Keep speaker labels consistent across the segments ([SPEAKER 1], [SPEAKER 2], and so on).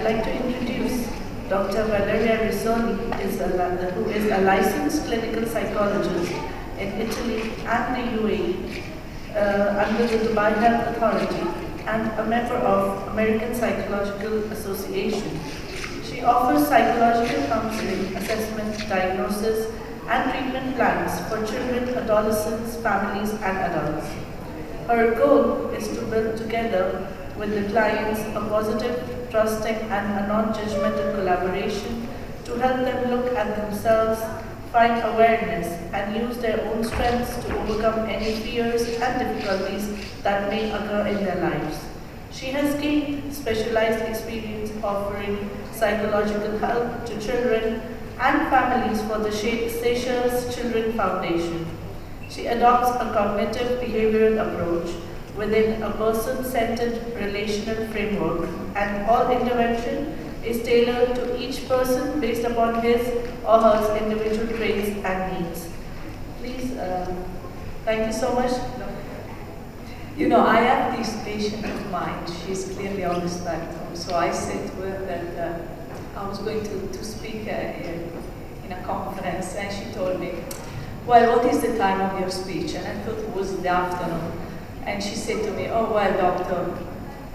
[SPEAKER 1] I'd like to introduce Dr. Valeria Risoli, who is a licensed clinical psychologist in Italy and the UAE under the Dubai Health Authority and a member of American Psychological Association. She offers psychological counseling, assessment, diagnosis, and treatment plans for children, adolescents, families, and adults. Her goal is to build together with the clients a positive, trusting, and a non-judgmental collaboration to help them look at themselves, find awareness, and use their own strengths to overcome any fears and difficulties that may occur in their lives. She has gained specialized experience offering psychological help to children and families for the Seychelles Children Foundation. She adopts a cognitive behavioral approach within a person-centered relational framework, and all intervention is tailored to each person based upon his or her individual traits and needs. Please, thank you so much.
[SPEAKER 2] You know, I have this patient of mine, she's clearly on the spectrum, so I said to her that I was going to speak in a conference, and she told me, well, what is the time of your speech? And I thought it was in the afternoon. And she said to me, oh, well, doctor,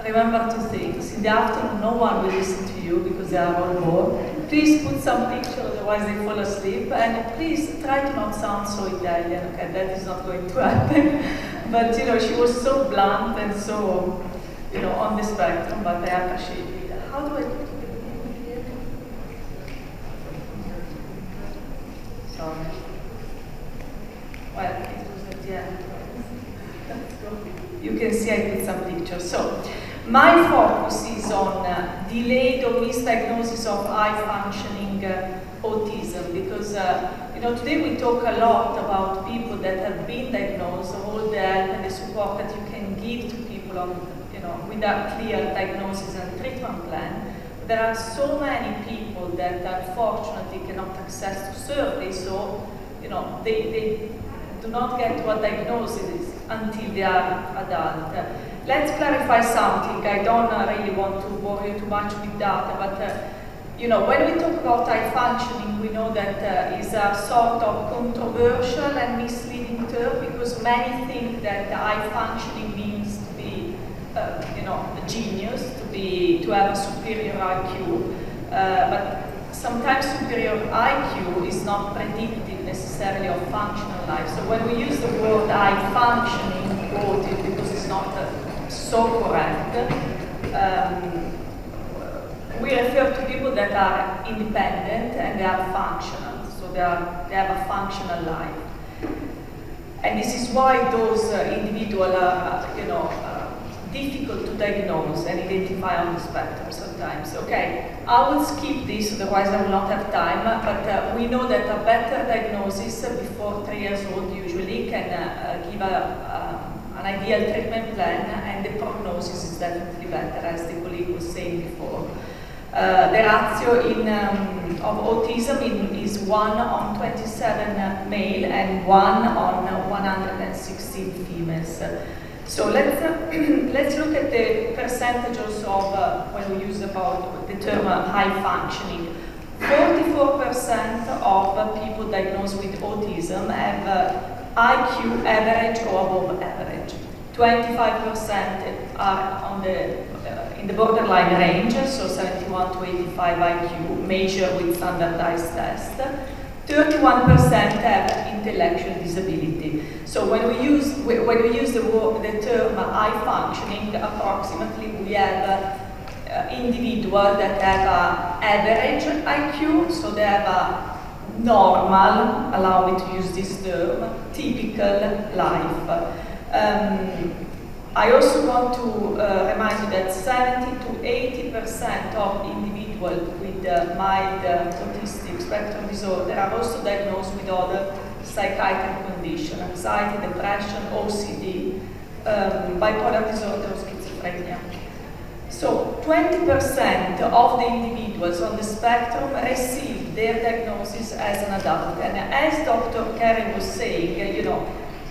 [SPEAKER 2] remember two things. In the afternoon, no one will listen to you because they are all bored. Please put some picture, otherwise they fall asleep. And please try to not sound so Italian. Okay, that is not going to happen. But, you know, she was so blunt and so, you know, on the spectrum, but I appreciate it. How do I put it here? Sorry. Well, it was at the end. You can see I put some pictures. So, my focus is on delayed or misdiagnosis of high-functioning autism, because you know, today we talk a lot about people that have been diagnosed, all the help and the support that you can give to people on, you know, with a clear diagnosis and treatment plan. There are so many people that unfortunately cannot access to service, so you know, they do not get to a diagnosis until they are adult. Let's clarify something. I don't really want to bore you too much with data, but you know, when we talk about high functioning, we know that is a sort of controversial and misleading term, because many think that high functioning means to be, you know, a genius, to have a superior IQ, but sometimes superior IQ is not predictive necessarily of functional life. So when we use the word high functioning, quoted because it's not so correct, we refer to people that are independent and they are functional. So they have a functional life. And this is why those individuals are, you know, difficult to diagnose and identify on the spectrum sometimes. Okay, I will skip this, otherwise I will not have time, but we know that a better diagnosis before 3 years old usually can give an ideal treatment plan, and the prognosis is definitely better, as the colleague was saying before. The ratio of autism is 1 on 27 male and 1 on 116 females. So let's look at the percentages of when we use about the term high functioning. 44% of people diagnosed with autism have IQ average or above average. 25% are in the borderline range, so 71 to 85 IQ, measured with standardized test. 31% have intellectual disability. So when we use the term high functioning, approximately we have individuals that have average IQ, so they have a normal, allow me to use this term, typical life. I also want to remind you that 70 to 80% of individuals with mild autistic spectrum disorder are also diagnosed with other psychiatric conditions, anxiety, depression, OCD, bipolar disorder, or schizophrenia. So 20% of the individuals on the spectrum receive their diagnosis as an adult. And as Dr. Kerry was saying, you know,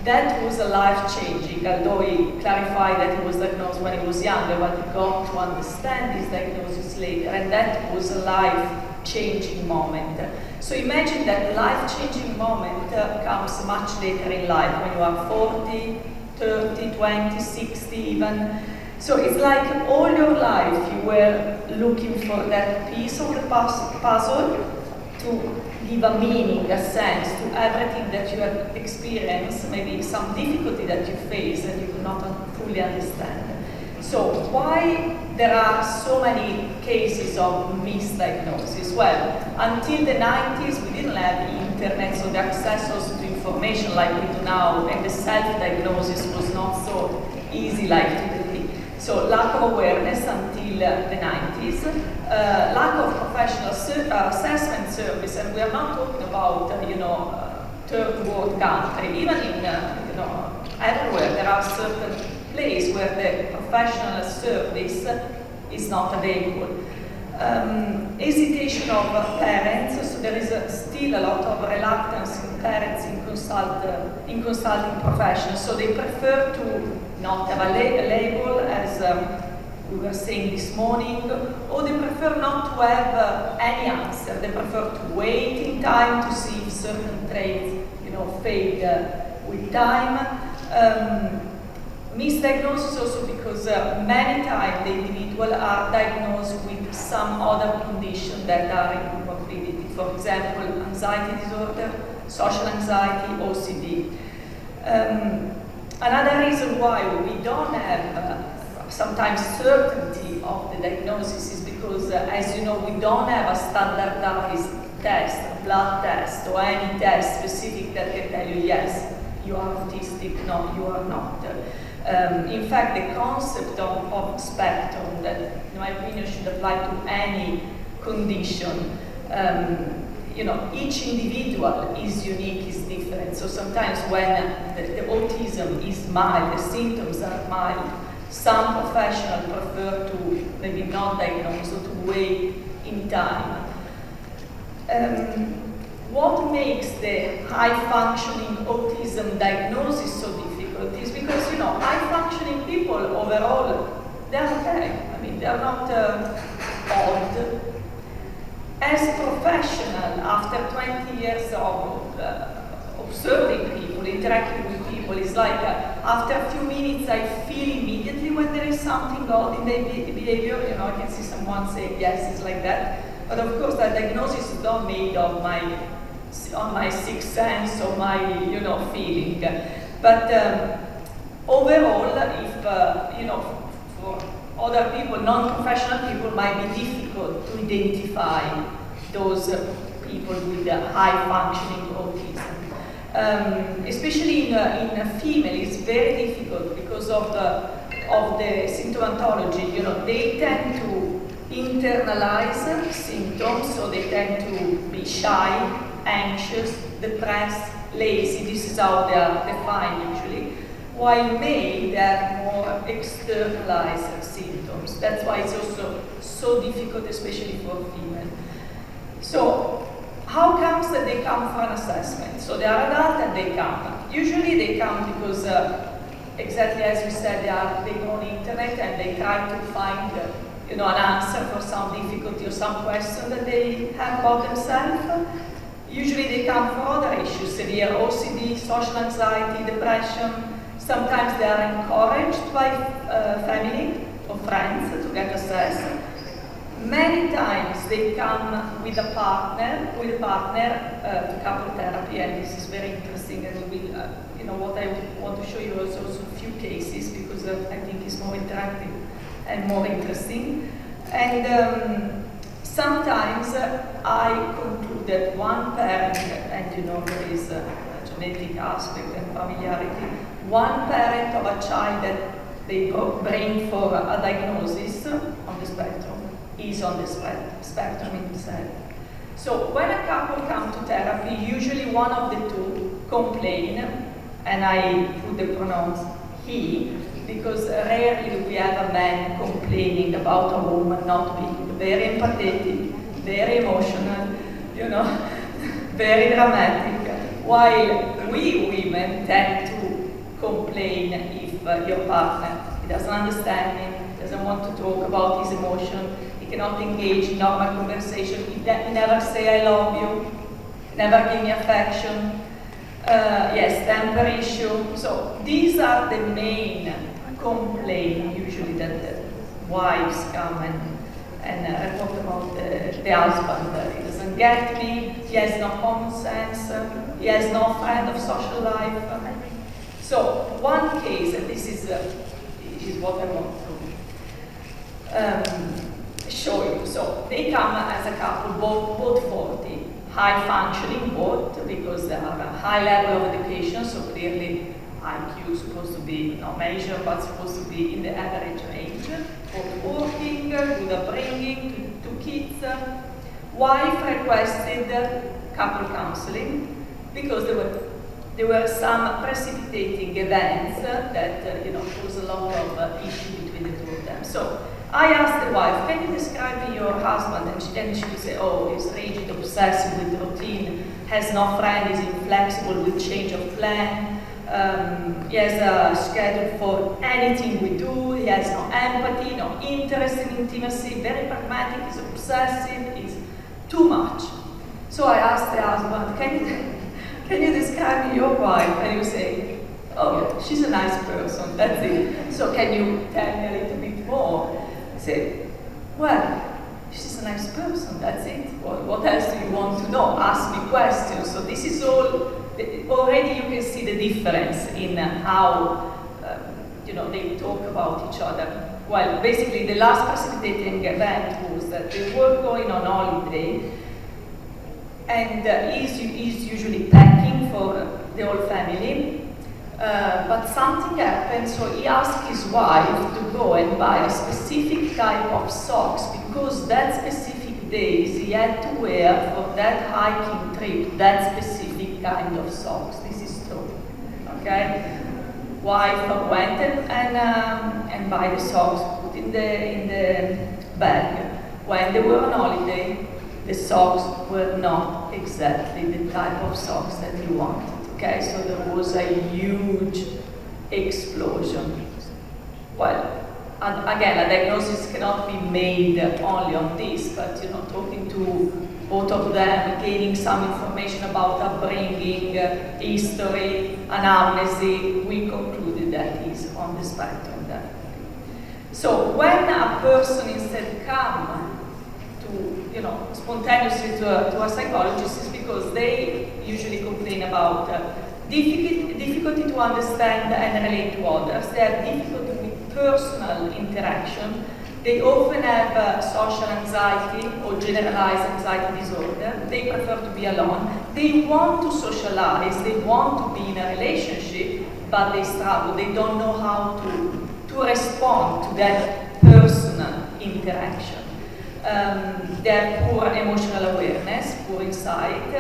[SPEAKER 2] that was life-changing, although he clarified that he was diagnosed when he was younger, but he got to understand his diagnosis later, and that was a life-changing moment. So imagine that life-changing moment comes much later in life, when you are 40, 30, 20, 60 even. So it's like all your life you were looking for that piece of the puzzle to give a meaning, a sense to everything that you have experienced, maybe some difficulty that you face and you could not fully understand. So why there are so many cases of misdiagnosis? Well, until the 90s we didn't have the internet, so the access also to information like we do now, and the self-diagnosis was not so easy like today. So lack of awareness until the 90s, lack of professional assessment service, and we are not talking about third world country. Even in everywhere there are certain places where the professional service is not available. Hesitation of parents, so there is still a lot of reluctance in parents in consulting professionals, so they prefer to not have a label, as we were saying this morning, or they prefer not to have any answer. They prefer to wait in time to see if certain traits, fade with time. Misdiagnosis also because many times the individual are diagnosed with some other condition that are in comorbidity. For example, anxiety disorder, social anxiety, OCD. Another reason why we don't have sometimes certainty of the diagnosis is because, as you know, we don't have a standardized test, a blood test, or any test specific that can tell you, yes, you are autistic, no, you are not. In fact, the concept of spectrum, that in my opinion should apply to any condition, each individual is unique, is different. So sometimes when the autism is mild, the symptoms are mild, some professionals prefer to maybe not diagnose or to wait in time. What makes the high-functioning autism diagnosis so difficult is because, high-functioning people overall, they're okay. I mean, they're not odd. As professional, after 20 years of observing people, interacting with people, it's like after a few minutes I feel immediately when there is something odd in their behavior. I can see someone say, yes, it's like that. But of course, that diagnosis is not made on my sixth sense or my, feeling. But overall, if, for other people, non-professional people, might be difficult to identify those people with high-functioning autism. Especially in a female, it's very difficult because of the symptomatology. They tend to internalize symptoms, so they tend to be shy, anxious, depressed, lazy. This is how they are defined usually. While male, they have more externalized symptoms. That's why it's also so difficult, especially for female. So, how comes that they come for an assessment? So they are adult and they come. Usually they come because, exactly as you said, they go on the internet and they try to find an answer for some difficulty or some question that they have about themselves. Usually they come for other issues, severe OCD, social anxiety, depression. Sometimes they are encouraged by family or friends to get assessed. Many times they come with a partner to couple therapy, and this is very interesting. And we will, what I want to show you is also a few cases because I think it's more interactive and more interesting. And sometimes I conclude that one parent, and there is a genetic aspect and familiarity, one parent of a child that they bring for a diagnosis on the spectrum is on the spectrum himself. So when a couple come to therapy, usually one of the two complain, and I put the pronouns he, because rarely we have a man complaining about a woman not being very empathetic, very emotional, very dramatic, while we women tend to complain if your partner he doesn't understand him, doesn't want to talk about his emotion, he cannot engage in normal conversation, he never say I love you, never give me affection, yes, temper issue. So these are the main complaints usually that the wives come and report about the husband. He doesn't get me, he has no common sense, he has no friend of social life. So one case, and this is what I want to show you. So they come as a couple, both 40, high functioning both, because they have a high level of education, so clearly IQ is supposed to be not measured, but supposed to be in the average range. Both working, good upbringing, two kids. Wife requested couple counseling because there were some precipitating events that caused a lot of issue between the two of them. So I asked the wife, can you describe me your husband? And she would say, oh, he's rigid, obsessive with routine, has no friend, is inflexible with change of plan. He has a schedule for anything we do, he has no empathy, no interest in intimacy, very pragmatic, he's obsessive, he's too much. So I asked the husband, can you describe me your wife? And he would say, oh, she's a nice person, that's it. So can you tell me a little bit more? I said, well, she's a nice person, that's it. What else do you want to know? Ask me questions. So this is all, already you can see the difference in how they talk about each other. Well, basically the last precipitating event was that they were going on holiday, and he's usually packing for the whole family, but something happened, so he asked his wife to go and buy a specific type of socks, because that specific days he had to wear for that hiking trip that specific kind of socks. This is true, okay? Wife went and buy the socks, put in the bag. When they were on holiday, the socks were not exactly the type of socks that he wanted. Okay, so there was a huge explosion. Well, again, a diagnosis cannot be made only on this, but talking to both of them, gaining some information about upbringing, history, anamnesy, we concluded that he's on the spectrum there. So when a person instead come to, spontaneously to a psychologist, is because they usually complain about difficulty to understand and relate to others. They have difficulty with personal interaction. They often have social anxiety or generalized anxiety disorder. They prefer to be alone. They want to socialize. They want to be in a relationship, but they struggle. They don't know how to respond to that personal interaction. They have poor emotional awareness, poor insight.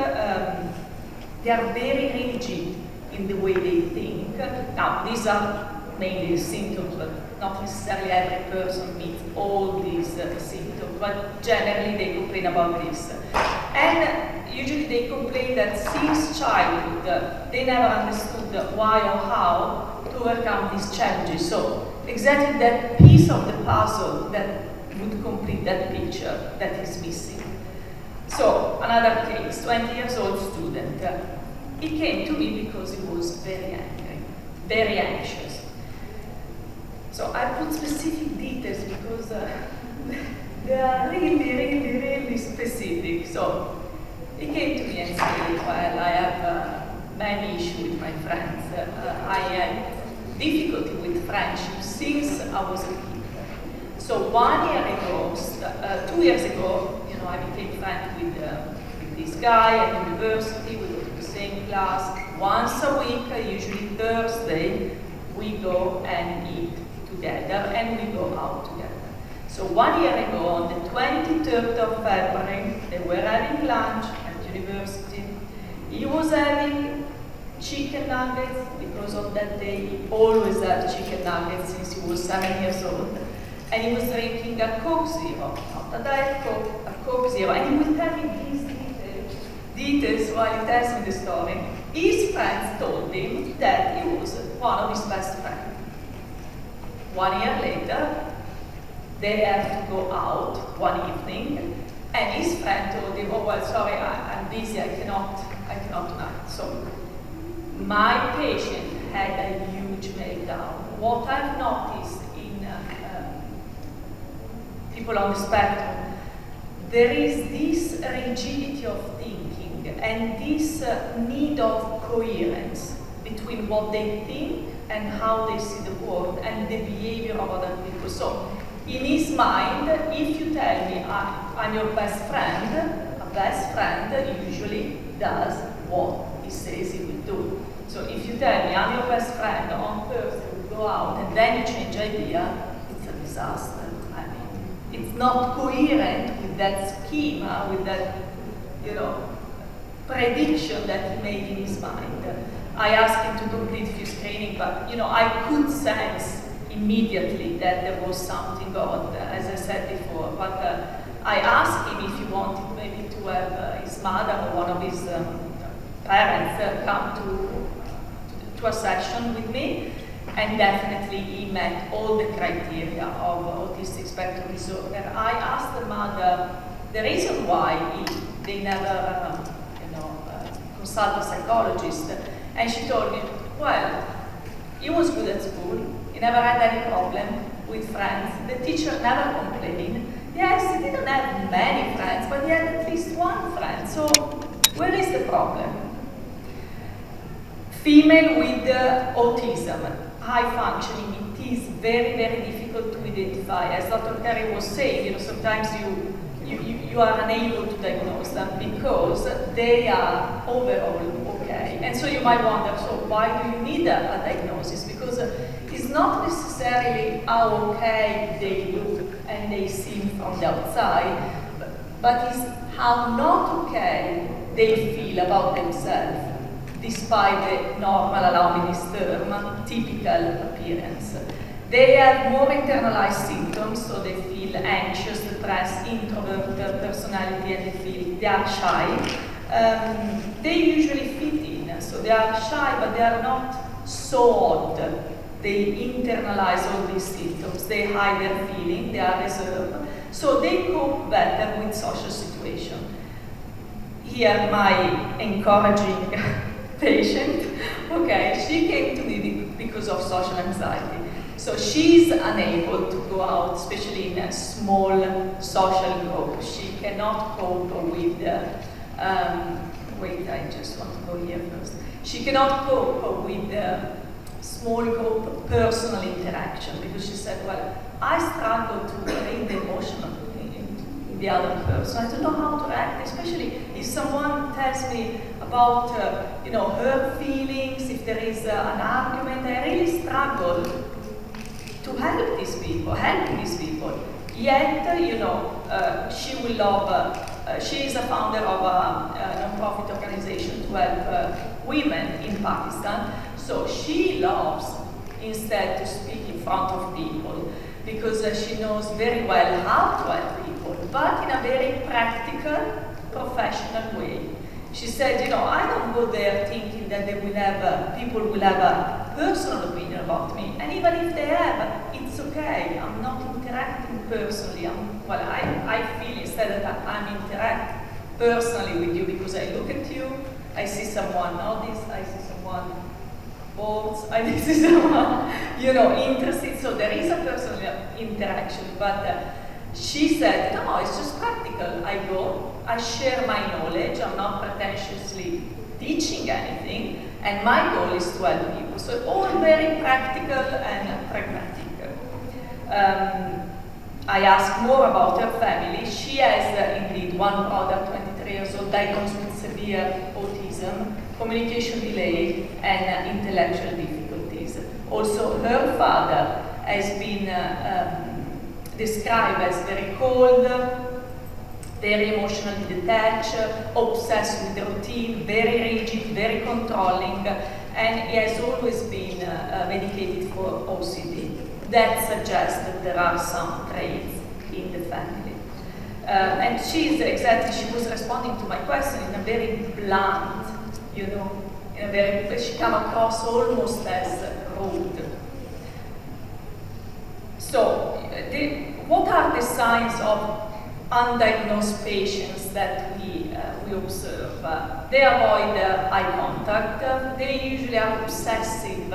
[SPEAKER 2] They are very rigid in the way they think. Now, these are mainly symptoms, but not necessarily every person meets all these symptoms, but generally they complain about this. And usually they complain that since childhood, they never understood why or how to overcome these challenges. So exactly that piece of the puzzle that would complete that picture that is missing. So another case, 20 years old student. He came to me because he was very angry, very anxious. So I put specific details because they are really specific. So he came to me and said, well, I have many issues with my friends. I had difficulty with friendship since I was a kid. So 1 year ago, 2 years ago, I became friends with this guy at university. We go to the same class. Once a week, usually Thursday, we go and eat together and we go out together. So 1 year ago, on the 23rd of February, they were having lunch at university. He was having chicken nuggets because of that day. He always had chicken nuggets since he was 7 years old. And he was drinking a Coke Zero, not a Diet Coke, a Coke Zero. And he would tell me these details while he tells me the story. His friends told him that he was one of his best friends. 1 year later, they have to go out one evening, and his friend told him, "Oh well, sorry, I'm busy. I cannot tonight." So my patient had a huge meltdown. What I've noticed in people on the spectrum, there is this rigidity of thinking and this need of coherence between what they think and how they see the world and the behavior of other people. So in his mind, if you tell me I'm your best friend, a best friend usually does what he says he will do. So if you tell me I'm your best friend, on Thursday we'll go out, and then you change idea, it's a disaster. I mean, it's not coherent with that schema, with that, prediction that he made in his mind. I asked him to complete a few screening, but I could sense immediately that there was something odd, as I said before. But I asked him if he wanted maybe to have his mother or one of his parents come to a session with me, and definitely he met all the criteria of autistic spectrum disorder. I asked the mother the reason why they never consult a psychologist, and she told me, well, he was good at school, he never had any problem with friends, the teacher never complained. Yes, he didn't have many friends, but he had at least one friend, so where is the problem? Female with autism, high functioning, it is very, very difficult to identify. As Dr. Kerry was saying, sometimes you are unable to diagnose them because they are overall okay. And so you might wonder, so why do you need a diagnosis? Because it's not necessarily how okay they look and they seem from the outside, but it's how not okay they feel about themselves, despite the normal, allow me this term, typical appearance. They have more internalized symptoms, so they feel anxious, depressed, introverted personality, and they are shy. They usually fit in, so they are shy, but they are not so odd. They internalize all these symptoms, they hide their feeling, they are reserved, so they cope better with social situations. Here, my encouraging patient, okay, she came to me because of social anxiety. So she's unable to go out, especially in a small social group. She cannot cope with, wait, I just want to go here first. She cannot cope with small group personal interaction because she said, well, I struggle to read the emotion in the other person. I don't know how to act, especially if someone tells me about her feelings, if there is an argument. I really struggle to help these people. Yet, she will love, she is a founder of a non-profit organization to help women in Pakistan. So she loves instead to speak in front of people because she knows very well how to help people, but in a very practical, professional way. She said, I don't go there thinking that people will have a personal opinion about me. And even if they have, it's okay. I'm not interacting personally. I feel instead that I'm interacting personally with you because I look at you, I see someone notice, I see someone bored, I see someone, interested. So there is a personal interaction, but she said, no, it's just practical. I go, I share my knowledge, I'm not pretentiously teaching anything, and my goal is to help people. So all very practical and pragmatic. I asked more about her family. She has indeed one brother, 23 years old, diagnosed with severe autism, communication delay, and intellectual difficulties. Also, her father has been described as very cold, very emotionally detached, obsessed with the routine, very rigid, very controlling, and he has always been medicated for OCD. That suggests that there are some traits in the family. And she was responding to my question in a very blunt, she came across almost as rude. So, what are the signs of undiagnosed patients that we observe? They avoid eye contact. They usually are obsessive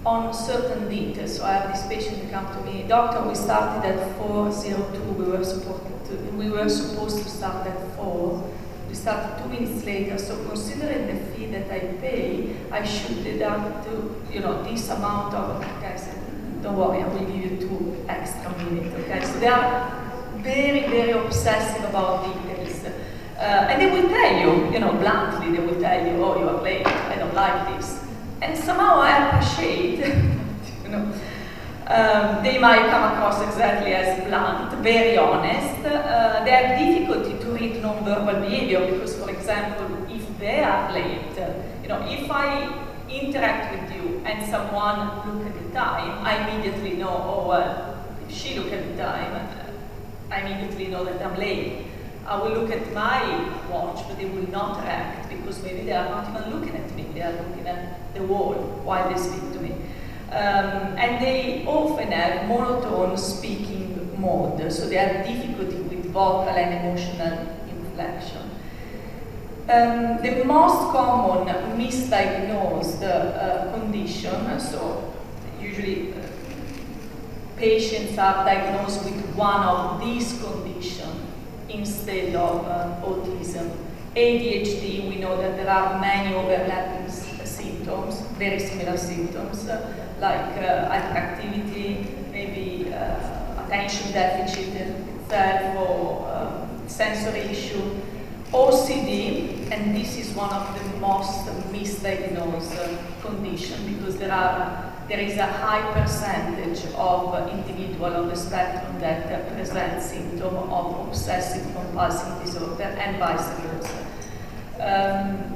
[SPEAKER 2] on certain details. So I have this patient who come to me, doctor, we started at 4:02. We were supposed to start at 4. We started 2 minutes later. So considering the fee that I pay, I should deduct this amount of. Okay, I said, don't worry, I will give you 2 extra minutes. Okay, so they are very, very obsessive about details. And they will tell you, bluntly, they will tell you, oh, you are late, I don't like this. And somehow I appreciate, they might come across exactly as blunt, very honest. They have difficulty to read non-verbal behavior because, for example, if they are late, if I interact with you and someone look at the time, I immediately know, oh, well, if she look at the time, I immediately know that I'm late. I will look at my watch, but they will not react because maybe they are not even looking at me, they are looking at the wall while they speak to me. And they often have monotone speaking mode, so they have difficulty with vocal and emotional inflection. The most common misdiagnosed condition, so usually patients are diagnosed with one of these conditions instead of autism. ADHD, we know that there are many overlapping symptoms, very similar symptoms, like hyperactivity, maybe attention deficit itself, or sensory issue. OCD, and this is one of the most misdiagnosed conditions because there is a high percentage of individuals on the spectrum that present symptoms of obsessive compulsive disorder and vice versa.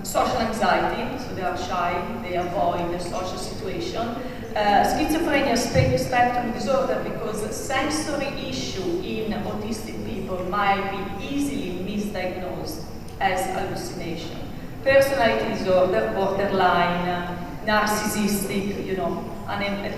[SPEAKER 2] Social anxiety, so they are shy, they avoid the social situation. Schizophrenia spectrum disorder, because sensory issue in autistic people might be easily misdiagnosed as hallucination. Personality disorder, borderline, narcissistic,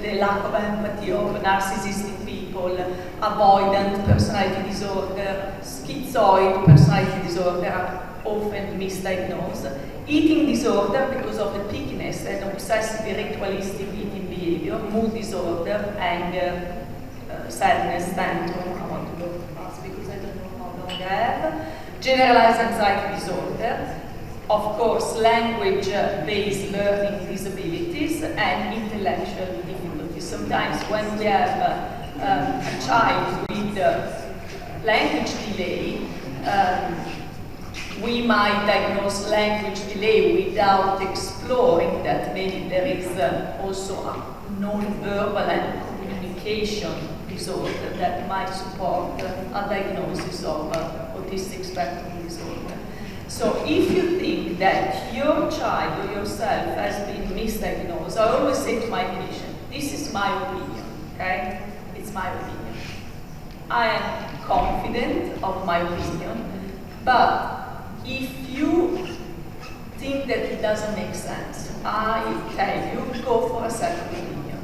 [SPEAKER 2] the lack of empathy of narcissistic people, avoidant personality disorder, schizoid personality disorder are often misdiagnosed. Eating disorder because of the pickiness and obsessive ritualistic eating behavior, mood disorder, anger, sadness, tantrum. I want to go fast because I don't know how long I have. Generalized anxiety disorder. Of course, language-based learning disabilities and intellectual difficulties. Sometimes when we have a child with language delay, we might diagnose language delay without exploring that maybe there is also a non-verbal and communication disorder that might support a diagnosis of autistic spectrum disorder. So if you think that your child or yourself has been misdiagnosed, I always say to my patient, this is my opinion, okay? It's my opinion. I am confident of my opinion, but if you think that it doesn't make sense, I tell you, go for a second opinion.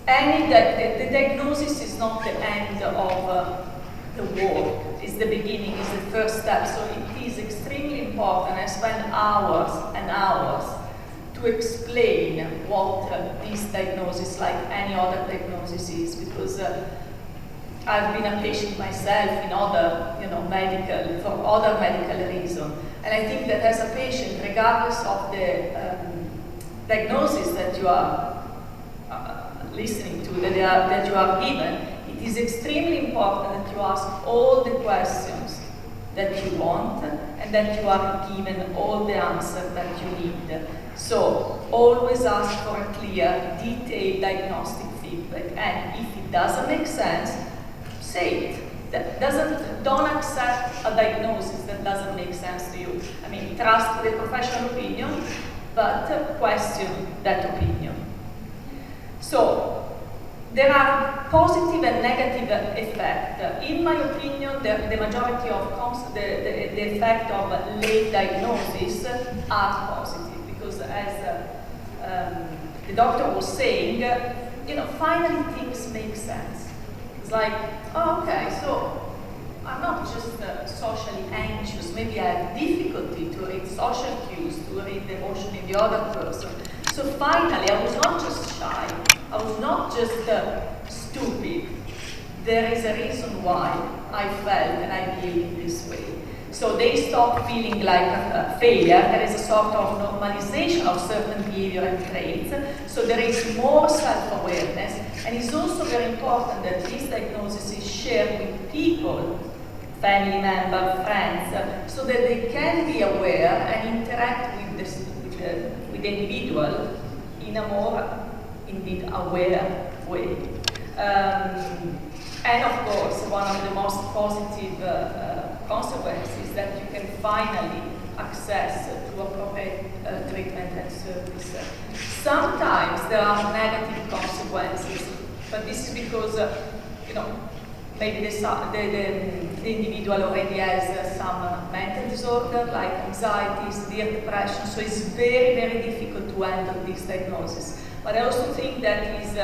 [SPEAKER 2] The diagnosis is not the end of the work, it's the beginning, it's the first step. So it is extremely important. I spend hours and hours to explain what this diagnosis, like any other diagnosis, is, because I've been a patient myself in other, for other medical reasons. And I think that as a patient, regardless of the diagnosis that you are listening to, that you are given, it is extremely important that you ask all the questions that you want and that you are given all the answers that you need. So always ask for a clear, detailed diagnostic feedback. And if it doesn't make sense, say it. Don't accept a diagnosis that doesn't make sense to you. I mean, trust the professional opinion, but question that opinion. So there are positive and negative effects. In my opinion, the majority of the effect of late diagnosis are positive, because the doctor was saying, finally things make sense. It's like, oh, okay, so I'm not just socially anxious. Maybe I have difficulty to read social cues, to read the emotion in the other person. So finally, I was not just shy. I was not just stupid. There is a reason why I felt and I behave this way. So they stop feeling like a failure. There is a sort of normalization of certain behavior and traits. So there is more self-awareness. And it's also very important that this diagnosis is shared with people, family members, friends, so that they can be aware and interact with the individual in a more, indeed, aware way. And of course, one of the most positive consequences that you can finally access to appropriate treatment and service. Sometimes there are negative consequences, but this is because, maybe the individual already has some mental disorder like anxiety, severe depression, so it's very, very difficult to handle this diagnosis. But I also think that is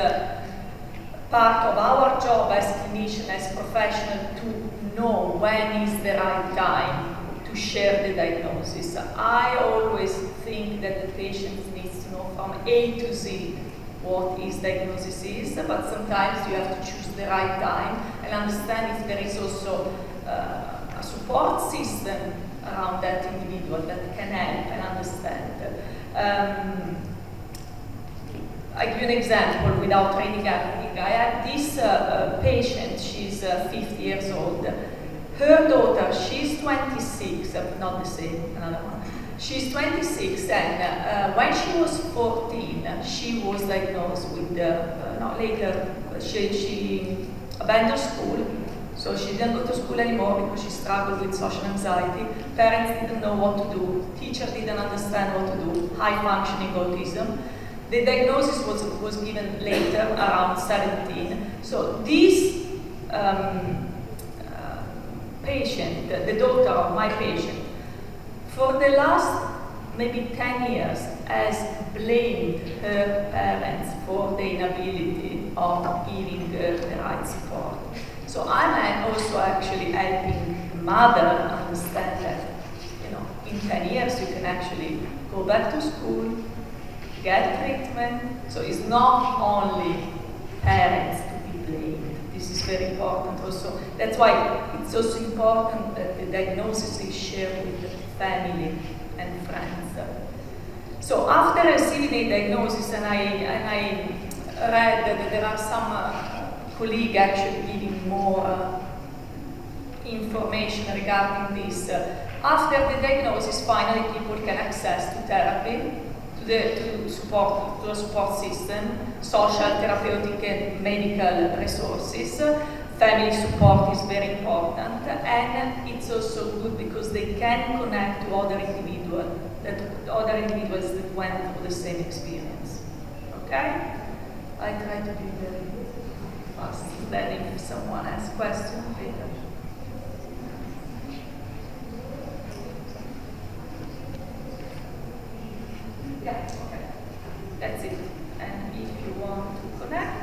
[SPEAKER 2] part of our job as clinicians, as professionals, to know when is the right time to share the diagnosis. I always think that the patient needs to know from A to Z what his diagnosis is, but sometimes you have to choose the right time and understand if there is also a support system around that individual that can help and understand. I give you an example without training everything. I had this patient, she's 50 years old. Her daughter, she's 26, not the same, another one. She's 26, and when she was 14, she was diagnosed with, later, she abandoned school, so she didn't go to school anymore because she struggled with social anxiety. Parents didn't know what to do, teacher didn't understand what to do, high-functioning autism. The diagnosis was given later, around 17. So this patient, the daughter of my patient, for the last maybe 10 years has blamed her parents for the inability of giving her the right support. So I'm also actually helping the mother understand that, in 10 years you can actually go back to school, get treatment. So it's not only parents to be blamed. This is very important also. That's why it's also important that the diagnosis is shared with the family and friends. So after receiving a diagnosis, and I read that there are some colleagues actually giving more information regarding this. After the diagnosis, finally people can access to therapy, to a support system, social, therapeutic, and medical resources. Family support is very important, and it's also good because they can connect to other individuals that went through the same experience. Okay? I try to be very fast. Then if someone has questions, later. Yeah, okay. That's it. And if you want to connect,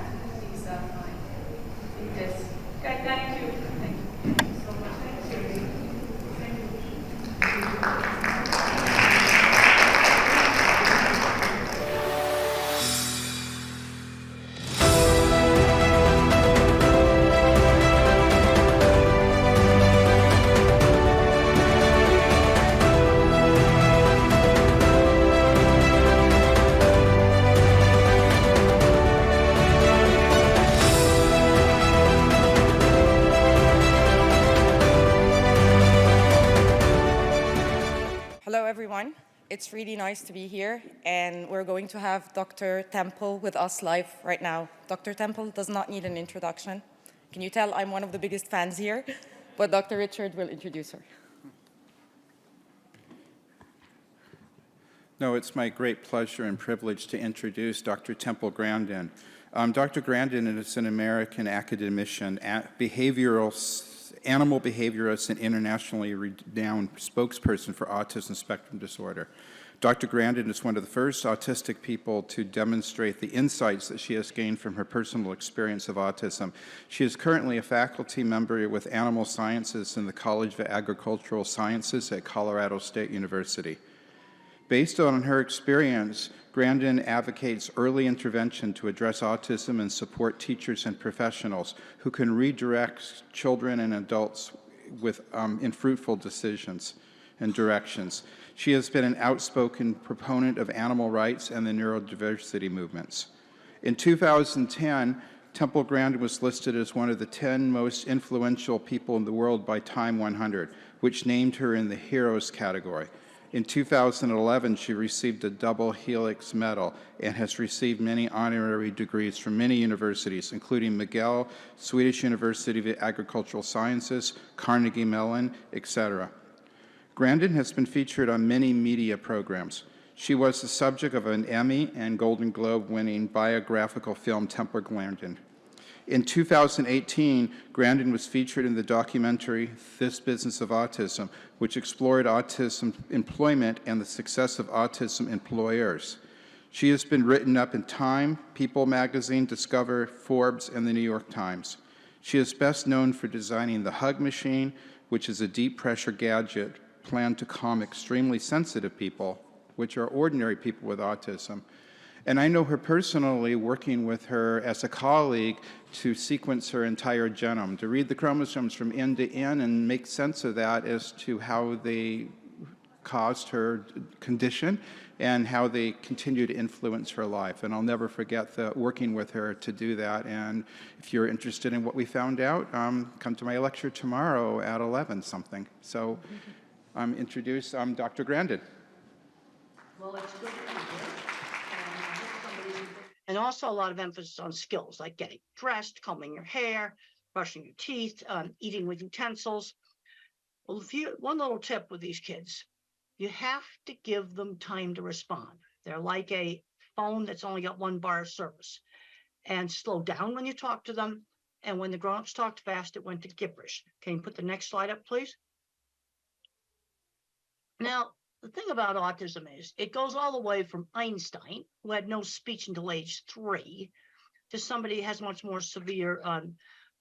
[SPEAKER 2] these are my details. Okay, thank you. Thank you so much. Thank you.
[SPEAKER 3] Hello, everyone. It's really nice to be here, and we're going to have Dr. Temple with us live right now. Dr. Temple does not need an introduction. Can you tell I'm one of the biggest fans here? But Dr. Richard will introduce her.
[SPEAKER 4] No, it's my great pleasure and privilege to introduce Dr. Temple Grandin. Dr. Grandin is an American academician, behavioral animal behaviorist and internationally renowned spokesperson for autism spectrum disorder. Dr. Grandin is one of the first autistic people to demonstrate the insights that she has gained from her personal experience of autism. She is currently a faculty member with animal sciences in the College of Agricultural Sciences at Colorado State University. Based on her experience, Grandin advocates early intervention to address autism and support teachers and professionals who can redirect children and adults in fruitful decisions and directions. She has been an outspoken proponent of animal rights and the neurodiversity movements. In 2010, Temple Grandin was listed as one of the 10 most influential people in the world by Time 100, which named her in the Heroes category. In 2011, she received a double helix medal and has received many honorary degrees from many universities, including McGill, Swedish University of Agricultural Sciences, Carnegie Mellon, etc. Grandin has been featured on many media programs. She was the subject of an Emmy and Golden Globe-winning biographical film, Temple Grandin. In 2018, Grandin was featured in the documentary This Business of Autism, which explored autism employment and the success of autism employers. She has been written up in Time, People magazine, Discover, Forbes, and the New York Times. She is best known for designing the Hug Machine, which is a deep-pressure gadget planned to calm extremely sensitive people, which are ordinary people with autism. And I know her personally, working with her as a colleague to sequence her entire genome, to read the chromosomes from end to end and make sense of that as to how they caused her condition and how they continue to influence her life. And I'll never forget working with her to do that. And if you're interested in what we found out, come to my lecture tomorrow at 11 something. So introduce Dr. Grandin.
[SPEAKER 5] Well, it's good to be here. And also a lot of emphasis on skills like getting dressed, combing your hair, brushing your teeth, eating with utensils. Well, one little tip with these kids, you have to give them time to respond. They're like a phone that's only got one bar of service. And slow down when you talk to them. And when the grown-ups talked fast, it went to gibberish. Can you put the next slide up, please? Now, the thing about autism is it goes all the way from Einstein, who had no speech until age 3, to somebody who has much more severe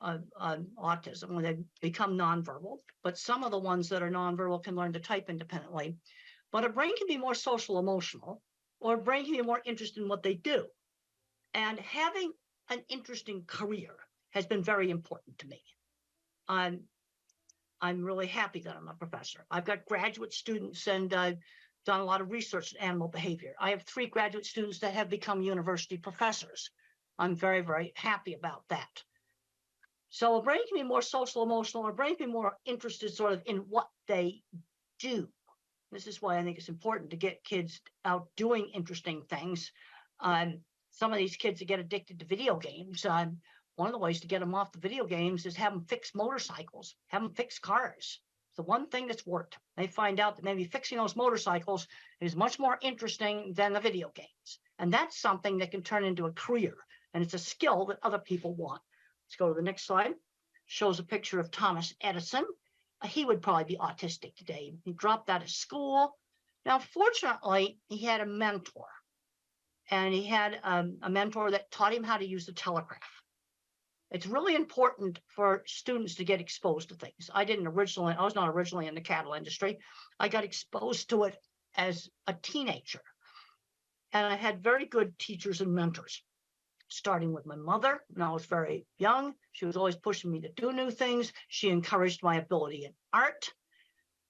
[SPEAKER 5] autism when they become nonverbal. But some of the ones that are nonverbal can learn to type independently. But a brain can be more social emotional, or a brain can be more interested in what they do. And having an interesting career has been very important to me. I'm really happy that I'm a professor. I've got graduate students and I've done a lot of research in animal behavior. I have 3 graduate students that have become university professors. I'm very, very happy about that. So a brain can be more social emotional, or a brain can be more interested sort of in what they do. This is why I think it's important to get kids out doing interesting things. Some of these kids that get addicted to video games, one of the ways to get them off the video games is have them fix motorcycles, have them fix cars. It's the one thing that's worked. They find out that maybe fixing those motorcycles is much more interesting than the video games. And that's something that can turn into a career. And it's a skill that other people want. Let's go to the next slide. Shows a picture of Thomas Edison. He would probably be autistic today. He dropped out of school. Now, fortunately, he had a mentor. And he had a mentor that taught him how to use the telegraph. It's really important for students to get exposed to things. I was not originally in the cattle industry. I got exposed to it as a teenager. And I had very good teachers and mentors, starting with my mother when I was very young. She was always pushing me to do new things. She encouraged my ability in art.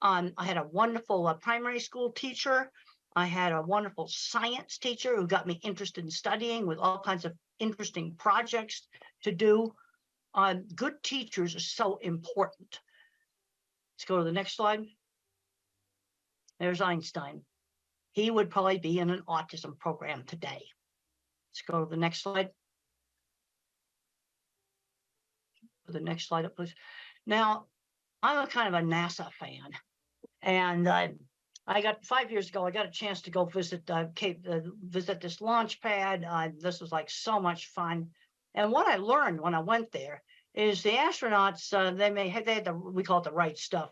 [SPEAKER 5] I had a wonderful primary school teacher. I had a wonderful science teacher who got me interested in studying with all kinds of interesting projects to do. Good teachers are so important. Let's go to the next slide. There's Einstein. He would probably be in an autism program today. Let's go to the next slide. Put the next slide up, please. Now, I'm a kind of a NASA fan. And I got 5 years ago, I got a chance to go visit visit this launch pad. This was like so much fun. And what I learned when I went there is the astronauts, they had we call it the right stuff,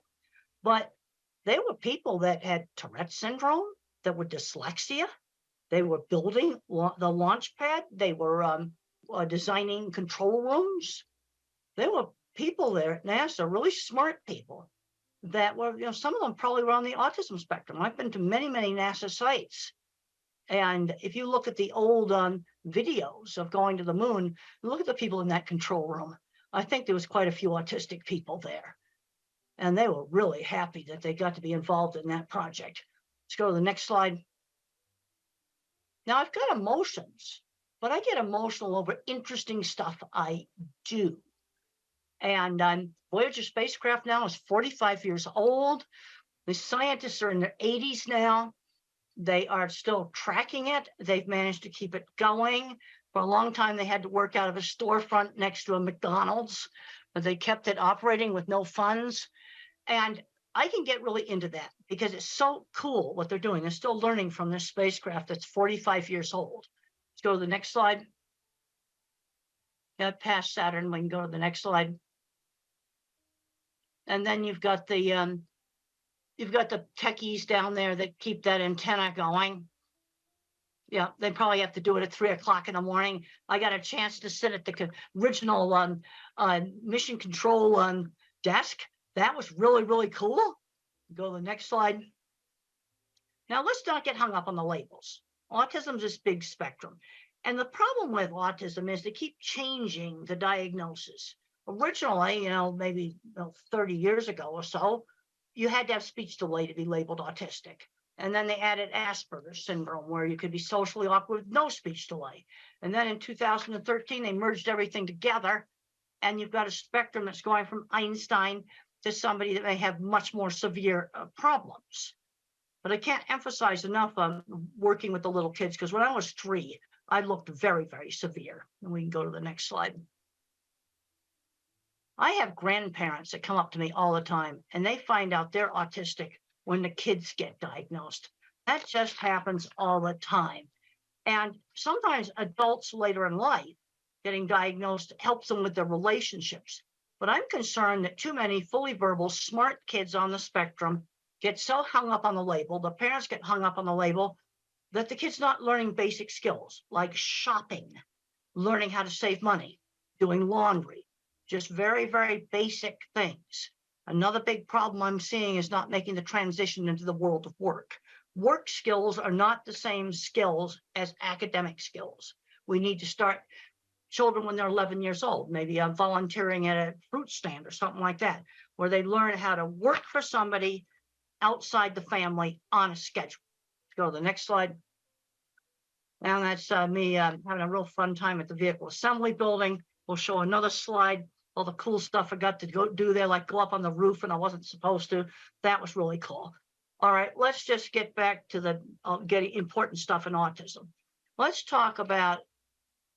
[SPEAKER 5] but they were people that had Tourette syndrome, that were dyslexia. They were building the launch pad. They were designing control rooms. There were people there at NASA, really smart people that were, some of them probably were on the autism spectrum. I've been to many, many NASA sites. And if you look at the old videos of going to the moon, look at the people in that control room. I think there was quite a few autistic people there. And they were really happy that they got to be involved in that project. Let's go to the next slide. Now I've got emotions, but I get emotional over interesting stuff I do. And Voyager spacecraft now is 45 years old. The scientists are in their 80s now. They are still tracking it. They've managed to keep it going. For a long time, they had to work out of a storefront next to a McDonald's, but they kept it operating with no funds. And I can get really into that because it's so cool what they're doing. They're still learning from this spacecraft that's 45 years old. Let's go to the next slide. Yeah, past Saturn, we can go to the next slide. And then you've got the techies down there that keep that antenna going. Yeah, they probably have to do it at 3 o'clock in the morning. I got a chance to sit at the original mission control desk. That was really, really cool. Go to the next slide. Now, let's not get hung up on the labels. Autism is this big spectrum. And the problem with autism is they keep changing the diagnosis. Originally, maybe 30 years ago or so, you had to have speech delay to be labeled autistic. And then they added Asperger's syndrome, where you could be socially awkward with no speech delay. And then in 2013, they merged everything together. And you've got a spectrum that's going from Einstein to somebody that may have much more severe problems. But I can't emphasize enough on working with the little kids, because when I was 3, I looked very, very severe. And we can go to the next slide. I have grandparents that come up to me all the time, and they find out they're autistic when the kids get diagnosed. That just happens all the time. And sometimes adults later in life getting diagnosed helps them with their relationships. But I'm concerned that too many fully verbal, smart kids on the spectrum get so hung up on the label, the parents get hung up on the label, that the kid's not learning basic skills like shopping, learning how to save money, doing laundry, just very, very basic things. Another big problem I'm seeing is not making the transition into the world of work. Work skills are not the same skills as academic skills. We need to start children when they're 11 years old, maybe volunteering at a fruit stand or something like that, where they learn how to work for somebody outside the family on a schedule. Let's go to the next slide. And that's me having a real fun time at the vehicle assembly building. We'll show another slide. All the cool stuff I got to go do there, like go up on the roof and I wasn't supposed to. That was really cool. All right, let's just get back to the getting important stuff in autism. Let's talk about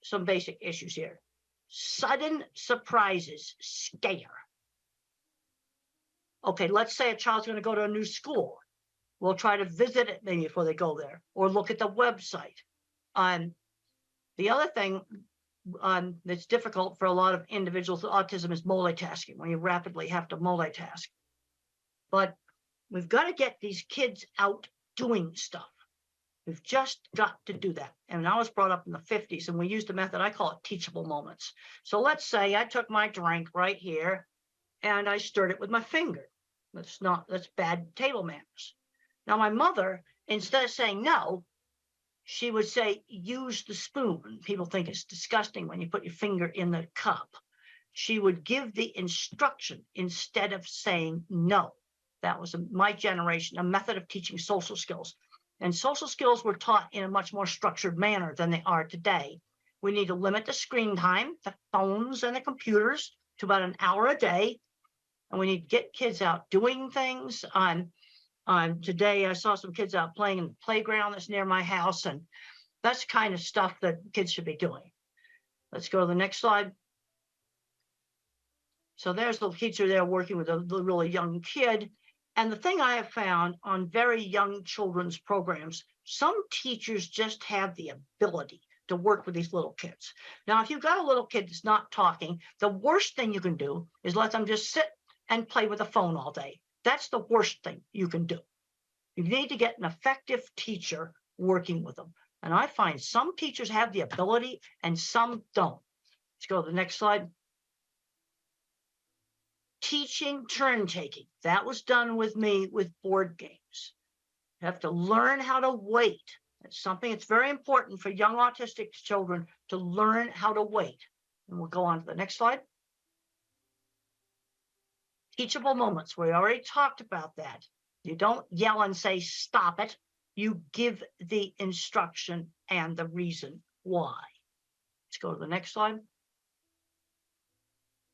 [SPEAKER 5] some basic issues here. Sudden surprises scare. Okay, let's say a child's going to go to a new school. We'll try to visit it maybe before they go there, or look at the website. The other thing that's difficult for a lot of individuals with autism is multitasking, when you rapidly have to multitask. But we've got to get these kids out doing stuff. We've just got to do that. And I was brought up in the 50s, and we used a method, I call it teachable moments. So let's say I took my drink right here, and I stirred it with my finger. That's bad table manners. Now, my mother, instead of saying no, she would say, use the spoon. People think it's disgusting when you put your finger in the cup. She would give the instruction instead of saying no. That was my generation, a method of teaching social skills. And social skills were taught in a much more structured manner than they are today. We need to limit the screen time, the phones and the computers, to about an hour a day. And we need to get kids out doing things. Today, I saw some kids out playing in the playground that's near my house, and that's the kind of stuff that kids should be doing. Let's go to the next slide. So there's the teacher there working with a really young kid. And the thing I have found on very young children's programs, some teachers just have the ability to work with these little kids. Now, if you've got a little kid that's not talking, the worst thing you can do is let them just sit and play with a phone all day. That's the worst thing you can do. You need to get an effective teacher working with them. And I find some teachers have the ability and some don't. Let's go to the next slide. Teaching turn taking. That was done with me with board games. You have to learn how to wait. It's something that's very important for young autistic children to learn how to wait. And we'll go on to the next slide. Teachable moments. We already talked about that. You don't yell and say, stop it. You give the instruction and the reason why. Let's go to the next slide.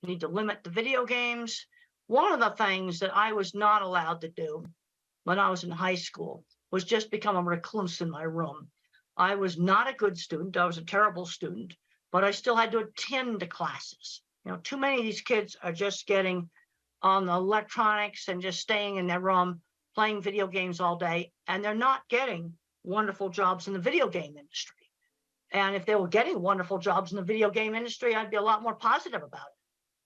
[SPEAKER 5] You need to limit the video games. One of the things that I was not allowed to do when I was in high school was just become a recluse in my room. I was not a good student. I was a terrible student, but I still had to attend the classes. You know, too many of these kids are just getting on the electronics and just staying in their room, playing video games all day, and they're not getting wonderful jobs in the video game industry. And if they were getting wonderful jobs in the video game industry, I'd be a lot more positive about it.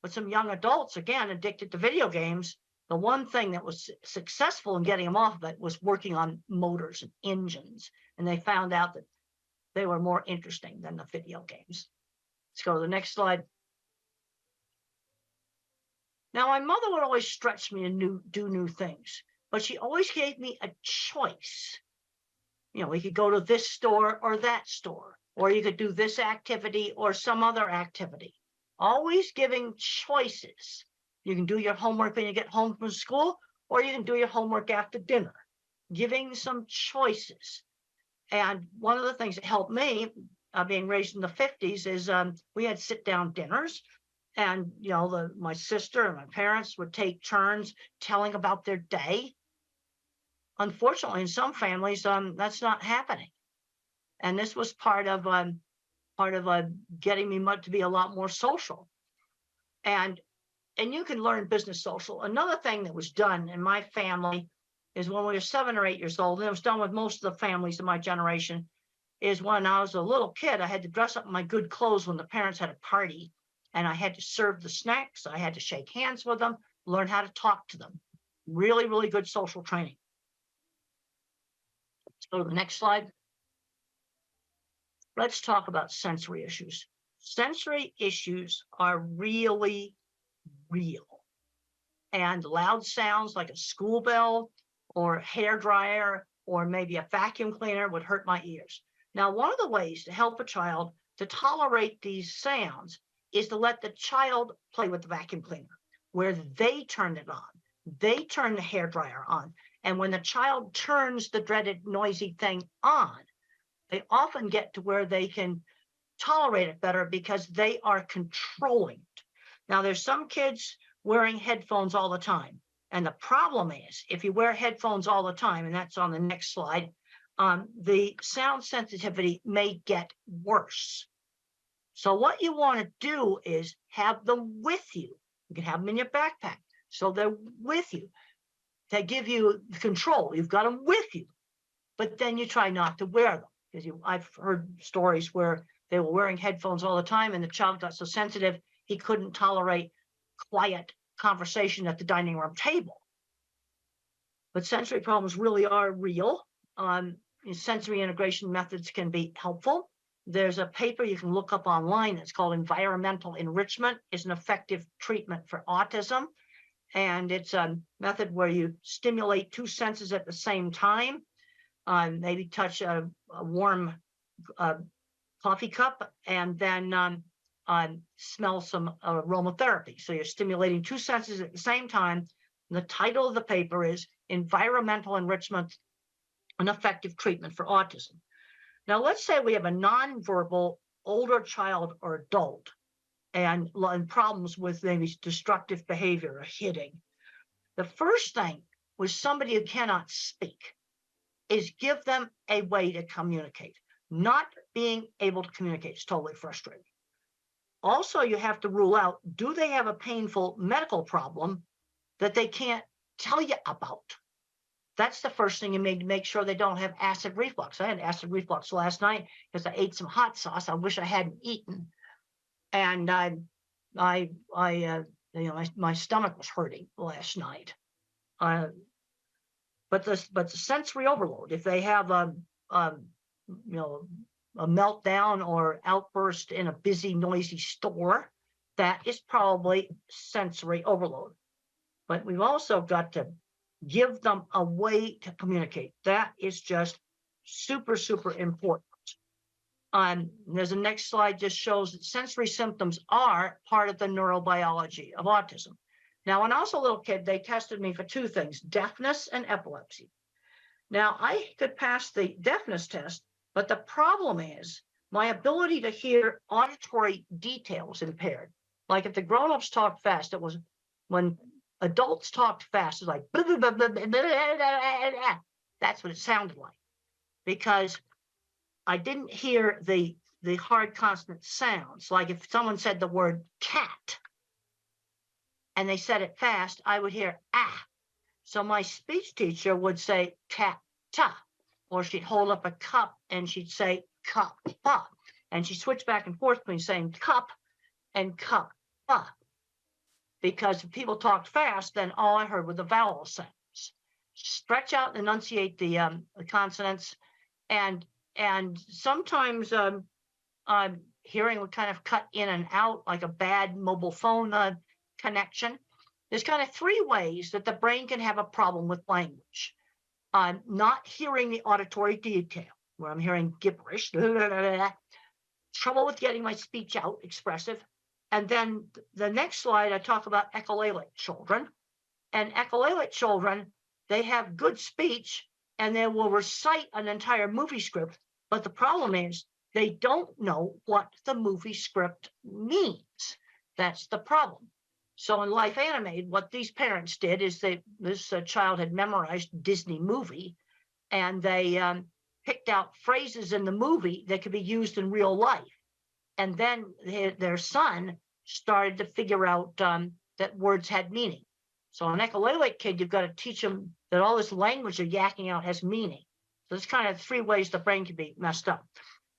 [SPEAKER 5] But some young adults, again, addicted to video games, the one thing that was successful in getting them off of it was working on motors and engines. And they found out that they were more interesting than the video games. Let's go to the next slide. Now, my mother would always stretch me to do new things, but she always gave me a choice. You know, we could go to this store or that store, or you could do this activity or some other activity. Always giving choices. You can do your homework when you get home from school, or you can do your homework after dinner. Giving some choices. And one of the things that helped me, being raised in the 50s, is we had sit-down dinners. And, you know, my sister and my parents would take turns telling about their day. Unfortunately, in some families, that's not happening. And this was part of getting me to be a lot more social. And you can learn business social. Another thing that was done in my family is when we were 7 or 8 years old, and it was done with most of the families of my generation, is when I was a little kid, I had to dress up in my good clothes when the parents had a party, and I had to serve the snacks. I had to shake hands with them, learn how to talk to them. Really, really good social training. Let's go to the next slide. Let's talk about sensory issues. Sensory issues are really real. And loud sounds like a school bell or a hair dryer or maybe a vacuum cleaner would hurt my ears. Now, one of the ways to help a child to tolerate these sounds is to let the child play with the vacuum cleaner, where they turn it on. They turn the hair dryer on. And when the child turns the dreaded noisy thing on, they often get to where they can tolerate it better because they are controlling it. Now, there's some kids wearing headphones all the time. And the problem is, if you wear headphones all the time, and that's on the next slide, the sound sensitivity may get worse. So what you want to do is have them with you. You can have them in your backpack. So they're with you. They give you control. You've got them with you. But then you try not to wear them. Because I've heard stories where they were wearing headphones all the time and the child got so sensitive, he couldn't tolerate quiet conversation at the dining room table. But sensory problems really are real. Sensory integration methods can be helpful. There's a paper you can look up online that's called Environmental Enrichment is an Effective Treatment for Autism. And it's a method where you stimulate 2 senses at the same time. Maybe touch a warm coffee cup and then smell some aromatherapy. So you're stimulating 2 senses at the same time. And the title of the paper is Environmental Enrichment, an Effective Treatment for Autism. Now, let's say we have a nonverbal older child or adult and problems with maybe destructive behavior or hitting. The first thing with somebody who cannot speak is give them a way to communicate. Not being able to communicate is totally frustrating. Also, you have to rule out, do they have a painful medical problem that they can't tell you about? That's the first thing you need to make sure they don't have acid reflux. I had acid reflux last night because I ate some hot sauce I wish I hadn't eaten, and my stomach was hurting last night. But the sensory overload, if they have a meltdown or outburst in a busy, noisy store, that is probably sensory overload. But we've also got to give them a way to communicate. That is just super, super important. There's a next slide just shows that sensory symptoms are part of the neurobiology of autism. Now, when I was a little kid, they tested me for two things, deafness and epilepsy. Now, I could pass the deafness test, but the problem is my ability to hear auditory details impaired. Like if the grown-ups talk fast, it was when adults talked fast, it's like, that's what it sounded like, because I didn't hear the hard consonant sounds. Like if someone said the word cat and they said it fast, I would hear ah. So my speech teacher would say cat ta, or she'd hold up a cup and she'd say cup pa, and she switched back and forth between saying cup and cup pa. Because if people talked fast, then all I heard were the vowel sounds. Stretch out and enunciate the consonants, and sometimes hearing would kind of cut in and out like a bad mobile phone connection. There's kind of three ways that the brain can have a problem with language. Not hearing the auditory detail, where I'm hearing gibberish, trouble with getting my speech out, expressive. And then the next slide, I talk about echolalic children. And echolalic children, they have good speech and they will recite an entire movie script. But the problem is they don't know what the movie script means. That's the problem. So in Life Animated, what these parents did is this child had memorized Disney movie, and they picked out phrases in the movie that could be used in real life. And then their son started to figure out that words had meaning. So an echolalic kid, you've got to teach them that all this language they're yakking out has meaning. So there's kind of three ways the brain can be messed up.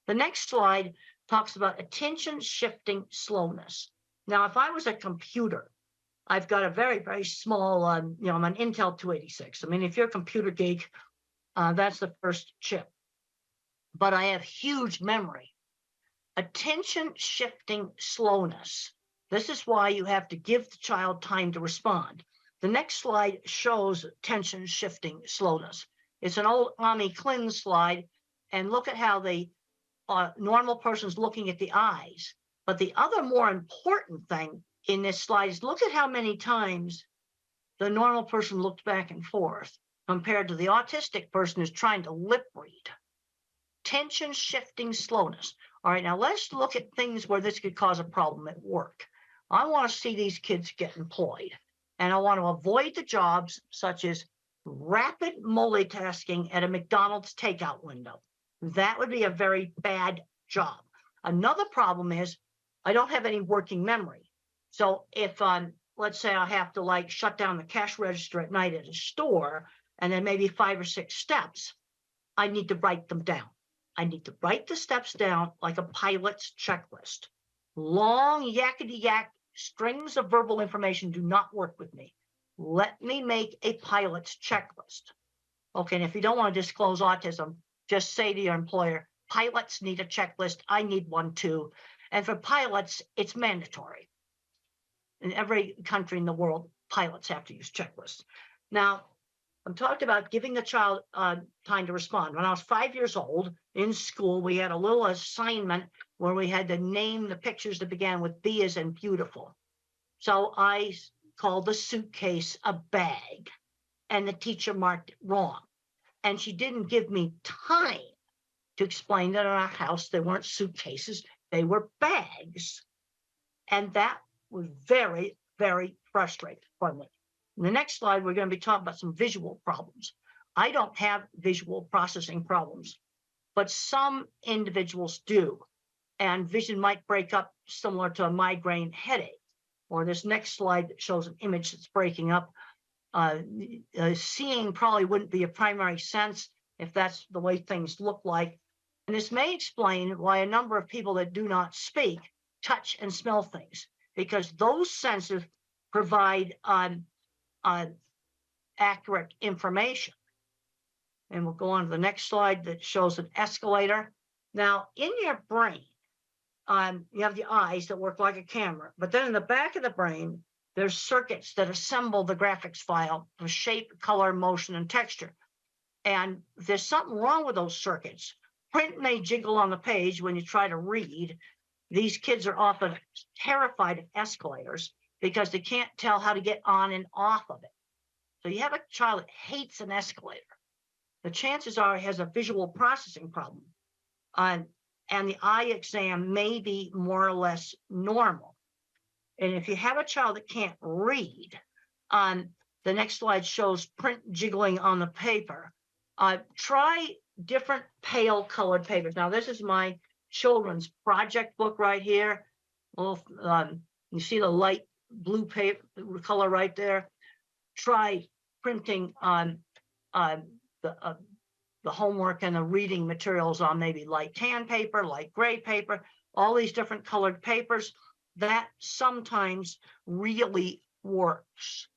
[SPEAKER 5] The next slide talks about attention shifting slowness. Now, if I was a computer, I've got a very, very small, I'm an Intel 286. I mean, if you're a computer geek, that's the first chip. But I have huge memory. Attention shifting slowness. This is why you have to give the child time to respond. The next slide shows attention shifting slowness. It's an old Ami Klin slide, and look at how the normal person's looking at the eyes. But the other more important thing in this slide is look at how many times the normal person looked back and forth compared to the autistic person who's trying to lip read. Attention shifting slowness. All right, now let's look at things where this could cause a problem at work. I want to see these kids get employed, and I want to avoid the jobs such as rapid multitasking at a McDonald's takeout window. That would be a very bad job. Another problem is I don't have any working memory. So if let's say I have to shut down the cash register at night at a store, and then maybe 5 or 6 steps, I need to write them down. I need to write the steps down like a pilot's checklist. Long yakety-yak strings of verbal information do not work with me. Let me make a pilot's checklist. Okay, and if you don't want to disclose autism, just say to your employer, pilots need a checklist. I need one too. And for pilots, it's mandatory. In every country in the world, pilots have to use checklists. Now, I'm talking about giving the child time to respond. When I was 5 years old in school, we had a little assignment where we had to name the pictures that began with B as in beautiful. So I called the suitcase a bag, and the teacher marked it wrong. And she didn't give me time to explain that in our house, they weren't suitcases, they were bags. And that was very, very frustrating for me. In the next slide, we're going to be talking about some visual problems. I don't have visual processing problems, but some individuals do. And vision might break up similar to a migraine headache. Or this next slide that shows an image that's breaking up. seeing probably wouldn't be a primary sense if that's the way things look like. And this may explain why a number of people that do not speak touch and smell things, because those senses provide accurate information. And we'll go on to the next slide that shows an escalator. Now, in your brain, you have the eyes that work like a camera, but then in the back of the brain, there's circuits that assemble the graphics file for shape, color, motion, and texture. And if there's something wrong with those circuits, print may jiggle on the page when you try to read. These kids are often terrified of escalators because they can't tell how to get on and off of it. So you have a child that hates an escalator. The chances are he has a visual processing problem. And the eye exam may be more or less normal. And if you have a child that can't read, the next slide shows print jiggling on the paper. Try different pale colored papers. Now, this is my children's project book right here. Well, you see the light blue paper color right there. Try printing on the homework and the reading materials on maybe light tan paper, light gray paper, all these different colored papers. That sometimes really works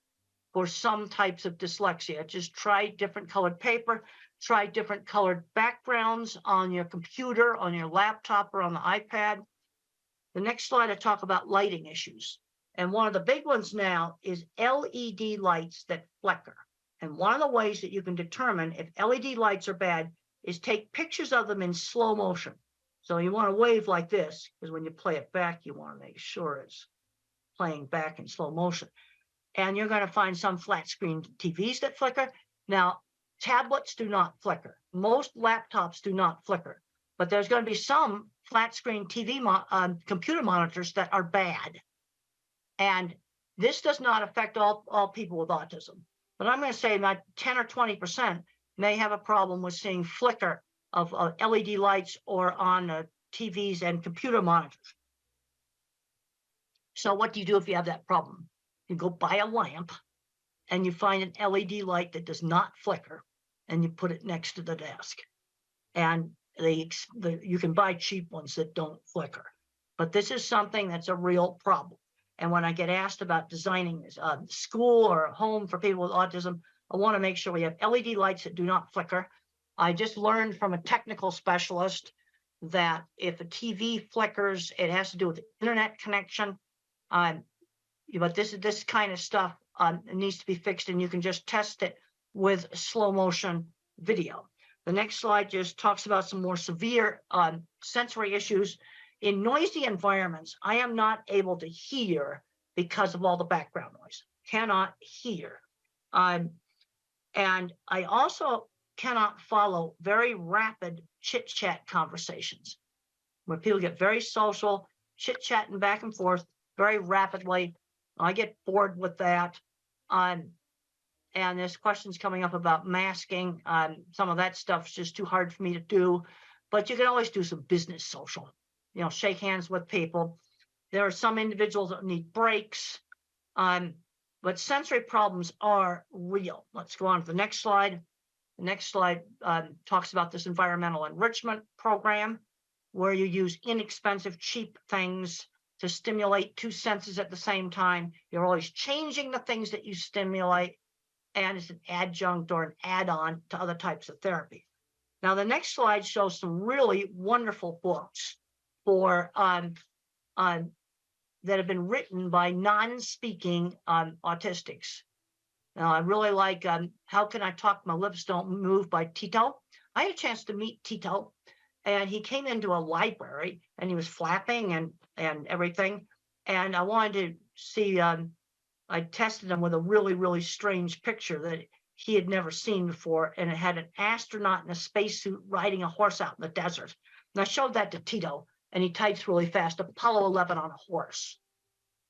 [SPEAKER 5] for some types of dyslexia. Just try different colored paper, try different colored backgrounds on your computer, on your laptop, or on the iPad. The next slide, I talk about lighting issues. And one of the big ones now is LED lights that flicker. And one of the ways that you can determine if LED lights are bad is take pictures of them in slow motion. So you want to wave like this, because when you play it back, you want to make sure it's playing back in slow motion. And you're going to find some flat screen TVs that flicker. Now, tablets do not flicker. Most laptops do not flicker. But there's going to be some flat screen TV computer monitors that are bad. And this does not affect all people with autism. But I'm going to say about 10 or 20% may have a problem with seeing flicker of LED lights or on TVs and computer monitors. So what do you do if you have that problem? You go buy a lamp and you find an LED light that does not flicker and you put it next to the desk. And you can buy cheap ones that don't flicker. But this is something that's a real problem. And when I get asked about designing a school or a home for people with autism, I want to make sure we have LED lights that do not flicker. I just learned from a technical specialist that if a TV flickers, it has to do with the internet connection. But this kind of stuff needs to be fixed, and you can just test it with slow motion video. The next slide just talks about some more severe sensory issues. In noisy environments, I am not able to hear because of all the background noise. Cannot hear. And I also cannot follow very rapid chit-chat conversations where people get very social, chit-chatting back and forth very rapidly. I get bored with that. And there's questions coming up about masking. Some of that stuff's just too hard for me to do. But you can always do some business social. Shake hands with people. There are some individuals that need breaks. But sensory problems are real. Let's go on to the next slide. The next slide talks about this environmental enrichment program, where you use inexpensive, cheap things to stimulate two senses at the same time. You're always changing the things that you stimulate, and it's an adjunct or an add-on to other types of therapy. Now, the next slide shows some really wonderful books for that have been written by non-speaking autistics. Now, I really like How Can I Talk My Lips Don't Move by Tito. I had a chance to meet Tito, and he came into a library, and he was flapping and everything. And I wanted to see, I tested him with a really, really strange picture that he had never seen before, and it had an astronaut in a spacesuit riding a horse out in the desert. And I showed that to Tito, and he types really fast, Apollo 11 on a horse.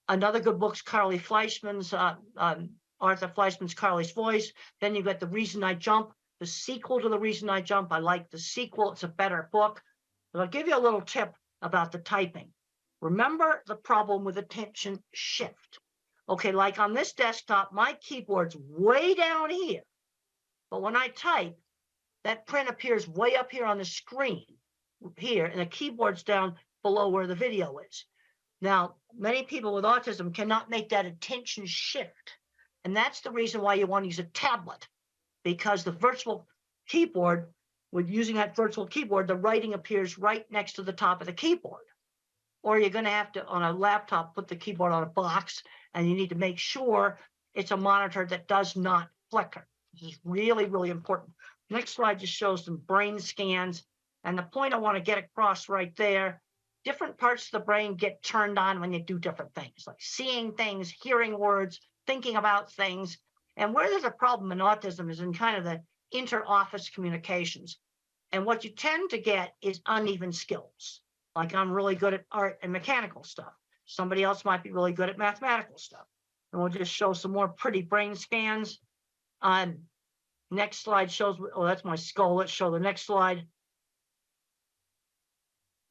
[SPEAKER 5] Another good book's Carly Fleischman's, Arthur Fleischman's Carly's Voice. Then you got The Reason I Jump, the sequel to The Reason I Jump. I like the sequel. It's a better book. But I'll give you a little tip about the typing. Remember the problem with attention shift. Okay, like on this desktop, my keyboard's way down here. But when I type, that print appears way up here on the screen here, and the keyboard's down below where the video is. Now, many people with autism cannot make that attention shift. And that's the reason why you want to use a tablet, because the virtual keyboard, with using that virtual keyboard, the writing appears right next to the top of the keyboard. Or you're going to have to, on a laptop, put the keyboard on a box, and you need to make sure it's a monitor that does not flicker. This is really, really important. Next slide just shows some brain scans. And the point I want to get across right there, different parts of the brain get turned on when you do different things, like seeing things, hearing words, thinking about things. And where there's a problem in autism is in kind of the inter-office communications. And what you tend to get is uneven skills. Like I'm really good at art and mechanical stuff. Somebody else might be really good at mathematical stuff. And we'll just show some more pretty brain scans. Next slide shows, oh, that's my skull. Let's show the next slide.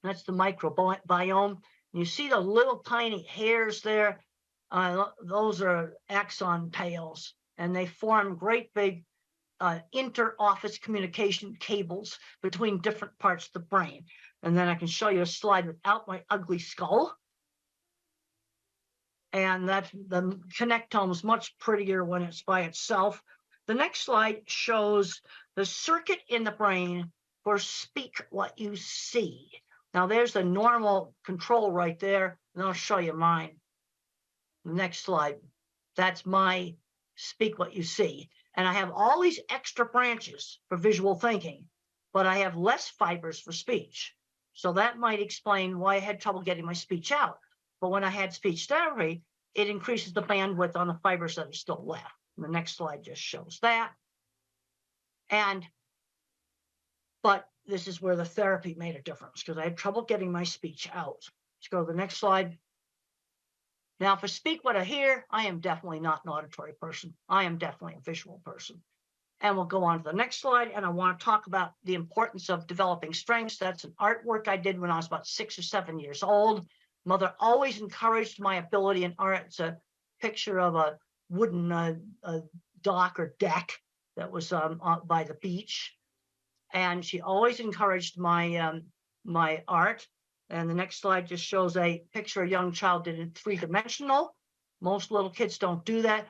[SPEAKER 5] That's the microbiome. You see the little tiny hairs there. Those are axon tails, and they form great big inter-office communication cables between different parts of the brain. And then I can show you a slide without my ugly skull. And that the connectome is much prettier when it's by itself. The next slide shows the circuit in the brain for speak what you see. Now there's the normal control right there, and I'll show you mine. The next slide, that's my speak what you see. And I have all these extra branches for visual thinking, but I have less fibers for speech. So that might explain why I had trouble getting my speech out. But when I had speech therapy, it increases the bandwidth on the fibers that are still left. And the next slide just shows that. But this is where the therapy made a difference, because I had trouble getting my speech out. Let's go to the next slide. Now, for speak what I hear, I am definitely not an auditory person. I am definitely a visual person. And we'll go on to the next slide. And I want to talk about the importance of developing strengths. That's an artwork I did when I was about 6 or 7 years old. Mother always encouraged my ability in art. It's a picture of a wooden dock or deck that was by the beach. And she always encouraged my my art. And the next slide just shows a picture a young child did in 3-dimensional. Most little kids don't do that.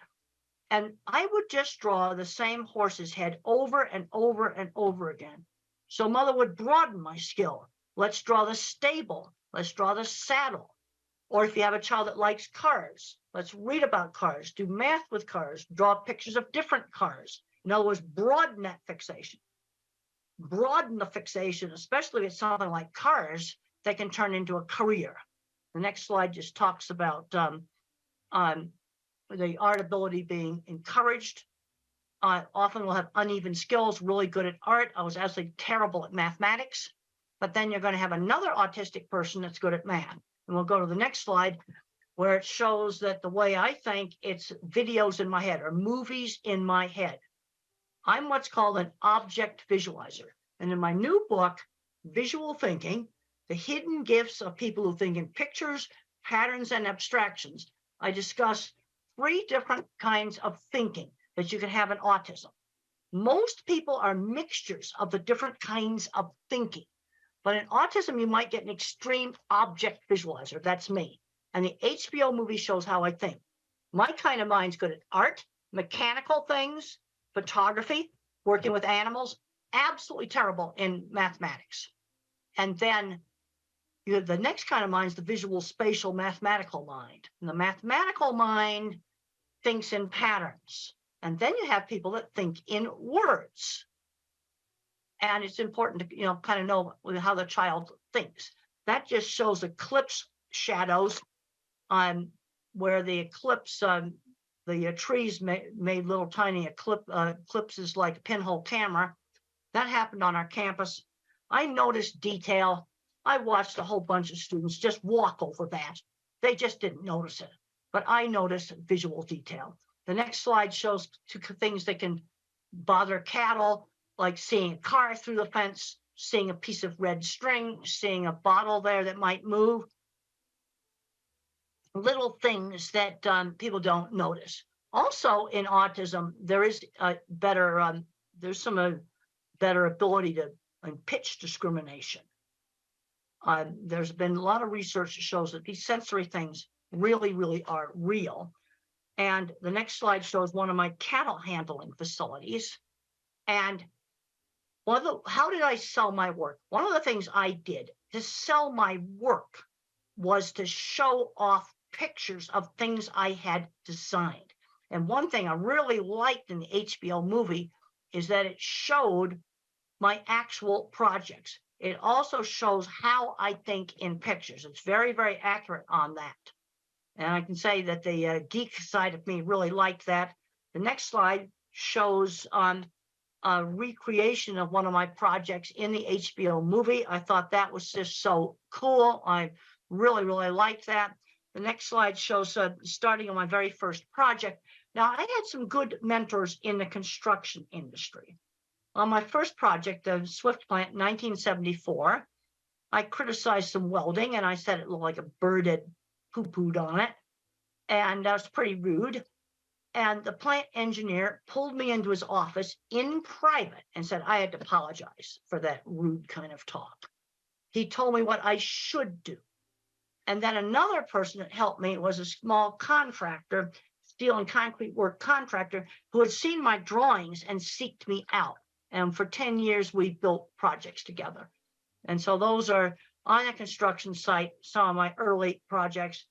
[SPEAKER 5] And I would just draw the same horse's head over and over and over again. So mother would broaden my skill. Let's draw the stable. Let's draw the saddle. Or if you have a child that likes cars, let's read about cars, do math with cars, draw pictures of different cars. In other words, broaden that fixation. Broaden the fixation, especially with something like cars that can turn into a career. The next slide just talks about the art ability being encouraged. Often we'll have uneven skills, really good at art. I was absolutely terrible at mathematics, but then you're going to have another autistic person that's good at math. And we'll go to the next slide where it shows that the way I think, it's videos in my head or movies in my head. I'm what's called an object visualizer. And in my new book, Visual Thinking, The Hidden Gifts of People Who Think in Pictures, Patterns, and Abstractions, I discuss 3 different kinds of thinking that you can have in autism. Most people are mixtures of the different kinds of thinking. But in autism, you might get an extreme object visualizer. That's me. And the HBO movie shows how I think. My kind of mind's good at art, mechanical things, photography, working with animals, absolutely terrible in mathematics. And then you have the next kind of mind is the visual, spatial, mathematical mind. And the mathematical mind thinks in patterns. And then you have people that think in words. And it's important to, kind of know how the child thinks. That just shows eclipse shadows on where the eclipse, the trees made little tiny eclipses like a pinhole camera. That happened on our campus. I noticed detail. I watched a whole bunch of students just walk over that. They just didn't notice it. But I noticed visual detail. The next slide shows 2 things that can bother cattle, like seeing a car through the fence, seeing a piece of red string, seeing a bottle there that might move. little things that people don't notice. Also, in autism, there is a better, there's some better ability to pitch discrimination. There's been a lot of research that shows that these sensory things really, really are real. And the next slide shows one of my cattle handling facilities. And how did I sell my work? One of the things I did to sell my work was to show off pictures of things I had designed. And one thing I really liked in the HBO movie is that it showed my actual projects. It also shows how I think in pictures. It's very, very accurate on that. And I can say that the geek side of me really liked that. The next slide shows a recreation of one of my projects in the HBO movie. I thought that was just so cool. I really, really liked that. The next slide shows starting on my very first project. Now, I had some good mentors in the construction industry. On my first project, the Swift plant in 1974, I criticized some welding and I said it looked like a bird had poo-pooed on it. And that was pretty rude. And the plant engineer pulled me into his office in private and said I had to apologize for that rude kind of talk. He told me what I should do. And then another person that helped me was a small contractor, steel and concrete work contractor, who had seen my drawings and seeked me out. And for 10 years, we built projects together. And so those are on a construction site, some of my early projects.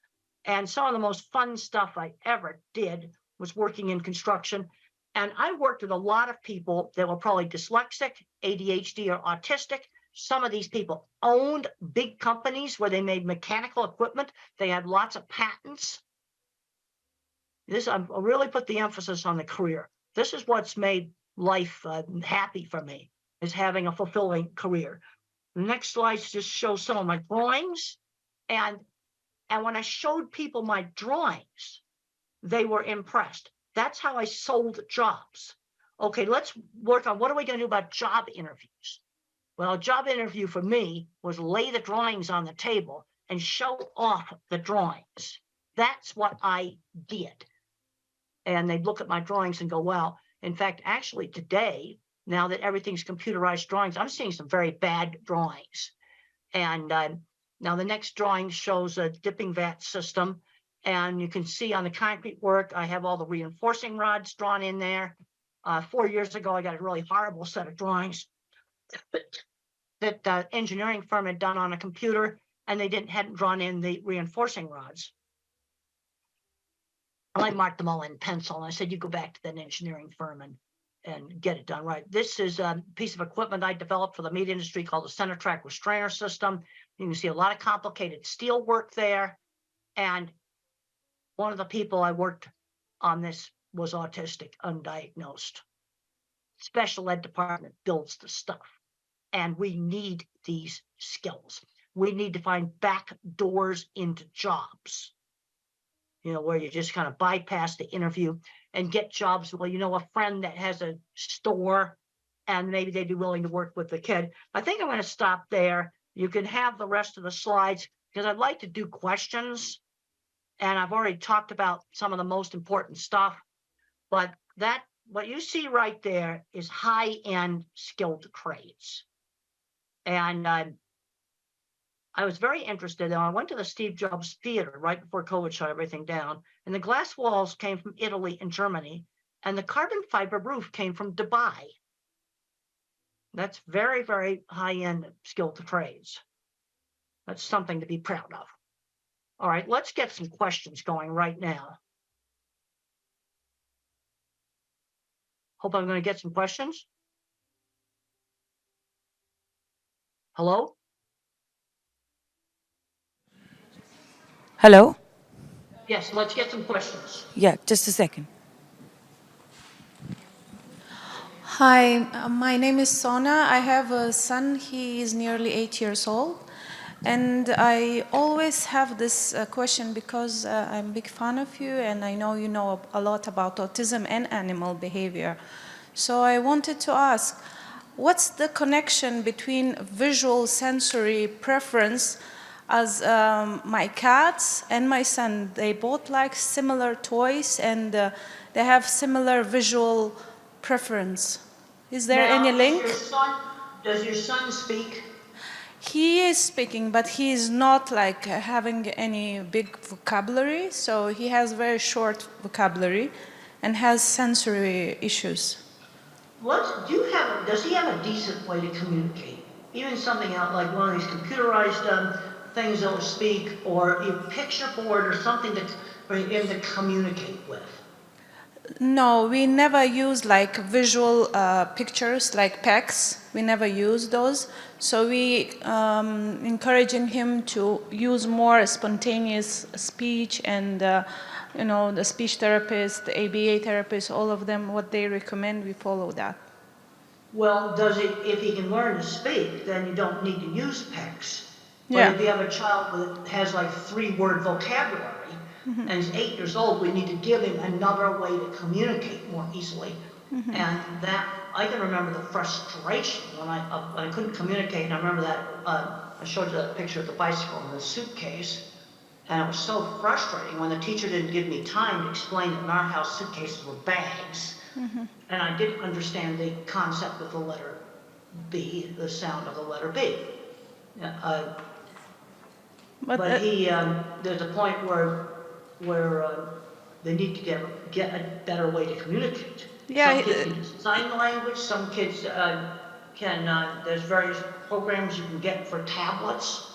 [SPEAKER 5] And some of the most fun stuff I ever did was working in construction. And I worked with a lot of people that were probably dyslexic, ADHD, or autistic. Some of these people owned big companies where they made mechanical equipment. They had lots of patents. I really put the emphasis on the career. This is what's made life happy for me, is having a fulfilling career. The next slides just show some of my drawings. And when I showed people my drawings, they were impressed. That's how I sold jobs. Okay, let's work on what are we going to do about job interviews? Well, a job interview for me was lay the drawings on the table and show off the drawings. That's what I did. And they'd look at my drawings and go, well, in fact, actually today, now that everything's computerized drawings, I'm seeing some very bad drawings. And now the next drawing shows a dipping vat system. And you can see on the concrete work, I have all the reinforcing rods drawn in there. 4 years ago, I got a really horrible set of drawings that the engineering firm had done on a computer, and they hadn't drawn in the reinforcing rods. I marked them all in pencil, and I said, you go back to that engineering firm and get it done right. This is a piece of equipment I developed for the meat industry called the center track restrainer system. You can see a lot of complicated steel work there. And one of the people I worked on this was autistic, undiagnosed. Special ed department builds the stuff. And we need these skills. We need to find back doors into jobs, where you just kind of bypass the interview and get jobs. Well, a friend that has a store and maybe they'd be willing to work with the kid. I think I'm going to stop there. You can have the rest of the slides because I'd like to do questions. And I've already talked about some of the most important stuff. But what you see right there is high-end skilled trades. And I was very interested. I went to the Steve Jobs Theater right before COVID shut everything down. And the glass walls came from Italy and Germany. And the carbon fiber roof came from Dubai. That's very, very high-end skilled trades. That's something to be proud of. All right, let's get some questions going right now. Hope I'm going to get some questions. Hello?
[SPEAKER 3] Hello?
[SPEAKER 5] Yes, let's get some questions.
[SPEAKER 3] Yeah, just a second.
[SPEAKER 6] Hi, my name is Sona. I have a son. He is nearly 8 years old. And I always have this question because I'm a big fan of you and I know you know a lot about autism and animal behavior. So I wanted to ask, what's the connection between visual sensory preference as my cats and my son, they both like similar toys and they have similar visual preference. Is there
[SPEAKER 5] Now,
[SPEAKER 6] any link?
[SPEAKER 5] Does your son speak?
[SPEAKER 6] He is speaking, but he is not like having any big vocabulary, so he has very short vocabulary and has sensory issues.
[SPEAKER 5] Does he have a decent way to communicate? Even something out like one of these computerized things that will speak, or a picture board or something for him to communicate with?
[SPEAKER 6] No, we never use like visual pictures like PECs. We never use those. So we encouraging him to use more spontaneous speech and you know, the speech therapist, the ABA therapist, all of them, what they recommend, we follow that.
[SPEAKER 5] Well, if he can learn to speak, then you don't need to use PECs. But
[SPEAKER 6] Yeah.
[SPEAKER 5] if you have a child that has like 3-word vocabulary, and he's 8 years old, we need to give him another way to communicate more easily. And that, I can remember the frustration when I couldn't communicate, and I remember that, I showed you that picture of the bicycle in the suitcase, and it was so frustrating when the teacher didn't give me time to explain that in our house suitcases were bags, and I didn't understand the concept of the letter B, the sound of the letter B. But there's a point where they need to get a better way to communicate.
[SPEAKER 6] Yeah,
[SPEAKER 5] some kids can use sign language. Some kids there's various programs you can get for tablets.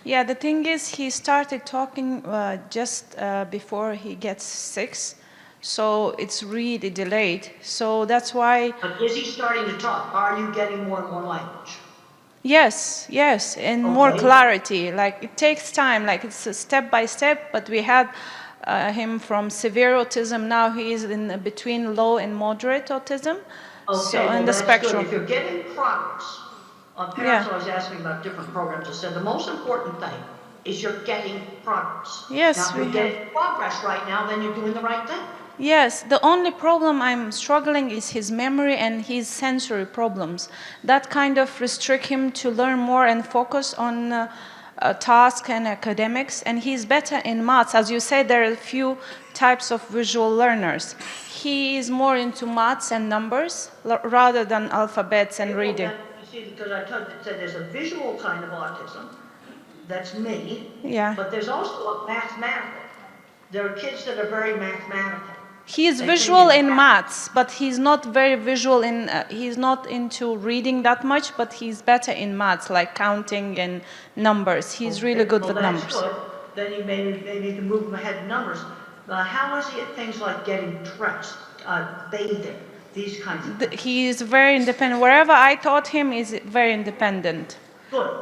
[SPEAKER 6] Yeah, the thing is, he started talking just before he gets 6, so it's really delayed. So that's why.
[SPEAKER 5] But is he starting to talk? Are you getting more and more language?
[SPEAKER 6] Yes, and more clarity. Like it takes time, like it's a step by step, but we had him from severe autism. Now he is in between low and moderate autism.
[SPEAKER 5] Okay,
[SPEAKER 6] so
[SPEAKER 5] well,
[SPEAKER 6] in the
[SPEAKER 5] that's
[SPEAKER 6] spectrum.
[SPEAKER 5] good. If you're getting progress, parents always ask me about different programs. I said the most important thing is you're getting progress.
[SPEAKER 6] Yes,
[SPEAKER 5] now, if you're getting progress right now, then you're doing the right thing.
[SPEAKER 6] Yes, the only problem I'm struggling is his memory and his sensory problems. That kind of restrict him to learn more and focus on tasks and academics. And he's better in maths. As you said, there are a few types of visual learners. He is more into maths and numbers rather than alphabets and reading.
[SPEAKER 5] You see, because I said there's a visual kind of autism. That's me.
[SPEAKER 6] Yeah.
[SPEAKER 5] But there's also a mathematical. There are kids that are very mathematical.
[SPEAKER 6] He is visual in maths, but he's not very visual in, he's not into reading that much, but he's better in maths, like counting and numbers. He's really good with numbers.
[SPEAKER 5] Good. Then you maybe can move him ahead in numbers. How is he at things like getting dressed, bathing, these kinds of things?
[SPEAKER 6] He is very independent. Wherever I taught him, is very independent.
[SPEAKER 5] Good.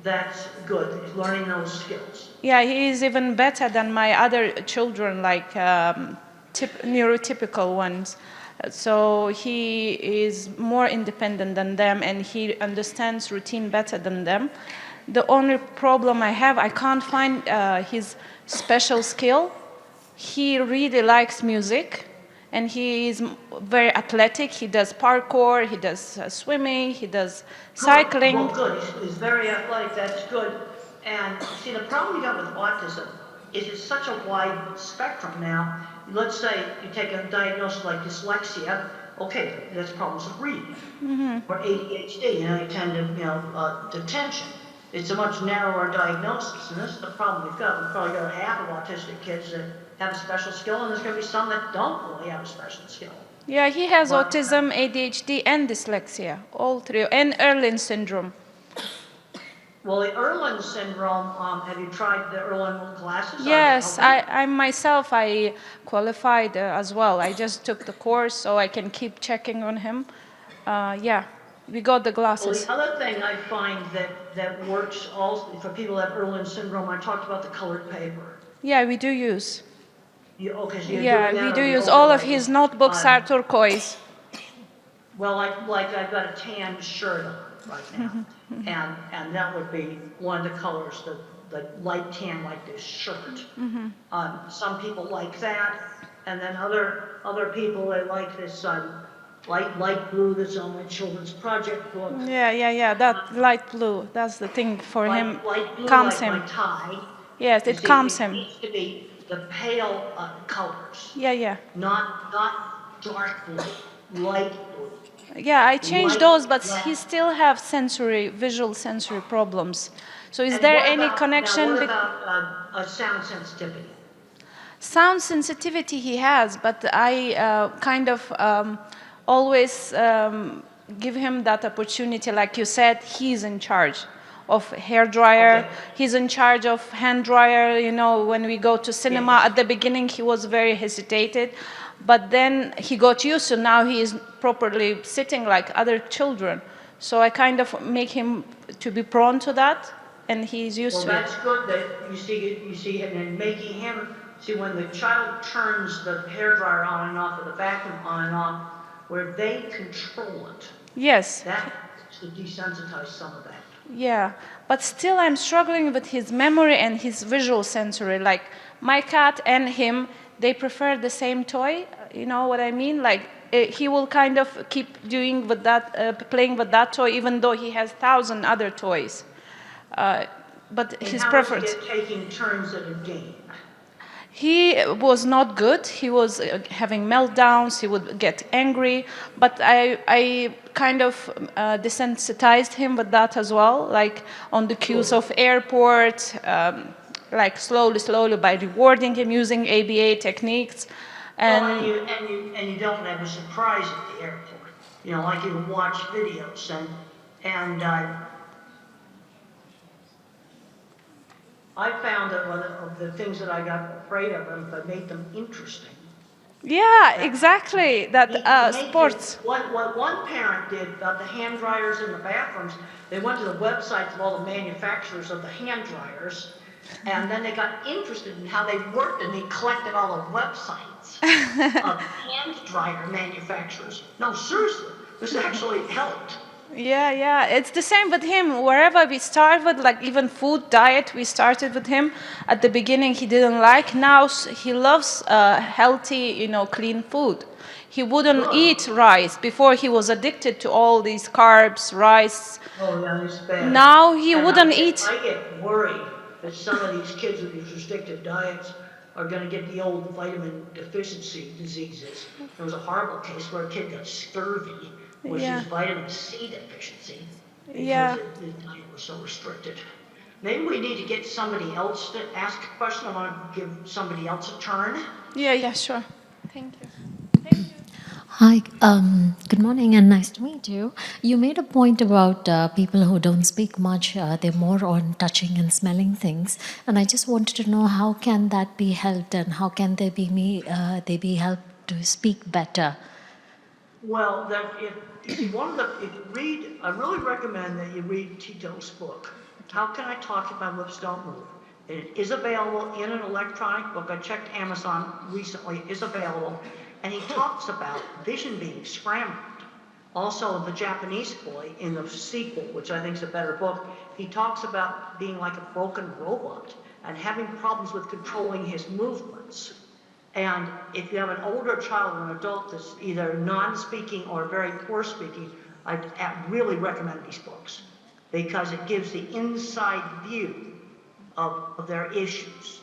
[SPEAKER 5] That's good. He's learning those skills.
[SPEAKER 6] Yeah, he is even better than my other children, like neurotypical ones. So he is more independent than them, and he understands routine better than them. The only problem I have, I can't find his special skill. He really likes music, and he is very athletic. He does parkour, he does swimming, he does cycling.
[SPEAKER 5] Well, good. He's very athletic. That's good. And see, the problem you got with autism is it's such a wide spectrum now. Let's say you take a diagnosis like dyslexia. Okay, that's problems with reading. Or ADHD, you tend to, detention. It's a much narrower diagnosis, and this is the problem we've got. We've probably got a half of autistic kids that have a special skill, and there's going to be some that don't really have a special skill.
[SPEAKER 6] Yeah, he has autism, ADHD, and dyslexia, all three, and Erlin syndrome.
[SPEAKER 5] Well, the Erlin syndrome, have you tried the Erlin classes?
[SPEAKER 6] Yes, I myself, I qualified as well. I just took the course so I can keep checking on him. Yeah, we got the glasses.
[SPEAKER 5] Well, the other thing I find that works also for people who have Erlin syndrome, I talked about the colored paper.
[SPEAKER 6] Yeah, we do use.
[SPEAKER 5] So you're doing
[SPEAKER 6] Yeah,
[SPEAKER 5] that,
[SPEAKER 6] we do use. All of his notebooks are turquoise.
[SPEAKER 5] Well, like I've got a tan shirt on right now, and that would be one of the colors, the light tan like this shirt. Some people like that, and then other people, they like this light blue that's on my children's project book.
[SPEAKER 6] Yeah. That light blue, that's the thing for him.
[SPEAKER 5] Light blue,
[SPEAKER 6] Calms
[SPEAKER 5] like
[SPEAKER 6] him.
[SPEAKER 5] my tie.
[SPEAKER 6] Yes,
[SPEAKER 5] You
[SPEAKER 6] it
[SPEAKER 5] see,
[SPEAKER 6] calms
[SPEAKER 5] it
[SPEAKER 6] him.
[SPEAKER 5] needs to be the pale colors.
[SPEAKER 6] Yeah.
[SPEAKER 5] Not dark blue, light blue.
[SPEAKER 6] Yeah, I changed
[SPEAKER 5] Light
[SPEAKER 6] those, but
[SPEAKER 5] black.
[SPEAKER 6] he still have visual sensory problems. So is
[SPEAKER 5] And
[SPEAKER 6] there
[SPEAKER 5] what
[SPEAKER 6] any
[SPEAKER 5] about,
[SPEAKER 6] connection?
[SPEAKER 5] Now, what about sound sensitivity?
[SPEAKER 6] Sound sensitivity he has, but I kind of always give him that opportunity. Like you said, he's in charge of hair dryer.
[SPEAKER 5] Okay.
[SPEAKER 6] He's in charge of hand dryer. You know, when we go to cinema,
[SPEAKER 5] Yes.
[SPEAKER 6] at the beginning he was very hesitated, but then he got used to. Now he is properly sitting like other children. So I kind of make him to be prone to that, and he's used
[SPEAKER 5] Well,
[SPEAKER 6] to it.
[SPEAKER 5] that's good that you see it, and making him, see when the child turns the hairdryer on and off, or the vacuum on and off, where they control it,
[SPEAKER 6] Yes.
[SPEAKER 5] that to desensitize some of that.
[SPEAKER 6] Yeah, but still I'm struggling with his memory and his visual sensory. Like my cat and him, they prefer the same toy. You know what I mean? Like he will kind of keep doing with that, playing with that toy, even though he has 1,000 other toys. But
[SPEAKER 5] And
[SPEAKER 6] his
[SPEAKER 5] how
[SPEAKER 6] preference.
[SPEAKER 5] is he taking turns at a game?
[SPEAKER 6] He was not good. He was having meltdowns. He would get angry. But I kind of desensitized him with that as well, like on the cues of airport, like slowly by rewarding him using ABA techniques.
[SPEAKER 5] And you don't have a surprise at the airport. You know, like you watch videos and I found that one of the things that I got afraid of them, but made them interesting.
[SPEAKER 6] Yeah, exactly. That sports.
[SPEAKER 5] What one parent did about the hand dryers in the bathrooms, they went to the websites of all the manufacturers of the hand dryers, and then they got interested in how they worked, and they collected all the websites of hand dryer manufacturers. No, seriously, this actually helped.
[SPEAKER 6] Yeah. It's the same with him. Wherever we start with, like even food, diet, we started with him. At the beginning, he didn't like. Now he loves healthy, clean food. He wouldn't eat rice. Before, he was addicted to all these carbs, rice.
[SPEAKER 5] Oh, yeah, it's bad.
[SPEAKER 6] Now he
[SPEAKER 5] And
[SPEAKER 6] wouldn't eat.
[SPEAKER 5] I get worried that some of these kids with these restrictive diets are going to get the old vitamin deficiency diseases. There was a horrible case where a kid got scurvy, which is vitamin C deficiency, because the diet was so restricted. Maybe we need to get somebody else to ask a question. I want to give somebody else a turn.
[SPEAKER 6] Yeah, sure. Thank you.
[SPEAKER 7] Hi, good morning and nice to meet you. You made a point about people who don't speak much, they're more on touching and smelling things. And I just wanted to know how can that be helped and how can they be helped to speak better?
[SPEAKER 5] Well, if you read, I really recommend that you read Tito's book, How Can I Talk If My Lips Don't Move? It is available in an electronic book. I checked Amazon recently, it is available. And he talks about vision being scrambled. Also, the Japanese boy in the sequel, which I think is a better book, he talks about being like a broken robot and having problems with controlling his movements. And if you have an older child or an adult that's either non-speaking or very poor speaking, I really recommend these books because it gives the inside view of their issues.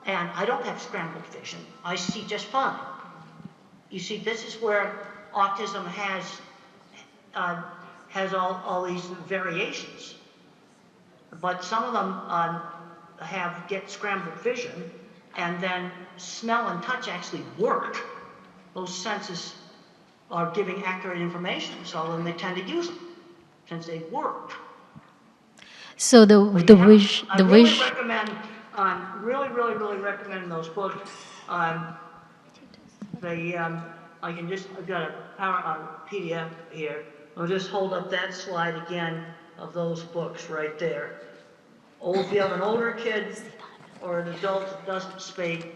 [SPEAKER 5] And I don't have scrambled vision. I see just fine. You see, this is where autism has all these variations. But some of them get scrambled vision, and then smell and touch actually work. Those senses are giving accurate information, so then they tend to use them since they work.
[SPEAKER 7] So the wish.
[SPEAKER 5] Really recommend those books. I've got a PDF here. I'll just hold up that slide again of those books right there. If you have an older kid or an adult that doesn't speak,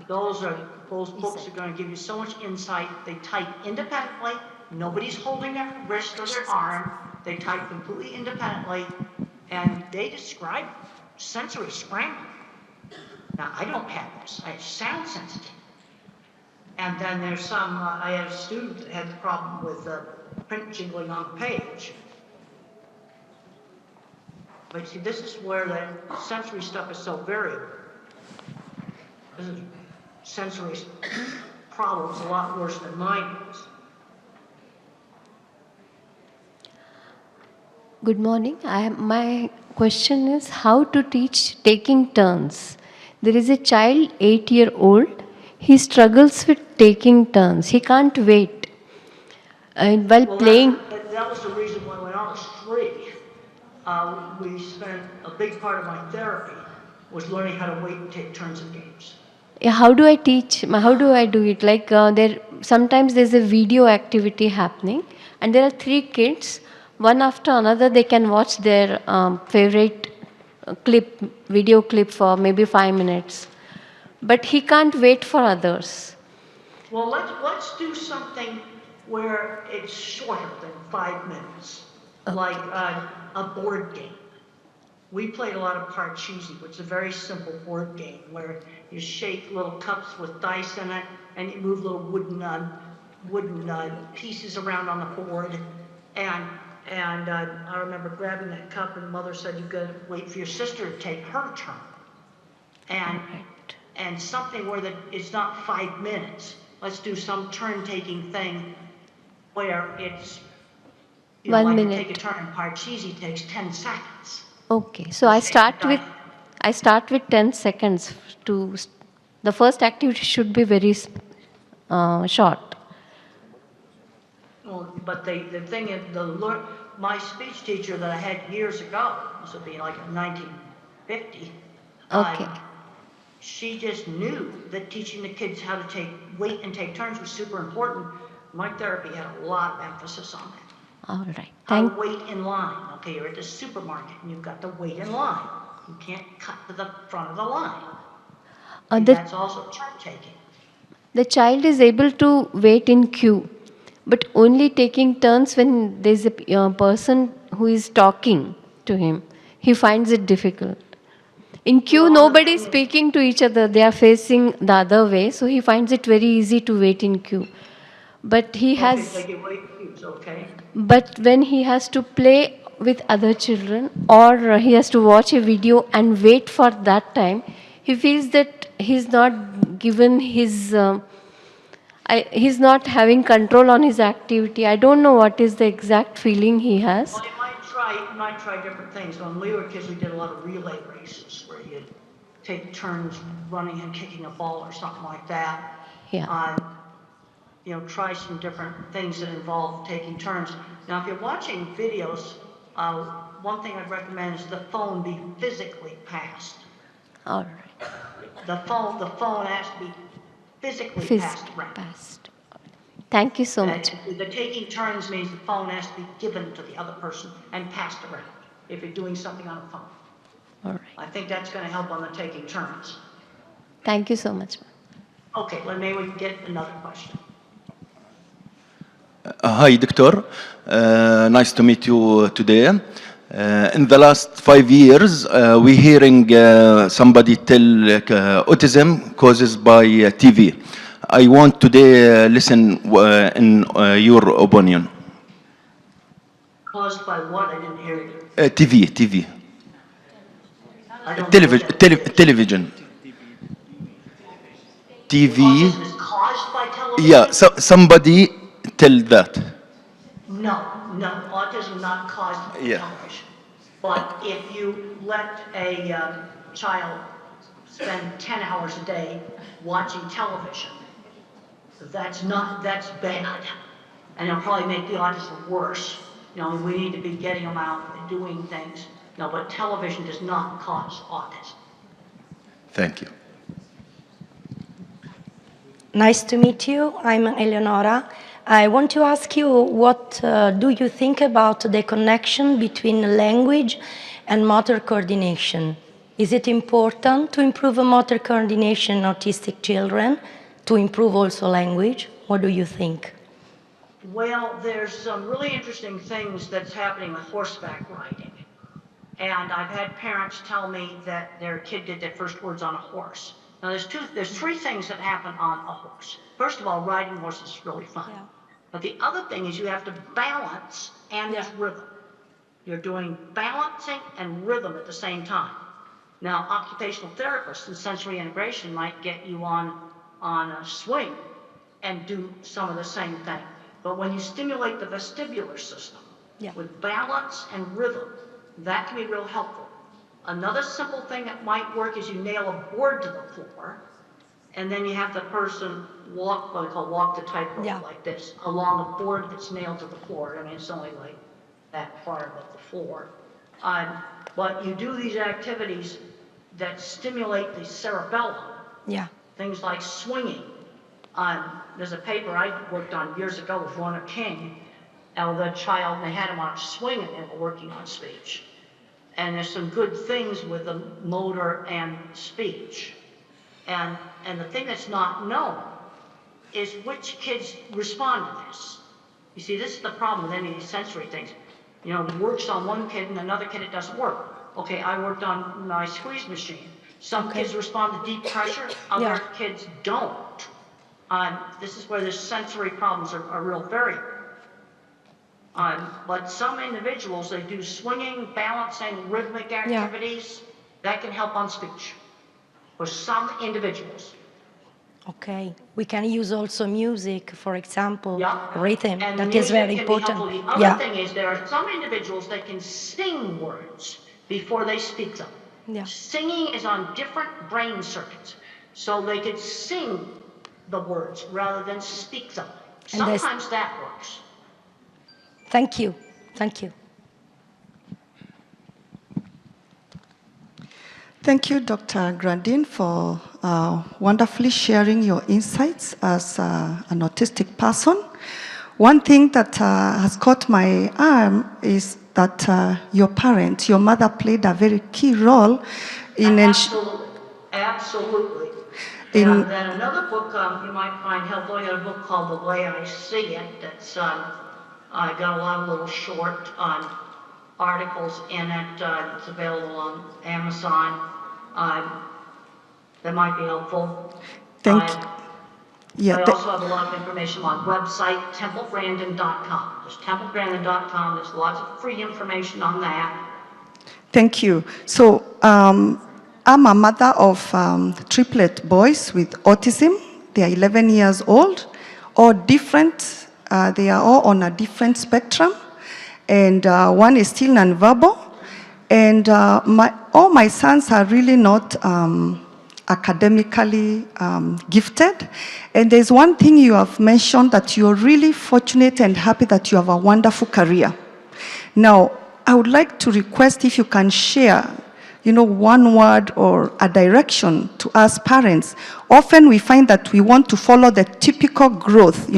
[SPEAKER 5] those books are going to give you so much insight. They type independently. Nobody's holding their wrist or their arm. They type completely independently, and they describe sensory scrambling. Now, I don't have this. I have sound sensitive. And then there's some, I had a student that had the problem with print jingling on the page. But see, this is where the sensory stuff is so variable. This is sensory problems a lot worse than mine is.
[SPEAKER 8] Good morning. My question is how to teach taking turns. There is a child, 8-year-old. He struggles with taking turns. He can't wait. And while playing.
[SPEAKER 5] That was the reason why when I was 3, we spent a big part of my therapy was learning how to wait and take turns in games.
[SPEAKER 8] How do I teach? How do I do it? Like sometimes there's a video activity happening, and there are 3 kids. One after another, they can watch their favorite video clip for maybe 5 minutes. But he can't wait for others.
[SPEAKER 5] Well, let's do something where it's shorter than 5 minutes, like a board game. We played a lot of Parcheesi, which is a very simple board game where you shake little cups with dice in it, and you move little wooden pieces around on the board, and I remember grabbing that cup, and Mother said, "You got to wait for your sister to take her turn," and something where it's not 5 minutes. Let's do some turn-taking thing where it's
[SPEAKER 8] One
[SPEAKER 5] like
[SPEAKER 8] minute.
[SPEAKER 5] you take a turn in Parcheesi takes 10 seconds.
[SPEAKER 8] Okay, so I start with 10 seconds. The first activity should be very short.
[SPEAKER 5] Well, but the thing is, my speech teacher that I had years ago, this would be like 1950.
[SPEAKER 8] Okay.
[SPEAKER 5] She just knew that teaching the kids how to wait and take turns was super important. My therapy had a lot of emphasis on that.
[SPEAKER 8] All right.
[SPEAKER 5] How to wait in line. Okay, you're at the supermarket and you've got to wait in line. You can't cut to the front of the line. That's also turn taking.
[SPEAKER 8] The child is able to wait in queue, but only taking turns when there's a person who is talking to him. He finds it difficult. In queue, nobody is speaking to each other. They are facing the other way, so he finds it very easy to wait in queue. But he has.
[SPEAKER 5] Okay, they wait queues, okay.
[SPEAKER 8] But when he has to play with other children or he has to watch a video and wait for that time, he feels that he's not given his, he's not having control on his activity. I don't know what is the exact feeling he has.
[SPEAKER 5] Well, you might try different things. When we were kids, we did a lot of relay races where you'd take turns running and kicking a ball or something like that.
[SPEAKER 8] Yeah.
[SPEAKER 5] Try some different things that involve taking turns. Now, if you're watching videos, one thing I'd recommend is the phone be physically passed.
[SPEAKER 8] All right.
[SPEAKER 5] The phone has to be physically passed around.
[SPEAKER 8] Thank you so much.
[SPEAKER 5] The taking turns means the phone has to be given to the other person and passed around if you're doing something on a phone.
[SPEAKER 8] All right.
[SPEAKER 5] I think that's going to help on the taking turns.
[SPEAKER 8] Thank you so much.
[SPEAKER 5] Okay, well, maybe we can get another question.
[SPEAKER 9] Hi, Doctor. Nice to meet you today. In the last 5 years, we're hearing somebody tell autism causes by TV. I want today listen in your opinion.
[SPEAKER 5] Caused by what? I didn't hear you.
[SPEAKER 9] TV. Television. TV.
[SPEAKER 5] Autism is caused by television?
[SPEAKER 9] Yeah, so somebody tell that.
[SPEAKER 5] No, autism not caused by television. But if you let a child spend 10 hours a day watching television, that's bad. And it'll probably make the autism worse. We need to be getting them out and doing things. No, but television does not cause autism.
[SPEAKER 9] Thank you.
[SPEAKER 10] Nice to meet you. I'm Eleonora. I want to ask you, what do you think about the connection between language and motor coordination? Is it important to improve motor coordination in autistic children, to improve also language? What do you think?
[SPEAKER 5] Well, there's some really interesting things that's happening with horseback riding. And I've had parents tell me that their kid did their first words on a horse. Now there's three things that happen on a horse. First of all, riding horses is really fun.
[SPEAKER 10] Yeah.
[SPEAKER 5] But the other thing is you have to balance and there's rhythm. You're doing balancing and rhythm at the same time. Now, occupational therapists and sensory integration might get you on a swing and do some of the same thing. But when you stimulate the vestibular system with balance and rhythm, that can be real helpful. Another simple thing that might work is you nail a board to the floor, and then you have the person walk, what I call walk the tightrope like this, along a board that's nailed to the floor. I mean, it's only like that far above the floor. But you do these activities that stimulate the cerebellum.
[SPEAKER 10] Yeah.
[SPEAKER 5] Things like swinging. There's a paper I worked on years ago with Lorna King, and the child, they had him on a swing and they were working on speech. And there's some good things with the motor and speech. And the thing that's not known is which kids respond to this. You see, this is the problem with any of these sensory things. You know, it works on one kid and another kid it doesn't work. Okay, I worked on my squeeze machine. Some kids respond to deep pressure, other kids don't. This is where the sensory problems are real variable. But some individuals, they do swinging, balancing, rhythmic activities. That can help on speech for some individuals.
[SPEAKER 10] Okay. We can use also music, for example,
[SPEAKER 5] Yeah.
[SPEAKER 10] rhythm.
[SPEAKER 5] And
[SPEAKER 10] That is very
[SPEAKER 5] music can be
[SPEAKER 10] important.
[SPEAKER 5] helpful. The other thing is there are some individuals that can sing words before they speak them.
[SPEAKER 10] Yeah.
[SPEAKER 5] Singing is on different brain circuits. So they could sing the words rather than speak them.
[SPEAKER 10] And
[SPEAKER 5] Sometimes that works.
[SPEAKER 10] Thank you. Thank you.
[SPEAKER 11] Thank you, Dr. Grandin, for wonderfully sharing your insights as an autistic person. One thing that has caught my eye is that your parent, your mother, played a very key role in
[SPEAKER 5] Absolutely. And then another book you might find helpful, I got a book called The Way I See It that's I got a lot of little short articles in it. It's available on Amazon. That might be helpful.
[SPEAKER 11] Thank you. Yeah,
[SPEAKER 5] I also have a lot of information on website, templegrandin.com. There's templegrandin.com. There's lots of free information on that.
[SPEAKER 11] Thank you. So I'm a mother of triplet boys with autism. They are 11 years old, all different. They are all on a different spectrum. And one is still nonverbal. And all my sons are really not academically gifted. And there's one thing you have mentioned, that you're really fortunate and happy that you have a wonderful career. Now, I would like to request if you can share, one word or a direction to us parents. Often we find that we want to follow the typical growth,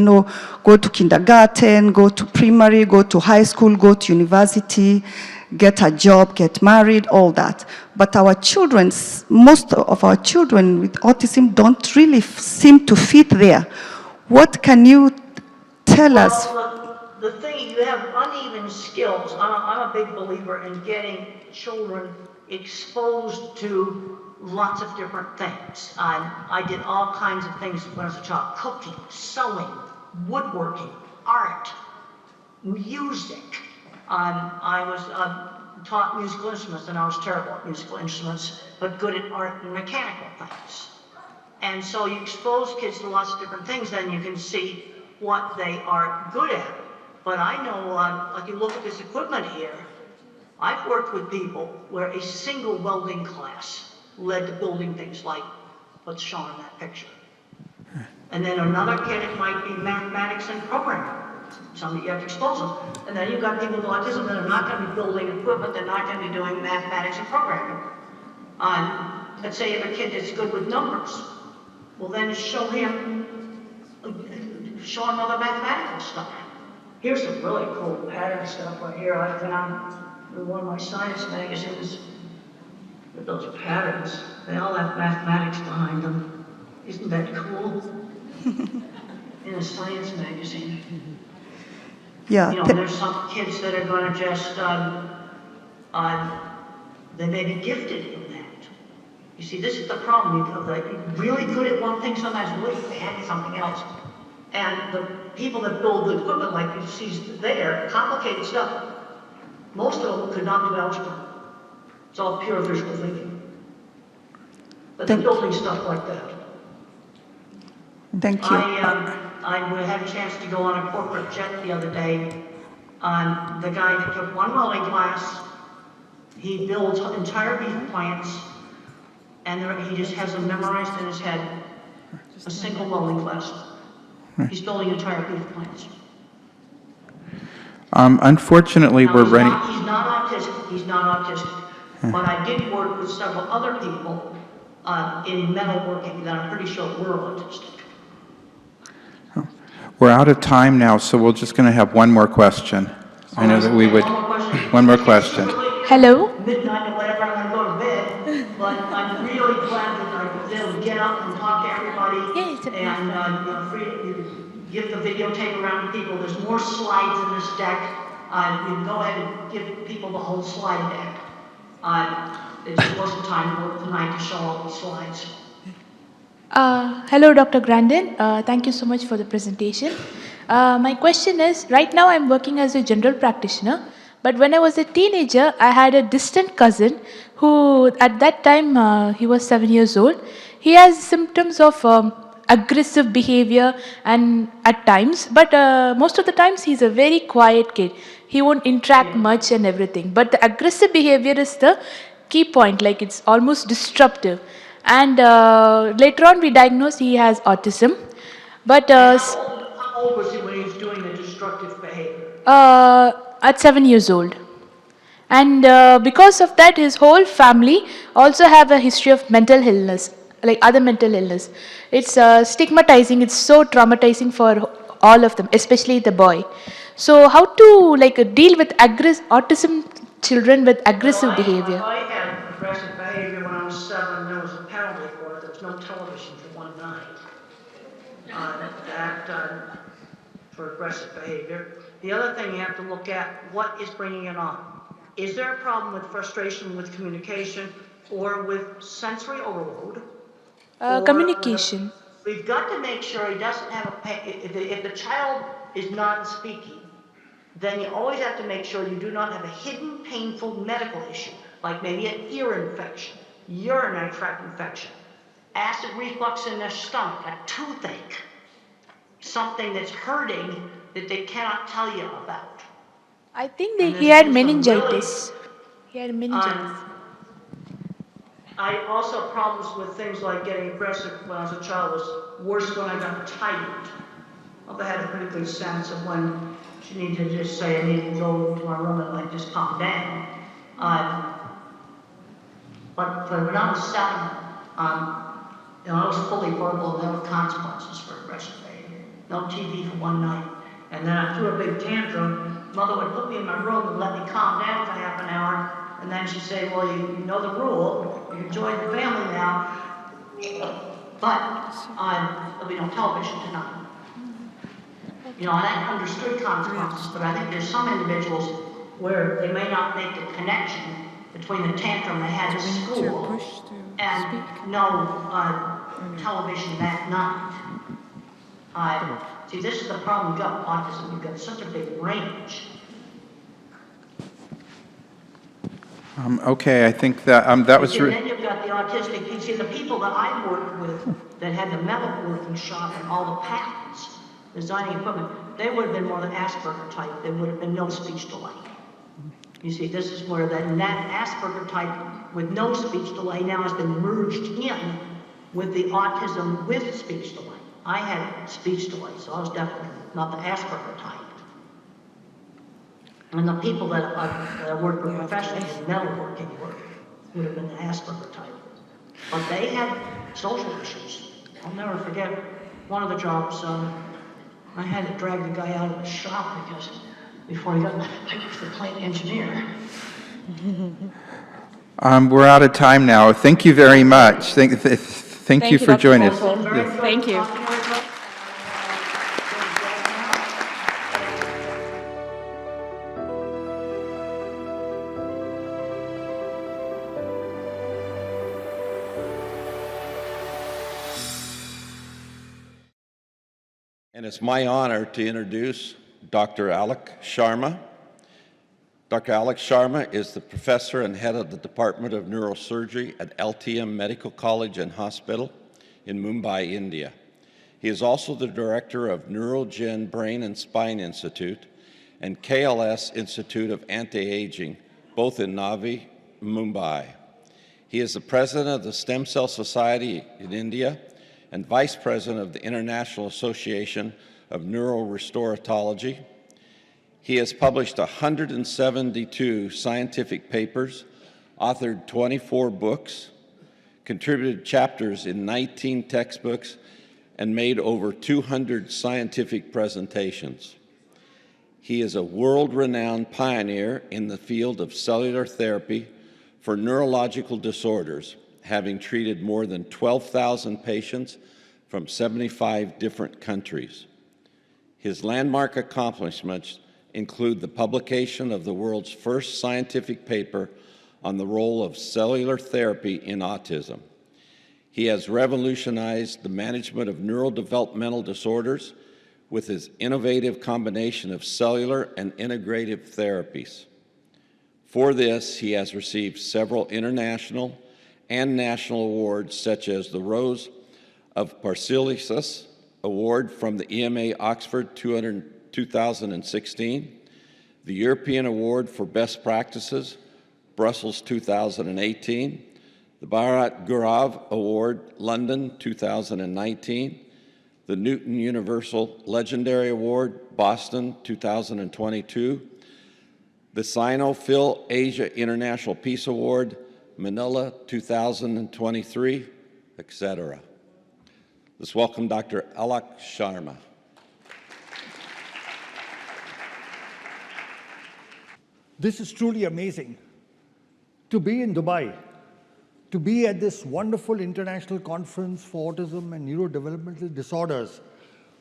[SPEAKER 11] go to kindergarten, go to primary, go to high school, go to university, get a job, get married, all that. But most of our children with autism don't really seem to fit there. What can you tell us?
[SPEAKER 5] The thing, you have uneven skills. I'm a big believer in getting children exposed to lots of different things. I did all kinds of things when I was a child: cooking, sewing, woodworking, art, music. I was taught musical instruments, and I was terrible at musical instruments, but good at art and mechanical things. And so you expose kids to lots of different things, then you can see what they are good at. But I know, like you look at this equipment here, I've worked with people where a single welding class led to building things like what's shown in that picture. And then another kid, it might be mathematics and programming. Some you have to expose them. And then you've got people with autism that are not going to be building equipment, they're not going to be doing mathematics and programming. Let's say you have a kid that's good with numbers. Well, then show him other mathematical stuff. Here's some really cool pattern stuff right here I found in one of my science magazines. With those patterns, they all have mathematics behind them. Isn't that cool? In a science magazine.
[SPEAKER 11] Yeah.
[SPEAKER 5] There's some kids that are going to just, they may be gifted in that. You see, this is the problem. You're really good at one thing, sometimes really bad at something else. And the people that build the equipment, like you see there, complicated stuff, most of them could not do algebra. It's all pure visual thinking. But they're building stuff like that.
[SPEAKER 11] Thank you.
[SPEAKER 5] I had a chance to go on a corporate jet the other day. The guy that took one welding class, he builds entire beef plants, and he just has them memorized in his head, a single welding class. He's building entire beef plants.
[SPEAKER 4] Unfortunately,
[SPEAKER 5] Now,
[SPEAKER 4] we're running.
[SPEAKER 5] He's not autistic. He's not autistic. But I did work with several other people in metalworking that I'm pretty sure were autistic.
[SPEAKER 4] We're out of time now, so we're just going to have one more question. I know that we would. One more question.
[SPEAKER 10] Hello.
[SPEAKER 5] Midnight or whatever, I'm going to go to bed. But I'm really glad that I was able to get up and talk to everybody. And give the videotape around to people. There's more slides in this deck. You can go ahead and give people the whole slide deck. It just wasn't time for tonight to show all the slides.
[SPEAKER 12] Hello, Dr. Grandin. Thank you so much for the presentation. My question is, right now I'm working as a general practitioner, but when I was a teenager, I had a distant cousin who, at that time, he was 7 years old. He has symptoms of aggressive behavior and at times, but most of the times he's a very quiet kid. He won't interact much and everything, but the aggressive behavior is the key point, like it's almost disruptive. And later on we diagnosed he has autism. But
[SPEAKER 5] how old was he when he was doing the destructive behavior?
[SPEAKER 12] At 7 years old. And because of that, his whole family also have a history of mental illness, like other mental illness. It's stigmatizing, it's so traumatizing for all of them, especially the boy. So how to deal with autism children with aggressive behavior?
[SPEAKER 5] I had aggressive behavior when I was 7. There was a penalty for it. There was no television for one night. For aggressive behavior. The other thing you have to look at, what is bringing it on? Is there a problem with frustration with communication or with sensory overload?
[SPEAKER 12] Communication.
[SPEAKER 5] We've got to make sure he doesn't have if the child is non-speaking, then you always have to make sure you do not have a hidden painful medical issue, like maybe an ear infection, urinary tract infection, acid reflux in their stomach, a toothache, something that's hurting that they cannot tell you about.
[SPEAKER 12] I think he had meningitis. He had meningitis.
[SPEAKER 5] I also problems with things like getting aggressive when I was a child was worse when I got tired. I had a pretty good sense of when she needed to just say I need to go to my room and just calm down. But when I was 7, I was fully verbal and there were consequences for aggressive behavior. No TV for one night. And then I threw a big tantrum. Mother would put me in my room and let me calm down for half an hour. And then she'd say, well, you know the rule. You join the family now. But there'll be no television tonight. And I understood consequences, but I think there's some individuals where they may not make the connection between the tantrum they had at school and no television that night. See, this is the problem you've got with autism. You've got such a big range.
[SPEAKER 4] Okay, I think that that was.
[SPEAKER 5] And then you've got the autistic. You see, the people that I worked with that had the metalworking shop and all the patents, designing equipment, they would have been more than Asperger type. There would have been no speech delay. You see, this is where that Asperger type with no speech delay now has been merged in with the autism with speech delay. I had speech delay, so I was definitely not the Asperger type. And the people that I worked with professionally in metalworking would have been the Asperger type. But they had social issues. I'll never forget one of the jobs, I had to drag the guy out of the shop because before he got the plant engineer.
[SPEAKER 4] We're out of time now. Thank you very much. Thank you for joining us.
[SPEAKER 3] Thank you.
[SPEAKER 13] And it's my honor to introduce Dr. Alok Sharma. Dr. Alok Sharma is the professor and head of the Department of Neurosurgery at LTM Medical College and Hospital in Mumbai, India. He is also the director of Neurogen Brain and Spine Institute and KLS Institute of Anti-Aging, both in Navi, Mumbai. He is the president of the Stem Cell Society in India and vice president of the International Association of Neurorestoratology. He has published 172 scientific papers, authored 24 books, contributed chapters in 19 textbooks, and made over 200 scientific presentations. He is a world-renowned pioneer in the field of cellular therapy for neurological disorders, having treated more than 12,000 patients from 75 different countries. His landmark accomplishments include the publication of the world's first scientific paper on the role of cellular therapy in autism. He has revolutionized the management of neurodevelopmental disorders with his innovative combination of cellular and integrative therapies. For this, he has received several international and national awards, such as the Rose of Paracelsus Award from the EMA Oxford 2016, the European Award for Best Practices, Brussels 2018, the Bharat Gaurav Award, London 2019, the Newton Universal Legendary Award, Boston 2022, the Sino-Phil Asia International Peace Award, Manila 2023, etc. Let's welcome Dr. Alok Sharma.
[SPEAKER 14] This is truly amazing to be in Dubai, to be at this wonderful international conference for autism and neurodevelopmental disorders,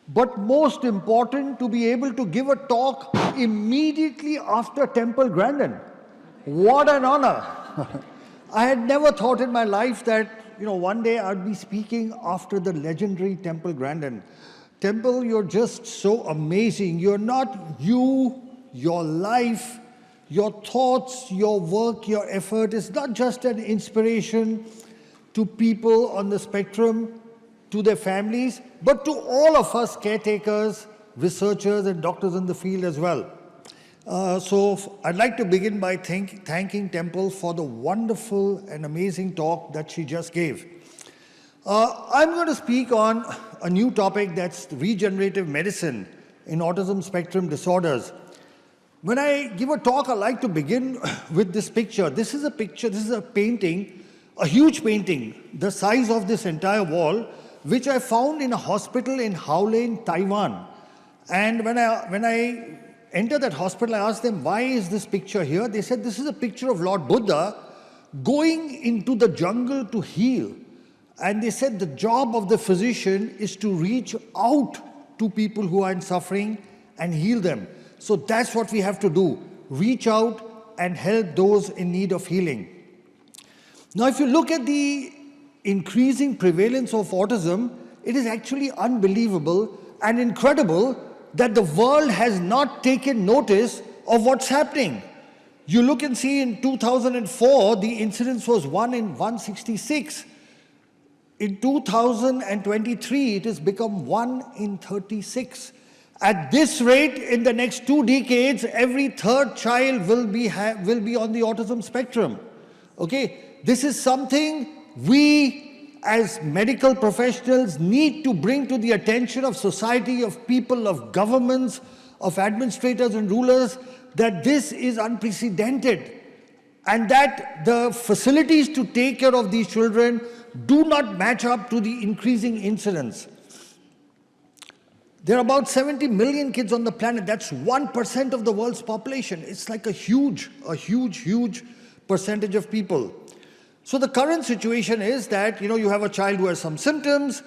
[SPEAKER 14] but most important, to be able to give a talk immediately after Temple Grandin. What an honor. I had never thought in my life that, one day I'd be speaking after the legendary Temple Grandin. Temple, you're just so amazing. You're not you, your life, your thoughts, your work, your effort is not just an inspiration to people on the spectrum, to their families, but to all of us caretakers, researchers, and doctors in the field as well. So I'd like to begin by thanking Temple for the wonderful and amazing talk that she just gave. I'm going to speak on a new topic, that's regenerative medicine in autism spectrum disorders. When I give a talk, I like to begin with this picture. This is a picture, this is a painting, a huge painting, the size of this entire wall, which I found in a hospital in Howlin, Taiwan. And when I entered that hospital, I asked them, why is this picture here? They said, this is a picture of Lord Buddha going into the jungle to heal. And they said the job of the physician is to reach out to people who are in suffering and heal them. So that's what we have to do, reach out and help those in need of healing. Now, if you look at the increasing prevalence of autism, it is actually unbelievable and incredible that the world has not taken notice of what's happening. You look and see in 2004, the incidence was 1 in 166. In 2023, it has become 1 in 36. At this rate, in the next 2 decades, every third child will be on the autism spectrum. Okay, this is something we as medical professionals need to bring to the attention of society, of people, of governments, of administrators and rulers, that this is unprecedented and that the facilities to take care of these children do not match up to the increasing incidence. There are about 70 million kids on the planet. That's 1% of the world's population. It's like a huge percentage of people. So the current situation is that, you have a child who has some symptoms,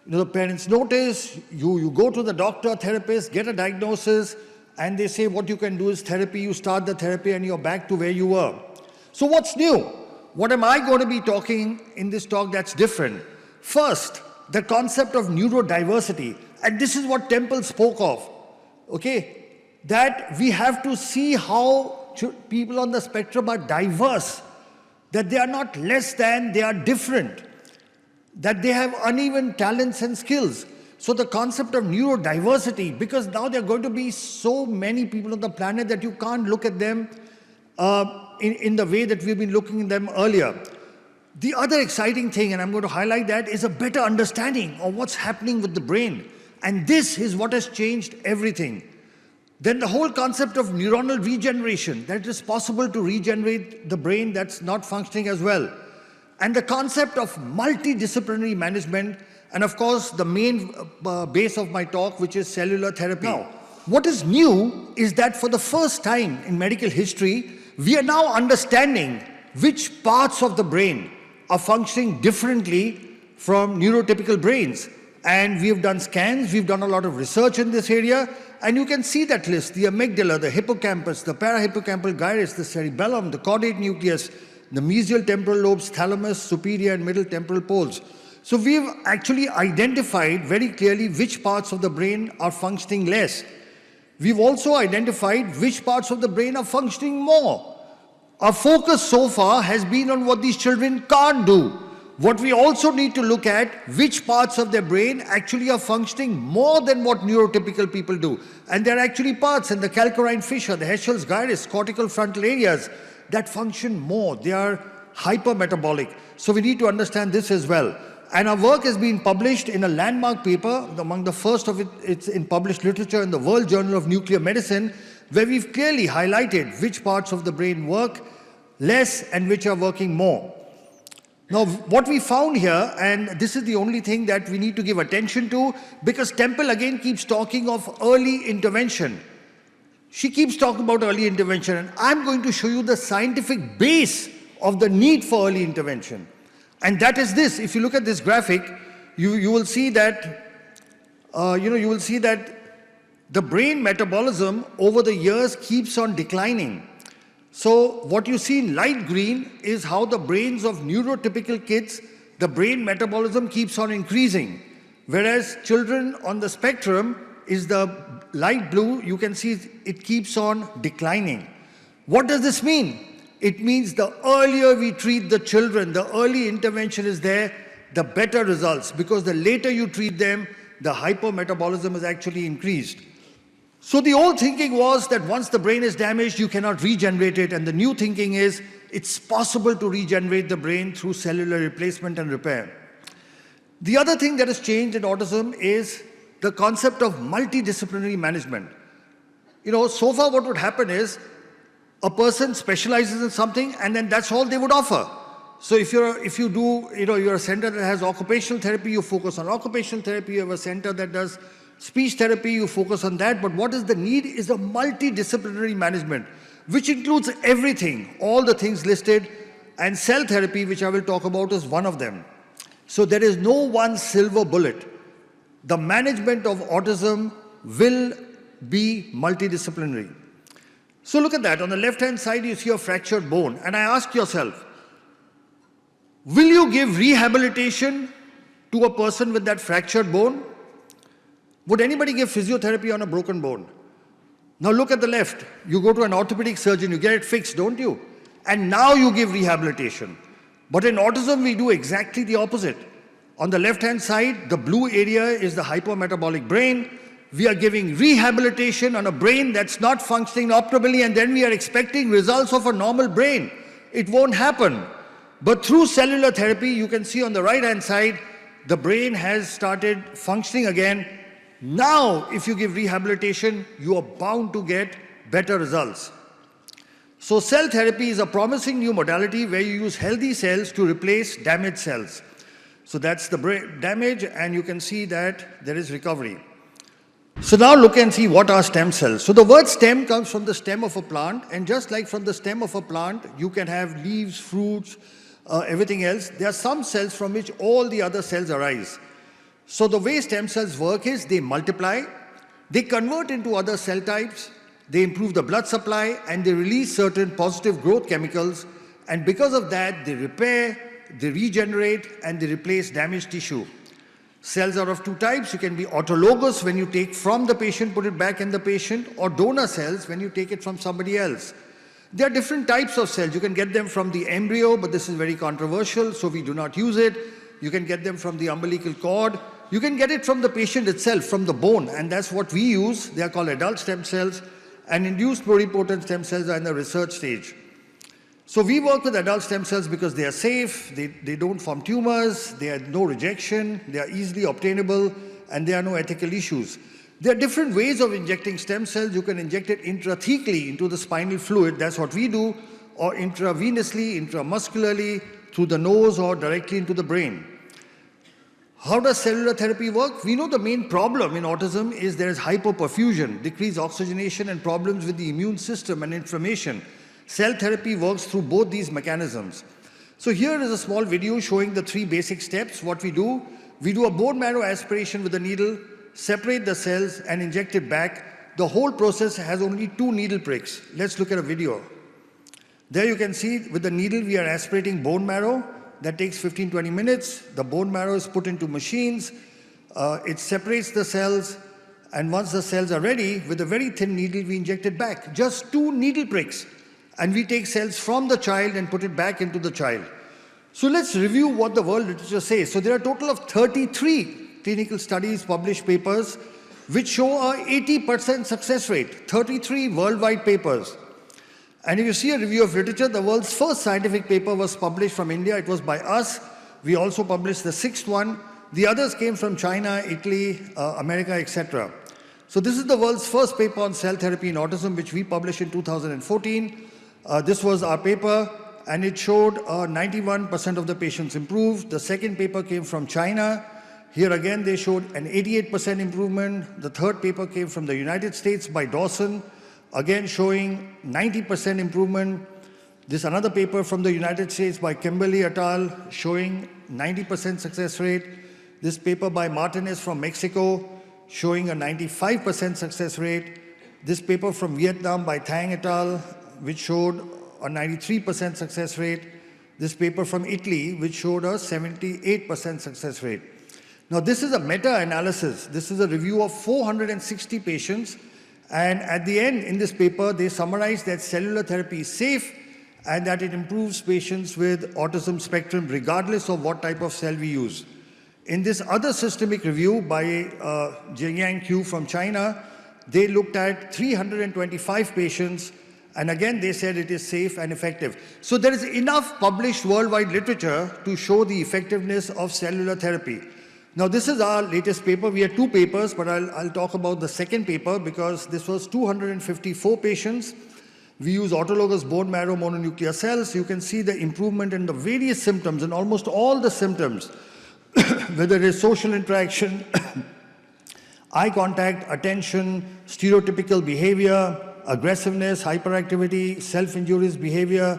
[SPEAKER 14] the parents notice, you go to the doctor, therapist, get a diagnosis, and they say what you can do is therapy, you start the therapy and you're back to where you were. So what's new? What am I going to be talking in this talk that's different? First, the concept of neurodiversity. And this is what Temple spoke of, okay? That we have to see how people on the spectrum are diverse, that they are not less than, they are different, that they have uneven talents and skills. So the concept of neurodiversity, because now there are going to be so many people on the planet that you can't look at them in the way that we've been looking at them earlier. The other exciting thing, and I'm going to highlight that, is a better understanding of what's happening with the brain. And this is what has changed everything. Then the whole concept of neuronal regeneration, that it is possible to regenerate the brain that's not functioning as well. And the concept of multidisciplinary management, and of course the main base of my talk, which is cellular therapy. Now, what is new is that for the first time in medical history, we are now understanding which parts of the brain are functioning differently from neurotypical brains. And we have done scans, we've done a lot of research in this area, and you can see that list: the amygdala, the hippocampus, the parahippocampal gyrus, the cerebellum, the caudate nucleus, the mesial temporal lobes, thalamus, superior and middle temporal poles. So we've actually identified very clearly which parts of the brain are functioning less. We've also identified which parts of the brain are functioning more. Our focus so far has been on what these children can't do. What we also need to look at, which parts of their brain actually are functioning more than what neurotypical people do. And there are actually parts in the calcarine fissure, the Heschel's gyrus, cortical frontal areas that function more. They are hypermetabolic. So we need to understand this as well. And our work has been published in a landmark paper, among the first of it's in published literature in the World Journal of Nuclear Medicine, where we've clearly highlighted which parts of the brain work less and which are working more. Now, what we found here, and this is the only thing that we need to give attention to, because Temple again keeps talking of early intervention. She keeps talking about early intervention, and I'm going to show you the scientific base of the need for early intervention. And that is this. If you look at this graphic, you will see that, you will see that the brain metabolism over the years keeps on declining. So what you see in light green is how the brains of neurotypical kids, the brain metabolism keeps on increasing. Whereas children on the spectrum is the light blue, you can see it keeps on declining. What does this mean? It means the earlier we treat the children, the early intervention is there, the better results, because the later you treat them, the hypermetabolism is actually increased. So the old thinking was that once the brain is damaged, you cannot regenerate it. And the new thinking is it's possible to regenerate the brain through cellular replacement and repair. The other thing that has changed in autism is the concept of multidisciplinary management. So far what would happen is a person specializes in something and then that's all they would offer. So if you're a center that has occupational therapy, you focus on occupational therapy. You have a center that does speech therapy, you focus on that. But what is the need is a multidisciplinary management, which includes everything, all the things listed, and cell therapy, which I will talk about, is one of them. So there is no one silver bullet. The management of autism will be multidisciplinary. So look at that. On the left-hand side, you see a fractured bone. And I ask yourself, will you give rehabilitation to a person with that fractured bone? Would anybody give physiotherapy on a broken bone? Now look at the left. You go to an orthopedic surgeon, you get it fixed, don't you? And now you give rehabilitation. But in autism, we do exactly the opposite. On the left-hand side, the blue area is the hypermetabolic brain. We are giving rehabilitation on a brain that's not functioning optimally, and then we are expecting results of a normal brain. It won't happen. But through cellular therapy, you can see on the right-hand side, the brain has started functioning again. Now, if you give rehabilitation, you are bound to get better results. So cell therapy is a promising new modality where you use healthy cells to replace damaged cells. So that's the brain damage, and you can see that there is recovery. So now look and see what are stem cells. So the word stem comes from the stem of a plant, and just like from the stem of a plant, you can have leaves, fruits, everything else. There are some cells from which all the other cells arise. So the way stem cells work is they multiply, they convert into other cell types, they improve the blood supply, and they release certain positive growth chemicals, and because of that, they repair, they regenerate, and they replace damaged tissue. Cells are of two types. You can be autologous, when you take from the patient, put it back in the patient, or donor cells when you take it from somebody else. There are different types of cells. You can get them from the embryo, but this is very controversial, so we do not use it. You can get them from the umbilical cord. You can get it from the patient itself, from the bone, and that's what we use. They are called adult stem cells, and induced pluripotent stem cells are in the research stage. So we work with adult stem cells because they are safe, they don't form tumors, they have no rejection, they are easily obtainable, and there are no ethical issues. There are different ways of injecting stem cells. You can inject it intrathecally into the spinal fluid, that's what we do, or intravenously, intramuscularly, through the nose or directly into the brain. How does cellular therapy work? We know the main problem in autism is there is hypoperfusion, decreased oxygenation, and problems with the immune system and inflammation. Cell therapy works through both these mechanisms. So here is a small video showing the three basic steps. What we do a bone marrow aspiration with a needle, separate the cells and inject it back. The whole process has only 2 needle pricks. Let's look at a video. There you can see with the needle we are aspirating bone marrow. That takes 15-20 minutes. The bone marrow is put into machines. It separates the cells, and once the cells are ready, with a very thin needle we inject it back. Just 2 needle pricks. And we take cells from the child and put it back into the child. So let's review what the world literature says. So there are a total of 33 clinical studies, published papers, which show a 80% success rate. 33 worldwide papers. And if you see a review of literature, the world's first scientific paper was published from India. It was by us. We also published the 6th one. The others came from China, Italy, America, etc. So this is the world's first paper on cell therapy in autism, which we published in 2014. This was our paper, and it showed 91% of the patients improved. The second paper came from China. Here again, they showed an 88% improvement. The third paper came from the United States by Dawson, again showing 90% improvement. This another paper from the United States by Kimberly et al. Showing 90% success rate. This paper by Martinez from Mexico showing a 95% success rate. This paper from Vietnam by Thang et al., which showed a 93% success rate. This paper from Italy, which showed a 78% success rate. Now, this is a meta-analysis. This is a review of 460 patients. And at the end, in this paper, they summarize that cellular therapy is safe and that it improves patients with autism spectrum regardless of what type of cell we use. In this other systemic review by Jiang Q from China, they looked at 325 patients, and again they said it is safe and effective. So there is enough published worldwide literature to show the effectiveness of cellular therapy. Now this is our latest paper. We had 2 papers, but I'll talk about the second paper because this was 254 patients. We use autologous bone marrow mononuclear cells. You can see the improvement in the various symptoms, and almost all the symptoms, whether it is social interaction, eye contact, attention, stereotypical behavior, aggressiveness, hyperactivity, self-injurious behavior,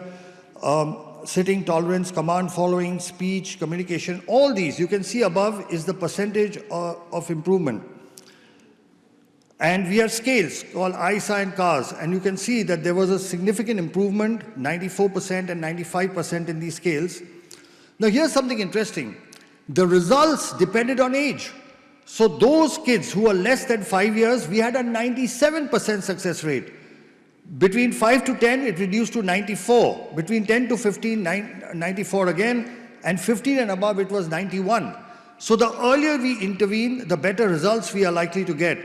[SPEAKER 14] sitting tolerance, command following, speech, communication, all these you can see above is the percentage of improvement. And we have scales called ICAN and CARS, and you can see that there was a significant improvement, 94% and 95% in these scales. Now here's something interesting. The results depended on age. So those kids who are less than 5 years, we had a 97% success rate. Between 5 to 10, it reduced to 94. Between 10 to 15, 94 again. And 15 and above, it was 91. So the earlier we intervene, the better results we are likely to get.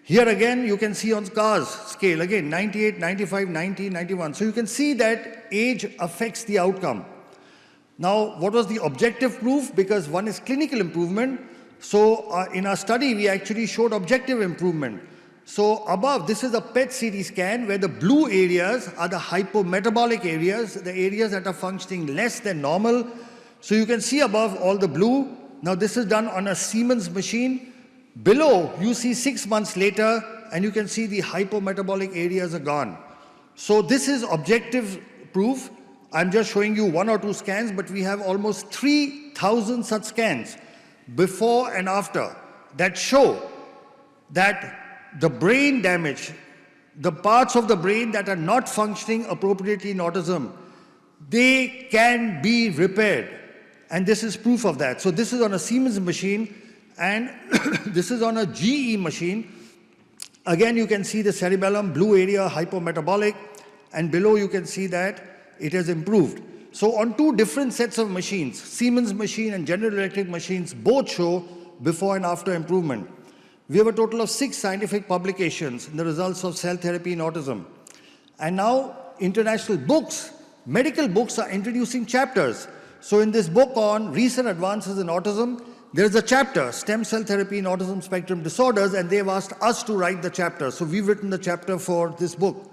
[SPEAKER 14] Here again, you can see on CARS scale, again, 98, 95, 90, 91. So you can see that age affects the outcome. Now, what was the objective proof? Because one is clinical improvement. So in our study, we actually showed objective improvement. So above, this is a PET CT scan where the blue areas are the hypometabolic areas, the areas that are functioning less than normal. So you can see above all the blue. Now this is done on a Siemens machine. Below, you see 6 months later, and you can see the hypometabolic areas are gone. So this is objective proof. I'm just showing you 1 or 2 scans, but we have almost 3,000 such scans before and after that show that the brain damage, the parts of the brain that are not functioning appropriately in autism, they can be repaired. And this is proof of that. So this is on a Siemens machine. And this is on a GE machine. Again, you can see the cerebellum, blue area, hypometabolic, and below you can see that it has improved. So on two different sets of machines, Siemens machine and General Electric machines, both show before and after improvement. We have a total of 6 scientific publications in the results of cell therapy in autism. And now international books, medical books are introducing chapters. So in this book on recent advances in autism, there is a chapter, Stem Cell Therapy in Autism Spectrum Disorders, and they've asked us to write the chapter. So we've written the chapter for this book.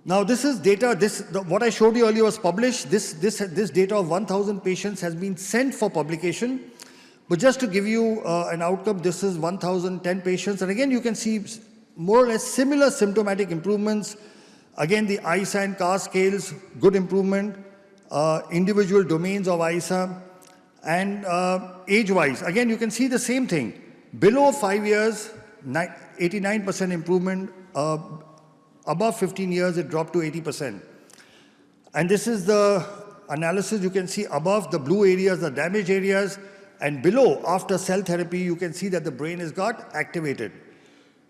[SPEAKER 14] Now this is data, what I showed you earlier was published. This data of 1,000 patients has been sent for publication. But just to give you an outcome, this is 1,010 patients. And again, you can see more or less similar symptomatic improvements. Again, the ISA and CAR scales, good improvement. Individual domains of ISA. And age-wise, again, you can see the same thing. Below 5 years, 89% improvement. Above 15 years, it dropped to 80%. And this is the analysis. You can see above the blue areas, the damaged areas, and below, after cell therapy, you can see that the brain has got activated.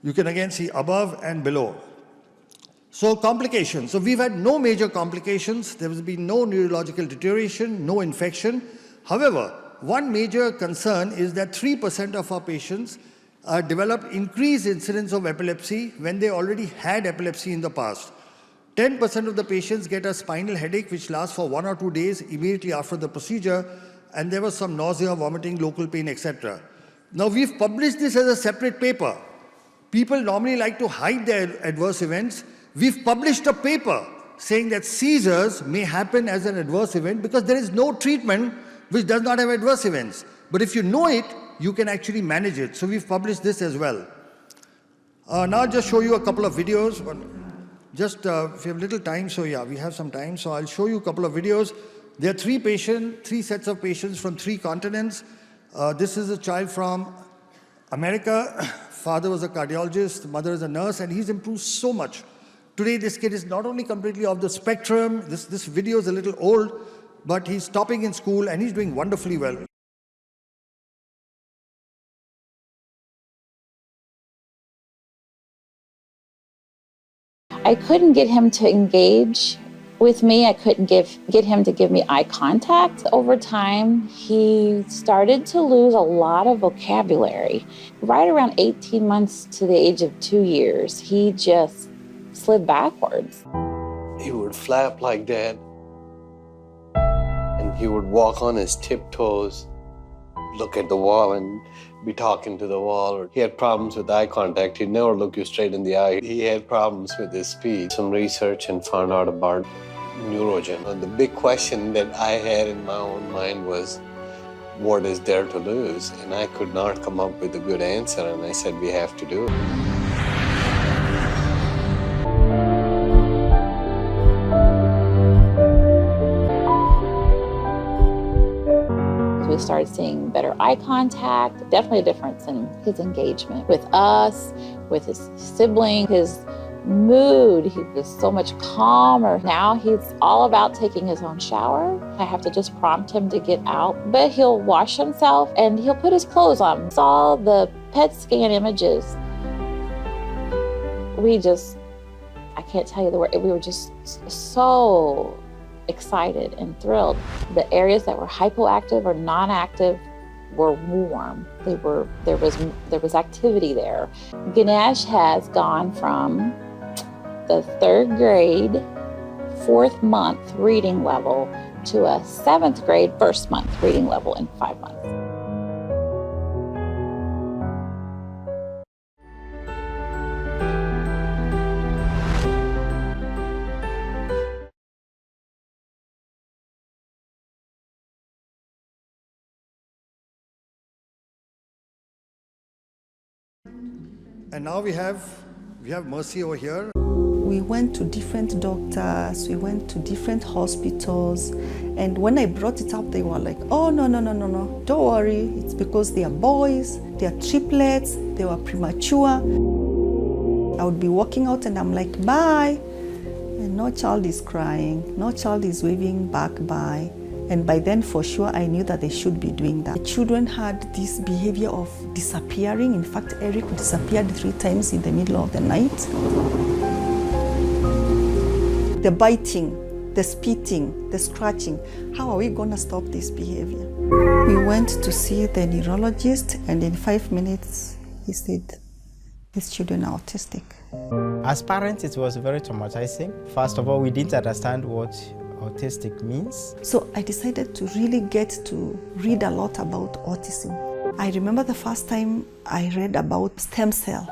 [SPEAKER 14] You can again see above and below. So complications. So we've had no major complications. There has been no neurological deterioration, no infection. However, one major concern is that 3% of our patients develop increased incidence of epilepsy when they already had epilepsy in the past. 10% of the patients get a spinal headache which lasts for 1 or 2 days immediately after the procedure, and there was some nausea, vomiting, local pain, etc. Now we've published this as a separate paper. People normally like to hide their adverse events. We've published a paper saying that seizures may happen as an adverse event because there is no treatment which does not have adverse events. But if you know it, you can actually manage it. So we've published this as well. Now I'll just show you a couple of videos. Just if you have little time, so yeah, we have some time. So I'll show you a couple of videos. There are 3 sets of patients from 3 continents. This is a child from America. Father was a cardiologist, mother is a nurse, and he's improved so much. Today, this kid is not only completely off the spectrum, this video is a little old, but he's topping in school and he's doing wonderfully well.
[SPEAKER 15] I couldn't get him to engage with me. I couldn't get him to give me eye contact. Over time, he started to lose a lot of vocabulary. Right around 18 months to the age of 2 years, he just slid backwards.
[SPEAKER 16] He would flap like that, and he would walk on his tiptoes, look at the wall and be talking to the wall. He had problems with eye contact. He'd never look you straight in the eye. He had problems with his speech. Some research and found out about neurogen. And the big question that I had in my own mind was, what is there to lose? And I could not come up with a good answer, and I said, we have to do it.
[SPEAKER 15] We started seeing better eye contact, definitely a difference in his engagement with us, with his sibling, his mood. He was so much calmer. Now he's all about taking his own shower. I have to just prompt him to get out, but he'll wash himself and he'll put his clothes on. Saw the PET scan images. I can't tell you the word, we were just so excited and thrilled. The areas that were hypoactive or non-active were warm. There was activity there. Ganesh has gone from the 3rd grade, 4th month reading level to a 7th grade, 1st month reading level in 5 months.
[SPEAKER 14] And now we have Mercy over here.
[SPEAKER 11] We went to different doctors, we went to different hospitals, and when I brought it up, they were like, oh, no, don't worry, it's because they are boys, they are triplets, they were premature. I would be walking out and I'm like, bye, and no child is crying, no child is waving back bye. And by then, for sure, I knew that they should be doing that. The children had this behavior of disappearing. In fact, Eric disappeared 3 times in the middle of the night. The biting, the spitting, the scratching. How are we going to stop this behavior? We went to see the neurologist, and in 5 minutes, he said, these children are autistic.
[SPEAKER 17] As parents, it was very traumatizing. First of all, we didn't understand what autistic means.
[SPEAKER 11] So I decided to really get to read a lot about autism. I remember the first time I read about stem cell.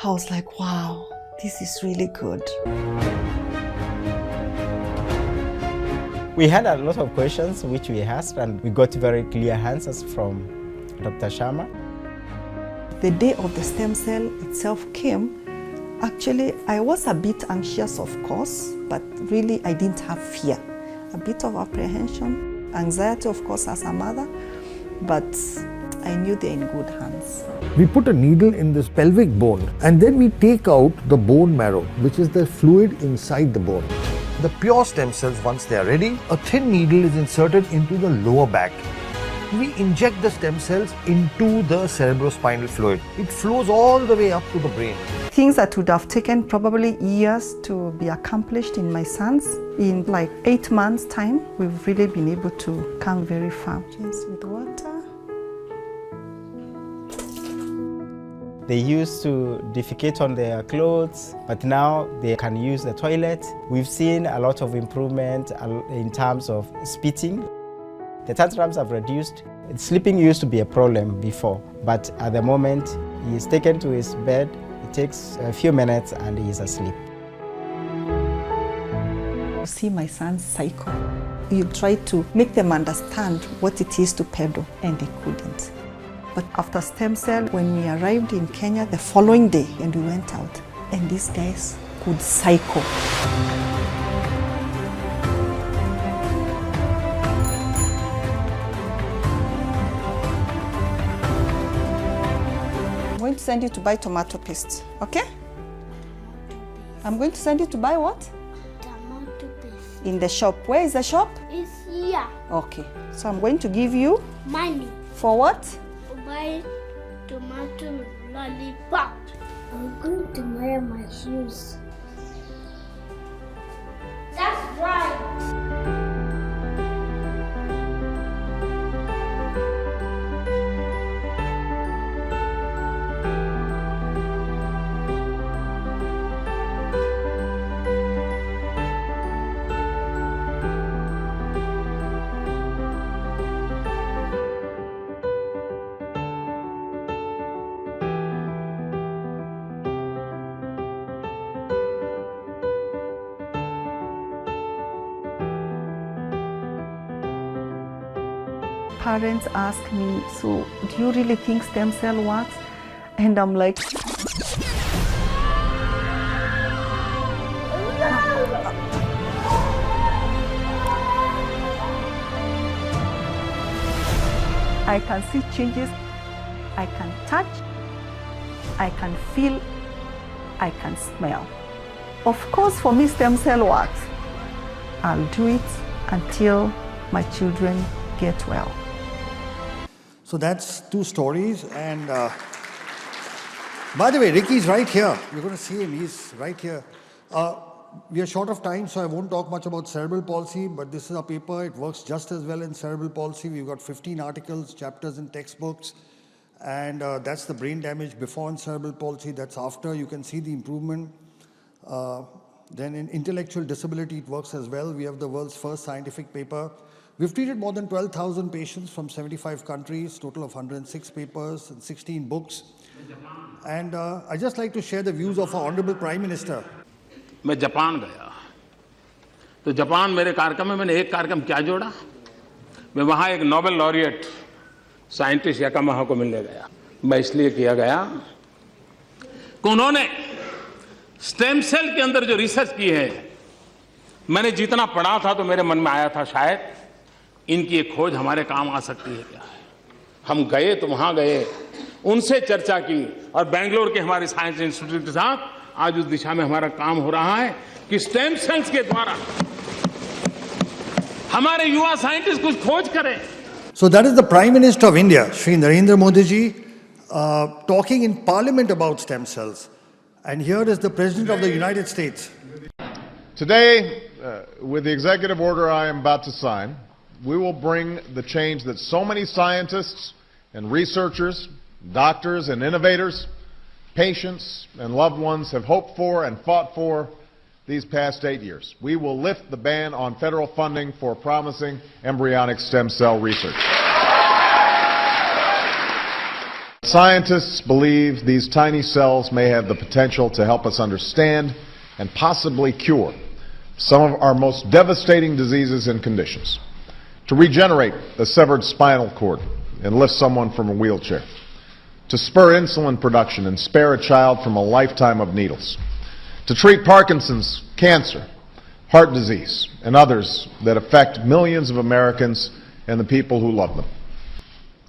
[SPEAKER 11] I was like, wow, this is really good.
[SPEAKER 17] We had a lot of questions which we asked, and we got very clear answers from Dr. Sharma.
[SPEAKER 11] The day of the stem cell itself came, actually I was a bit anxious, of course, but really I didn't have fear. A bit of apprehension, anxiety, of course, as a mother, but I knew they're in good hands.
[SPEAKER 14] We put a needle in this pelvic bone and then we take out the bone marrow, which is the fluid inside the bone. The pure stem cells, once they are ready, a thin needle is inserted into the lower back. We inject the stem cells into the cerebrospinal fluid. It flows all the way up to the brain.
[SPEAKER 11] Things that would have taken probably years to be accomplished in my sons, in like 8 months' time, we've really been able to come very far. Just with water.
[SPEAKER 17] They used to defecate on their clothes, but now they can use the toilet. We've seen a lot of improvement in terms of spitting. The tantrums have reduced. Sleeping used to be a problem before, but at the moment, he is taken to his bed. It takes a few minutes and he is asleep.
[SPEAKER 11] See my son's cycle. You try to make them understand what it is to pedal, and they couldn't. But after stem cell, when we arrived in Kenya the following day, and we went out, and these guys could cycle. I'm going to send you to buy tomato paste, okay? I'm going to send you to buy what?
[SPEAKER 18] Tomato paste.
[SPEAKER 11] In the shop. Where is the shop?
[SPEAKER 18] It's here.
[SPEAKER 11] Okay. So I'm going to give you...
[SPEAKER 18] Money.
[SPEAKER 11] For what?
[SPEAKER 18] To buy tomato lollipop. I'm going to wear my shoes. That's right.
[SPEAKER 11] Parents ask me, so do you really think stem cell works? And I'm like, I can see changes, I can touch, I can feel, I can smell. Of course, for me, stem cell works. I'll do it until my children get well.
[SPEAKER 14] So that's 2 stories. And by the way, Ricky's right here. You're going to see him. He's right here. We are short of time, so I won't talk much about cerebral palsy, but this is a paper. It works just as well in cerebral palsy. We've got 15 articles, chapters in textbooks. And that's the brain damage before in cerebral palsy. That's after. You can see the improvement. Then in intellectual disability, it works as well. We have the world's first scientific paper. We've treated more than 12,000 patients from 75 countries, total of 106 papers and 16 books. And I'd just like to share the views of our Honorable Prime Minister.
[SPEAKER 19] मैं Japan गया, तो Japan मेरे कार्यक्रम में मैंने एक कार्यक्रम क्या जोड़ा, मैं वहाँ एक नोबेल लॉरिएट साइंटिस्ट याकामाहा को मिलने गया। मैं इसलिए किया गया कि उन्होंने स्टेम सेल के अंदर जो रिसर्च की है, मैंने जितना पढ़ा था तो मेरे मन में आया था शायद इनकी एक खोज हमारे काम आ सकती है क्या है। हम गए तो वहाँ गए, उनसे चर्चा की और बेंगलोर के हमारे साइंस इंस्टीट्यूट के साथ आज उस दिशा में हमारा काम हो रहा है कि स्टेम सेल्स के द्वारा हमारे युवा साइंटिस्ट कुछ खोज करें।
[SPEAKER 14] So that is the Prime Minister of India, Shri Narendra Modi ji, talking in Parliament about stem cells. And here is the President of the United States.
[SPEAKER 20] Today, with the executive order I am about to sign, we will bring the change that so many scientists and researchers, doctors and innovators, patients and loved ones have hoped for and fought for these past 8 years. We will lift the ban on federal funding for promising embryonic stem cell research. Scientists believe these tiny cells may have the potential to help us understand and possibly cure some of our most devastating diseases and conditions, to regenerate a severed spinal cord and lift someone from a wheelchair, to spur insulin production and spare a child from a lifetime of needles, to treat Parkinson's, cancer, heart disease, and others that affect millions of Americans and the people who love them.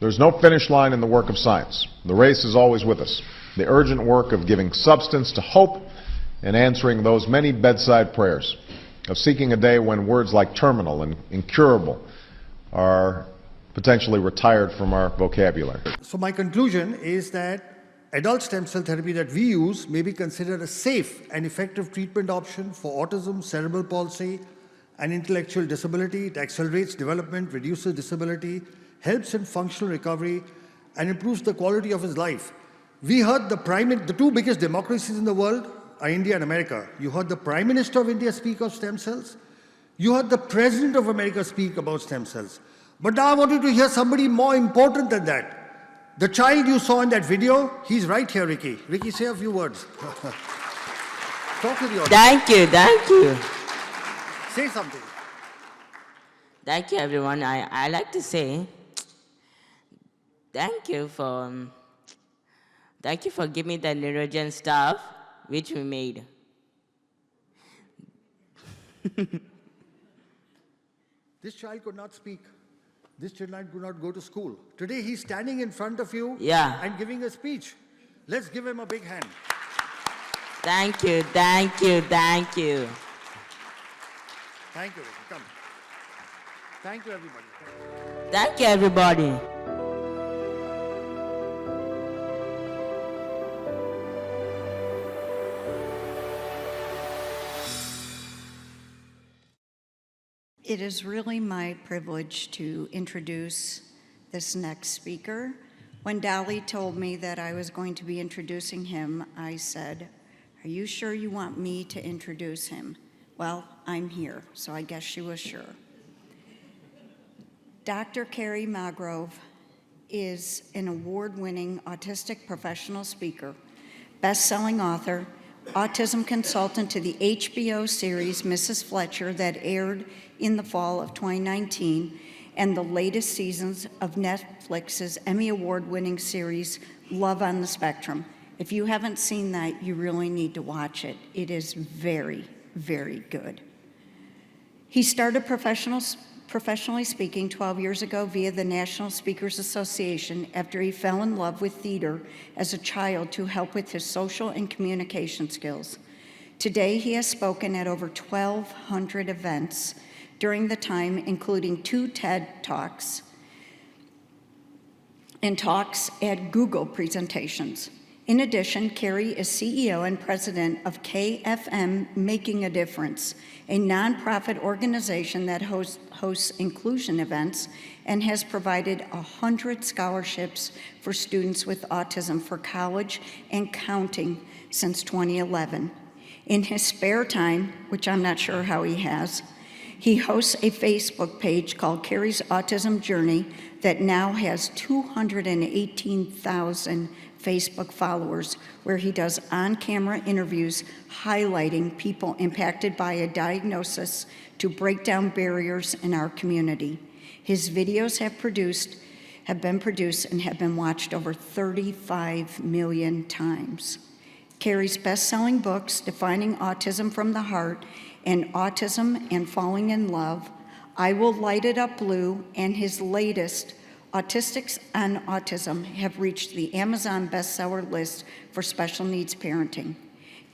[SPEAKER 20] There's no finish line in the work of science. The race is always with us. The urgent work of giving substance to hope and answering those many bedside prayers, of seeking a day when words like terminal and incurable are potentially retired from our vocabulary.
[SPEAKER 14] So my conclusion is that adult stem cell therapy that we use may be considered a safe and effective treatment option for autism, cerebral palsy, and intellectual disability. It accelerates development, reduces disability, helps in functional recovery, and improves the quality of his life. We heard the two biggest democracies in the world are India and America. You heard the Prime Minister of India speak of stem cells. You heard the President of America speak about stem cells. But now I want you to hear somebody more important than that. The child you saw in that video, he's right here, Ricky. Ricky, say a few words. Talk to the audience.
[SPEAKER 21] Thank you.
[SPEAKER 14] Say something.
[SPEAKER 21] Thank you, everyone. I like to say thank you for giving me the neurogen stuff which we made.
[SPEAKER 14] This child could not speak. This child could not go to school. Today he's standing in front of you and giving a speech. Let's give him a big hand.
[SPEAKER 21] Thank you.
[SPEAKER 14] Thank you, Ricky. Come. Thank you, everybody.
[SPEAKER 21] Thank you, everybody.
[SPEAKER 22] It is really my privilege to introduce this next speaker. When Dolly told me that I was going to be introducing him, I said, "Are you sure you want me to introduce him?" Well, I'm here, so I guess she was sure. Dr. Kerry Magro is an award-winning autistic professional speaker, best-selling author, autism consultant to the HBO series Mrs. Fletcher that aired in the fall of 2019, and the latest seasons of Netflix's Emmy Award-winning series Love on the Spectrum. If you haven't seen that, you really need to watch it. It is very, very good. He started professionally speaking 12 years ago via the National Speakers Association after he fell in love with theater as a child to help with his social and communication skills. Today, he has spoken at over 1,200 events during the time, including 2 TED Talks and talks at Google presentations. In addition, Kerry is CEO and president of KFM Making a Difference, a nonprofit organization that hosts inclusion events and has provided 100 scholarships for students with autism for college and counting since 2011. In his spare time, which I'm not sure how he has, he hosts a Facebook page called Kerry's Autism Journey that now has 218,000 Facebook followers, where he does on-camera interviews highlighting people impacted by a diagnosis to break down barriers in our community. His videos have been produced and have been watched over 35 million times. Kerry's best-selling books, Defining Autism from the Heart and Autism and Falling in Love, I Will Light It Up Blue, and his latest, Autistics on Autism, have reached the Amazon bestseller list for special needs parenting.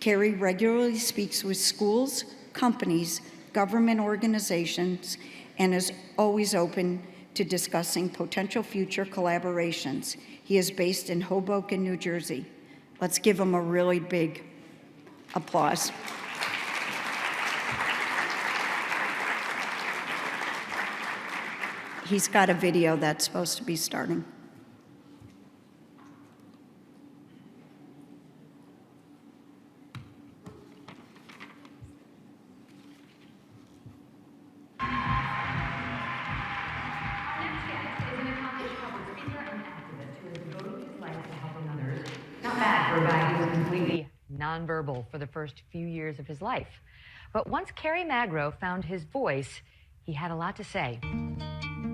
[SPEAKER 22] Kerry regularly speaks with schools, companies, government organizations, and is always open to discussing potential future collaborations. He is based in Hoboken, New Jersey. Let's give him a really big applause. He's got a video that's supposed to be starting.
[SPEAKER 1] Not bad for a guy who was completely nonverbal for the first few years of his life. But once Kerry Magro found his voice, he had a lot to say.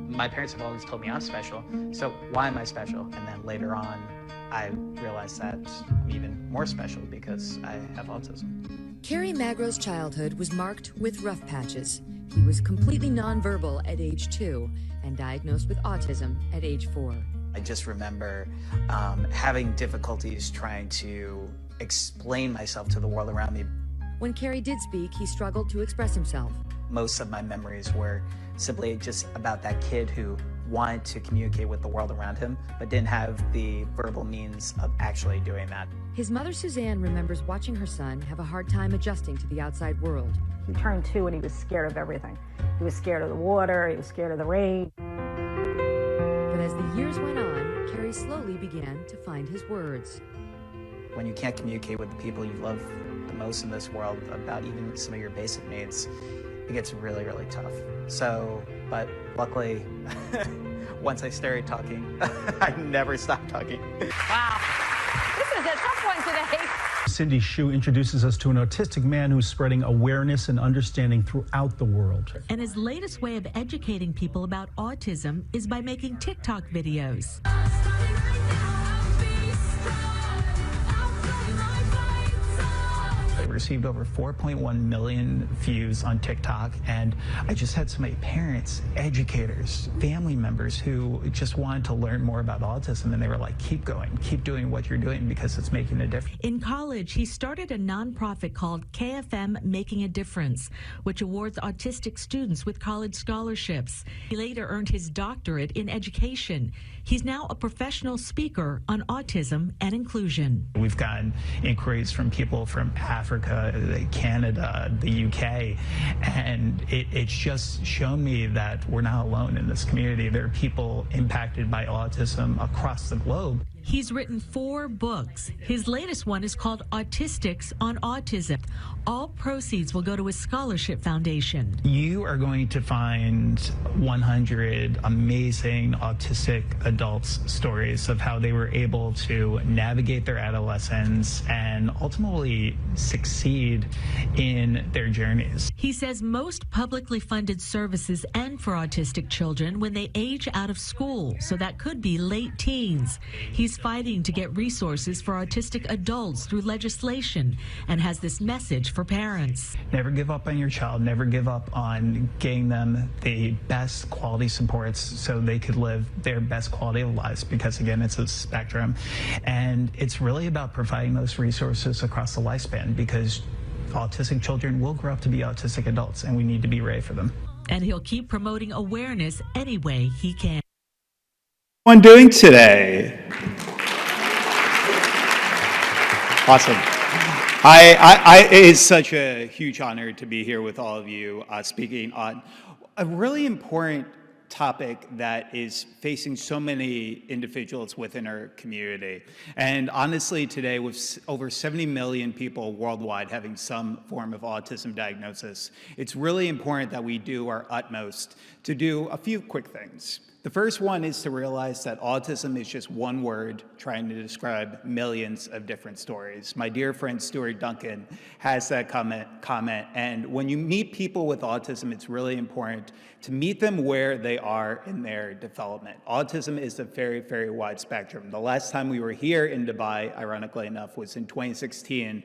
[SPEAKER 2] My parents have always told me I'm special, so why am I special? And then later on, I realized that I'm even more special because I have autism.
[SPEAKER 23] Kerry Magro's childhood was marked with rough patches. He was completely nonverbal at age 2 and diagnosed with autism at age 4.
[SPEAKER 2] I just remember having difficulties trying to explain myself to the world around me.
[SPEAKER 23] When Kerry did speak, he struggled to express himself.
[SPEAKER 2] Most of my memories were simply just about that kid who wanted to communicate with the world around him, but didn't have the verbal means of actually doing that.
[SPEAKER 23] His mother, Suzanne, remembers watching her son have a hard time adjusting to the outside world.
[SPEAKER 24] He turned 2 and he was scared of everything. He was scared of the water, he was scared of the rain.
[SPEAKER 23] But as the years went on, Kerry slowly began to find his words.
[SPEAKER 2] When you can't communicate with the people you love the most in this world about even some of your basic needs, it gets really, really tough. So, but luckily, once I started talking, I never stopped talking.
[SPEAKER 1] Wow. This is a tough one today.
[SPEAKER 25] Cindy Hsu introduces us to an autistic man who's spreading awareness and understanding throughout the world.
[SPEAKER 26] And his latest way of educating people about autism is by making TikTok videos.
[SPEAKER 2] I received over 4.1 million views on TikTok, and I just had so many parents, educators, family members who just wanted to learn more about autism, and they were like, keep going, keep doing what you're doing because it's making a difference.
[SPEAKER 26] In college, he started a nonprofit called KFM Making a Difference, which awards autistic students with college scholarships. He later earned his doctorate in education. He's now a professional speaker on autism and inclusion.
[SPEAKER 2] We've gotten inquiries from people from Africa, Canada, the UK, and it's just shown me that we're not alone in this community. There are people impacted by autism across the globe.
[SPEAKER 26] He's written 4 books. His latest one is called Autistics on Autism. All proceeds will go to his scholarship foundation.
[SPEAKER 2] You are going to find 100 amazing autistic adults' stories of how they were able to navigate their adolescence and ultimately succeed in their journeys.
[SPEAKER 26] He says most publicly funded services end for autistic children when they age out of school, so that could be late teens. He's fighting to get resources for autistic adults through legislation and has this message for parents.
[SPEAKER 2] Never give up on your child. Never give up on getting them the best quality supports so they could live their best quality of lives, because again, it's a spectrum. And it's really about providing those resources across the lifespan, because autistic children will grow up to be autistic adults, and we need to be ready for them.
[SPEAKER 26] And he'll keep promoting awareness any way he can.
[SPEAKER 27] What I'm doing today. Awesome. It is such a huge honor to be here with all of you speaking on a really important topic that is facing so many individuals within our community. And honestly, today, with over 70 million people worldwide having some form of autism diagnosis, it's really important that we do our utmost to do a few quick things. The first one is to realize that autism is just one word trying to describe millions of different stories. My dear friend Stuart Duncan has that comment, and when you meet people with autism, it's really important to meet them where they are in their development. Autism is a very, very wide spectrum. The last time we were here in Dubai, ironically enough, was in 2016,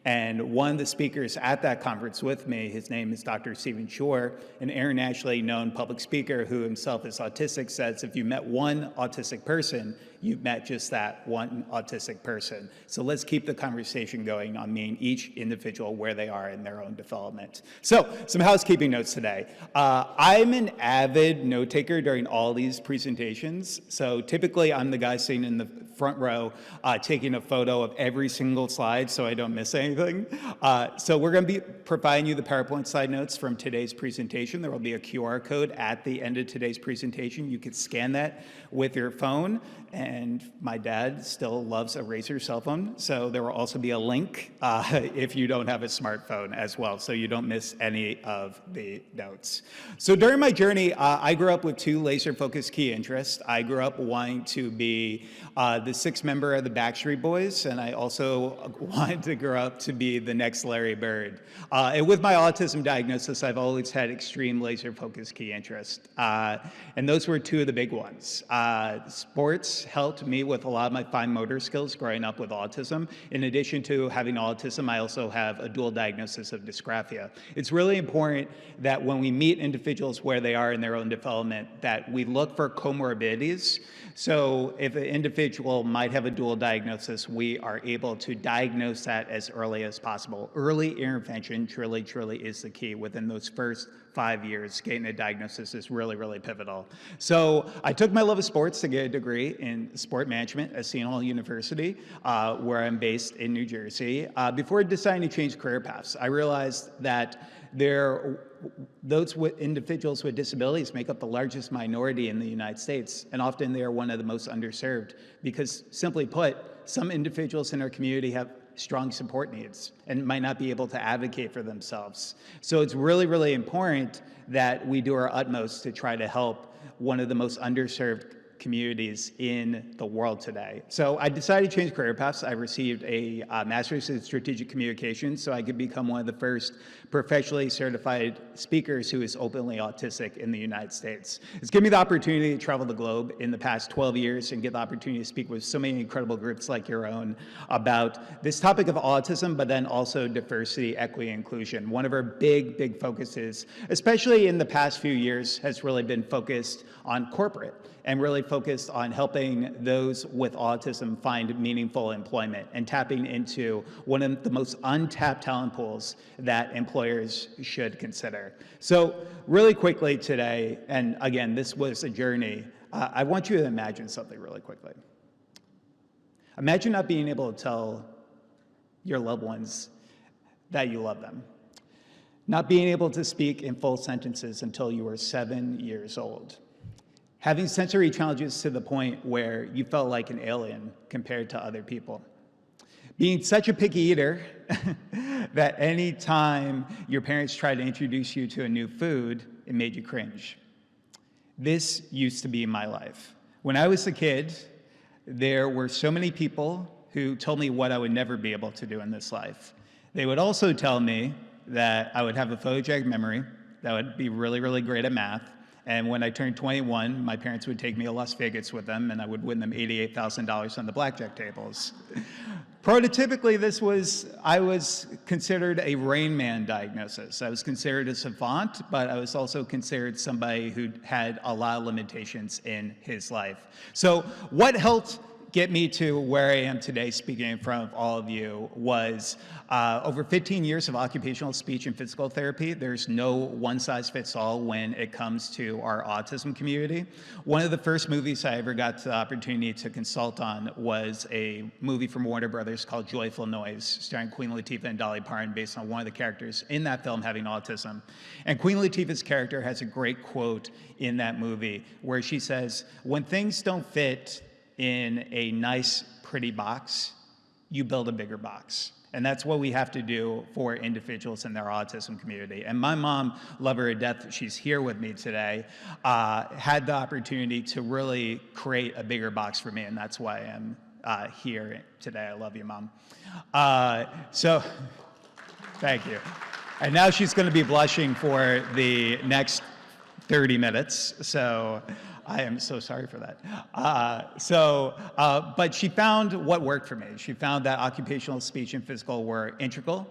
[SPEAKER 27] And one of the speakers at that conference with me, his name is Dr. Stephen Shore, an internationally known public speaker who himself is autistic, says if you met one autistic person, you've met just that one autistic person. So let's keep the conversation going on meeting each individual where they are in their own development. So some housekeeping notes today. I'm an avid note taker during all these presentations. So typically I'm the guy sitting in the front row taking a photo of every single slide so I don't miss anything. So we're going to be providing you the PowerPoint slide notes from today's presentation. There will be a QR code at the end of today's presentation. You can scan that with your phone. And my dad still loves a Razr cell phone, so there will also be a link if you don't have a smartphone as well, so you don't miss any of the notes. So during my journey, I grew up with two laser-focused key interests. I grew up wanting to be the sixth member of the Backstreet Boys, and I also wanted to grow up to be the next Larry Bird. And with my autism diagnosis, I've always had extreme laser-focused key interests, and those were two of the big ones. Sports helped me with a lot of my fine motor skills growing up with autism. In addition to having autism, I also have a dual diagnosis of dysgraphia. It's really important that when we meet individuals where they are in their own development, that we look for comorbidities. So if an individual might have a dual diagnosis, we are able to diagnose that as early as possible. Early intervention truly is the key. Within those first 5 years, getting a diagnosis is really pivotal. So I took my love of sports to get a degree in sport management at Seton Hall University, where I'm based in New Jersey. Before deciding to change career paths, I realized that those individuals with disabilities make up the largest minority in the United States, and often they are one of the most underserved because, simply put, some individuals in our community have strong support needs and might not be able to advocate for themselves. So it's really important that we do our utmost to try to help one of the most underserved communities in the world today. So I decided to change career paths. I received a master's in strategic communications so I could become one of the first professionally certified speakers who is openly autistic in the United States. It's given me the opportunity to travel the globe in the past 12 years and get the opportunity to speak with so many incredible groups like your own about this topic of autism, but then also diversity, equity, inclusion. One of our big focuses, especially in the past few years, has really been focused on corporate and really focused on helping those with autism find meaningful employment and tapping into one of the most untapped talent pools that employers should consider. So really quickly today, and again, this was a journey, I want you to imagine something really quickly. Imagine not being able to tell your loved ones that you love them. Not being able to speak in full sentences until you were 7 years old. Having sensory challenges to the point where you felt like an alien compared to other people. Being such a picky eater that any time your parents tried to introduce you to a new food, it made you cringe. This used to be my life. When I was a kid, there were so many people who told me what I would never be able to do in this life. They would also tell me that I would have a photogenic memory, that I would be really great at math, and when I turned 21, my parents would take me to Las Vegas with them, and I would win them $88,000 on the blackjack tables. Prototypically, I was considered a Rain Man diagnosis. I was considered a savant, but I was also considered somebody who had a lot of limitations in his life. So what helped get me to where I am today speaking in front of all of you was over 15 years of occupational speech and physical therapy. There's no one-size-fits-all when it comes to our autism community. One of the first movies I ever got the opportunity to consult on was a movie from Warner Brothers called Joyful Noise, starring Queen Latifah and Dolly Parton, based on one of the characters in that film having autism. And Queen Latifah's character has a great quote in that movie where she says, "When things don't fit in a nice, pretty box, you build a bigger box." And that's what we have to do for individuals in their autism community. And my mom, love her to death, she's here with me today, had the opportunity to really create a bigger box for me, and that's why I'm here today. I love you, Mom. So, thank you. And now she's going to be blushing for the next 30 minutes, so I am so sorry for that. But she found what worked for me. She found that occupational, speech, and physical were integral.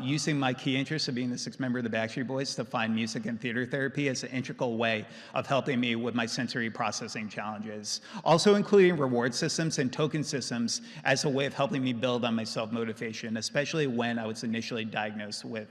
[SPEAKER 27] Using my key interest of being the sixth member of the Backstreet Boys to find music and theater therapy as an integral way of helping me with my sensory processing challenges. Also including reward systems and token systems as a way of helping me build on my self-motivation, especially when I was initially diagnosed with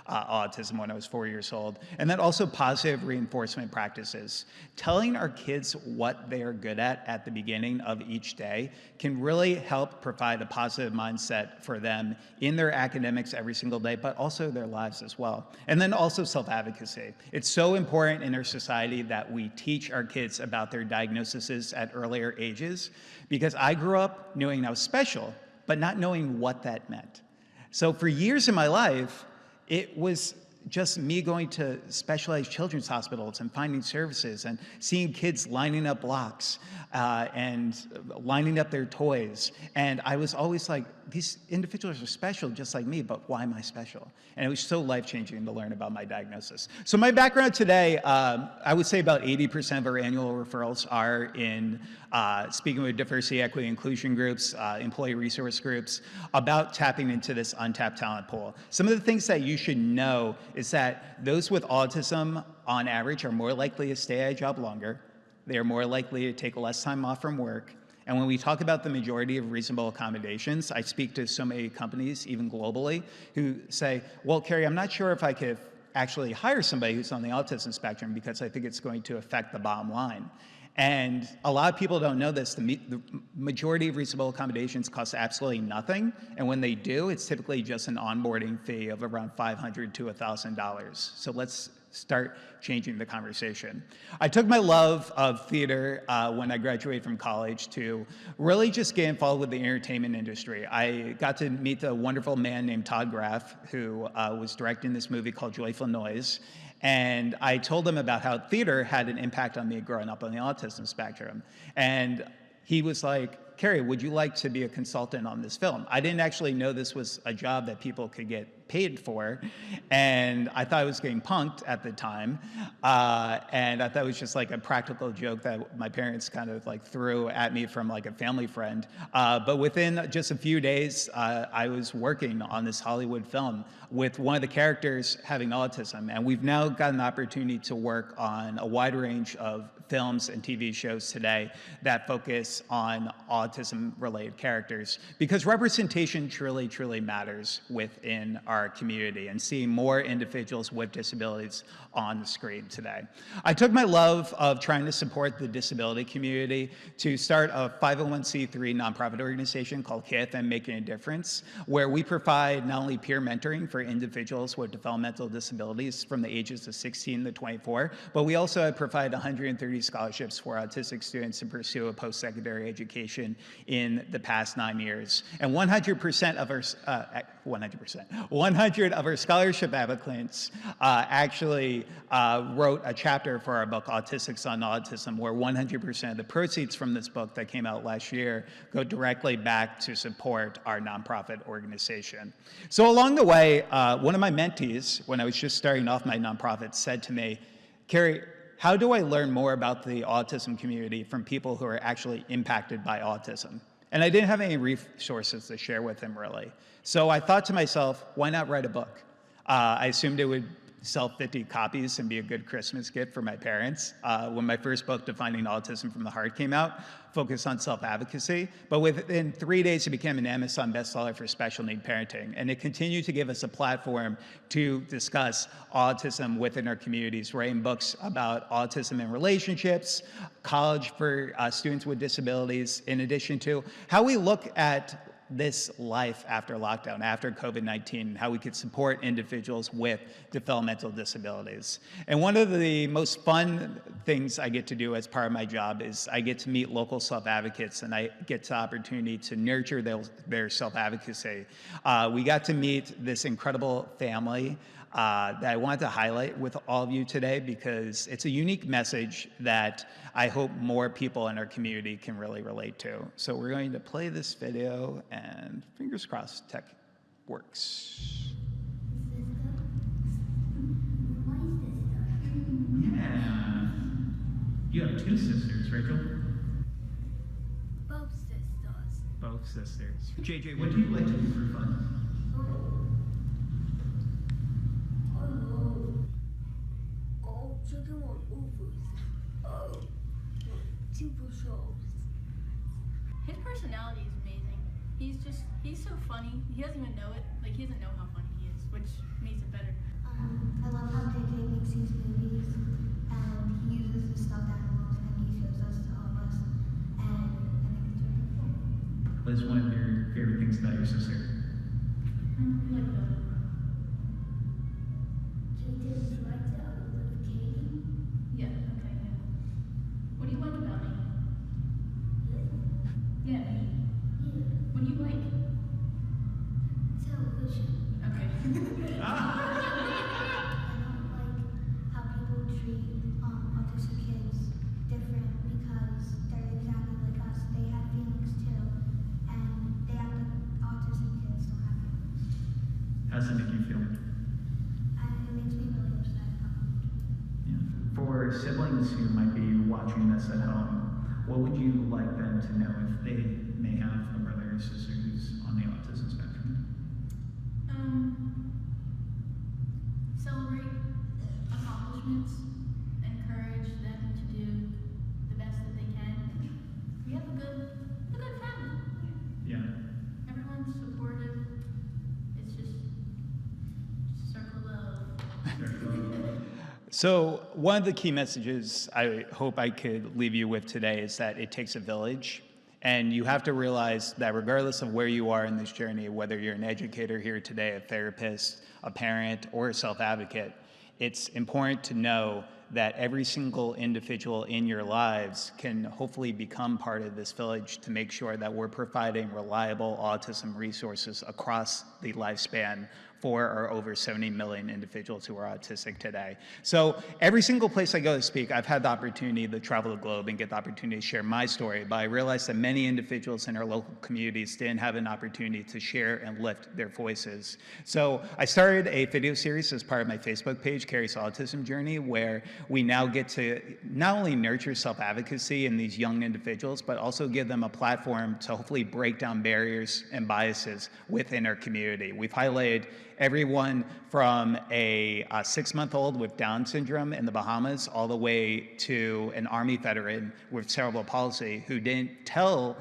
[SPEAKER 27] autism when I was 4 years old. And then also positive reinforcement practices. Telling our kids what they are good at the beginning of each day can really help provide a positive mindset for them in their academics every single day, but also their lives as well. And then also self-advocacy. It's so important in our society that we teach our kids about their diagnoses at earlier ages, because I grew up knowing I was special, but not knowing what that meant. So for years in my life, it was just me going to specialized children's hospitals and finding services and seeing kids lining up blocks and lining up their toys. And I was always like, these individuals are special just like me, but why am I special? And it was so life-changing to learn about my diagnosis. So my background today, I would say about 80% of our annual referrals are in speaking with diversity, equity, inclusion groups, employee resource groups, about tapping into this untapped talent pool. Some of the things that you should know is that those with autism, on average, are more likely to stay at a job longer. They are more likely to take less time off from work. And when we talk about the majority of reasonable accommodations, I speak to so many companies, even globally, who say, well, Kerry, I'm not sure if I could actually hire somebody who's on the autism spectrum because I think it's going to affect the bottom line. And a lot of people don't know this. The majority of reasonable accommodations cost absolutely nothing. And when they do, it's typically just an onboarding fee of around $500 to $1,000. So let's start changing the conversation. I took my love of theater when I graduated from college to really just get involved with the entertainment industry. I got to meet a wonderful man named Todd Graff, who was directing this movie called Joyful Noise. And I told him about how theater had an impact on me growing up on the autism spectrum. And he was like, Kerry, would you like to be a consultant on this film? I didn't actually know this was a job that people could get paid for, and I thought I was getting punked at the time, and I thought it was just like a practical joke that my parents kind of like threw at me from like a family friend. But within just a few days, I was working on this Hollywood film with one of the characters having autism, and we've now got an opportunity to work on a wide range of films and TV shows today that focus on autism-related characters, because representation truly, truly matters within our community, and seeing more individuals with disabilities on the screen today. I took my love of trying to support the disability community to start a 501c3 nonprofit organization called KFM Making a Difference, where we provide not only peer mentoring for individuals with developmental disabilities from the ages of 16 to 24, but we also provide 130 scholarships for autistic students to pursue a post-secondary education in the past 9 years. And 100% of our 100 of our scholarship applicants actually wrote a chapter for our book, Autistics on Autism, where 100% of the proceeds from this book that came out last year go directly back to support our nonprofit organization. So along the way, one of my mentees, when I was just starting off my nonprofit, said to me, Kerry, how do I learn more about the autism community from people who are actually impacted by autism? And I didn't have any resources to share with him, really. So I thought to myself, why not write a book? I assumed it would sell 50 copies and be a good Christmas gift for my parents. When my first book, Defining Autism from the Heart, came out, focused on self-advocacy, but within 3 days it became an Amazon bestseller for special need parenting, and it continued to give us a platform to discuss autism within our communities, writing books about autism in relationships, college for students with disabilities, in addition to how we look at this life after lockdown, after COVID-19, and how we could support individuals with developmental disabilities. And one of the most fun things I get to do as part of my job is I get to meet local self-advocates, and I get the opportunity to nurture their self-advocacy. We got to meet this incredible family that I wanted to highlight with all of you today, because it's a unique message that I hope more people in our community can really relate to. So we're going to play this video, and fingers crossed tech works. Yeah.
[SPEAKER 2] You have two sisters, Rachel?
[SPEAKER 18] Both sisters.
[SPEAKER 2] Both sisters. JJ, what do you like to do for fun?
[SPEAKER 18] Oh, chicken on movies. Oh, TV shows.
[SPEAKER 5] His personality is amazing. He's so funny. He doesn't even know it. Like, he doesn't know how funny he is, which makes it better.
[SPEAKER 18] I love how JJ makes these movies, and he uses the stuffed animals, and he shows us to all of us, and I think it's really cool.
[SPEAKER 2] What is one of your favorite things about your sister?
[SPEAKER 5] We like Developmental.
[SPEAKER 18] JJ, would you like to live Katie?
[SPEAKER 5] Yeah, okay, yeah. What do you like about me? Yeah, me.
[SPEAKER 18] Yeah.
[SPEAKER 5] What do you like?
[SPEAKER 18] Television.
[SPEAKER 5] Okay.
[SPEAKER 18] How people treat autistic kids different because they're exactly like us. They have feelings too, and they act like autistic kids don't have feelings.
[SPEAKER 2] How does it make you feel?
[SPEAKER 18] And it makes me really upset.
[SPEAKER 2] For siblings who might be watching this at home, what would you like them to know if they may have a brother or sister who's on the autism spectrum?
[SPEAKER 5] Celebrate accomplishments, encourage them to do the best that they can. We have a good family.
[SPEAKER 2] Yeah.
[SPEAKER 5] Everyone's supportive. It's just circle love.
[SPEAKER 27] So one of the key messages I hope I could leave you with today is that it takes a village. And you have to realize that regardless of where you are in this journey, whether you're an educator here today, a therapist, a parent, or a self-advocate, it's important to know that every single individual in your lives can hopefully become part of this village to make sure that we're providing reliable autism resources across the lifespan for our over 70 million individuals who are autistic today. So every single place I go to speak, I've had the opportunity to travel the globe and get the opportunity to share my story, but I realized that many individuals in our local communities didn't have an opportunity to share and lift their voices. So I started a video series as part of my Facebook page, Kerry's Autism Journey, where we now get to not only nurture self-advocacy in these young individuals, but also give them a platform to hopefully break down barriers and biases within our community. We've highlighted everyone from a 6-month-old with Down syndrome in the Bahamas all the way to an Army veteran with cerebral palsy who didn't tell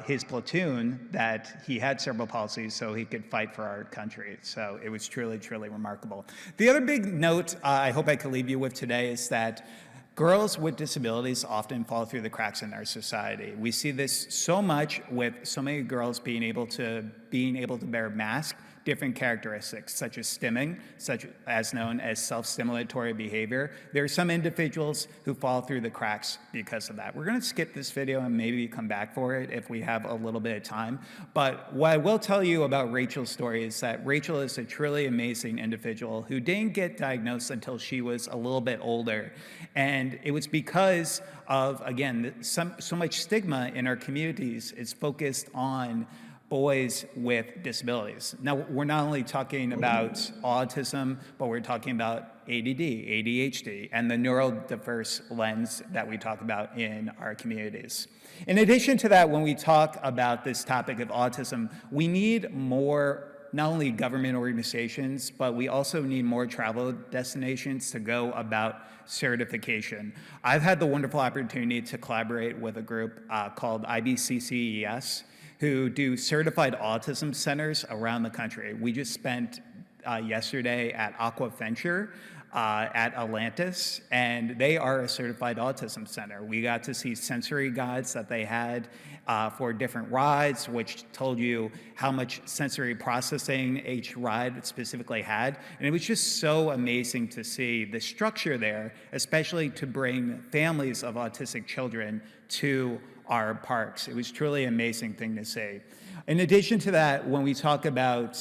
[SPEAKER 27] his platoon that he had cerebral palsy so he could fight for our country. So it was truly, truly remarkable. The other big note I hope I could leave you with today is that girls with disabilities often fall through the cracks in our society. We see this so much with so many girls being able to bear masks, different characteristics such as stimming, such as known as self-stimulatory behavior. There are some individuals who fall through the cracks because of that. We're going to skip this video and maybe come back for it if we have a little bit of time. But what I will tell you about Rachel's story is that Rachel is a truly amazing individual who didn't get diagnosed until she was a little bit older. And it was because of, again, so much stigma in our communities is focused on boys with disabilities. Now, we're not only talking about autism, but we're talking about ADD, ADHD, and the neurodiverse lens that we talk about in our communities. In addition to that, when we talk about this topic of autism, we need more not only government organizations, but we also need more travel destinations to go about certification. I've had the wonderful opportunity to collaborate with a group called IBCCES, who do certified autism centers around the country. We just spent yesterday at Aquaventure at Atlantis, and they are a certified autism center. We got to see sensory guides that they had for different rides, which told you how much sensory processing each ride specifically had. And it was just so amazing to see the structure there, especially to bring families of autistic children to our parks. It was truly an amazing thing to see. In addition to that, when we talk about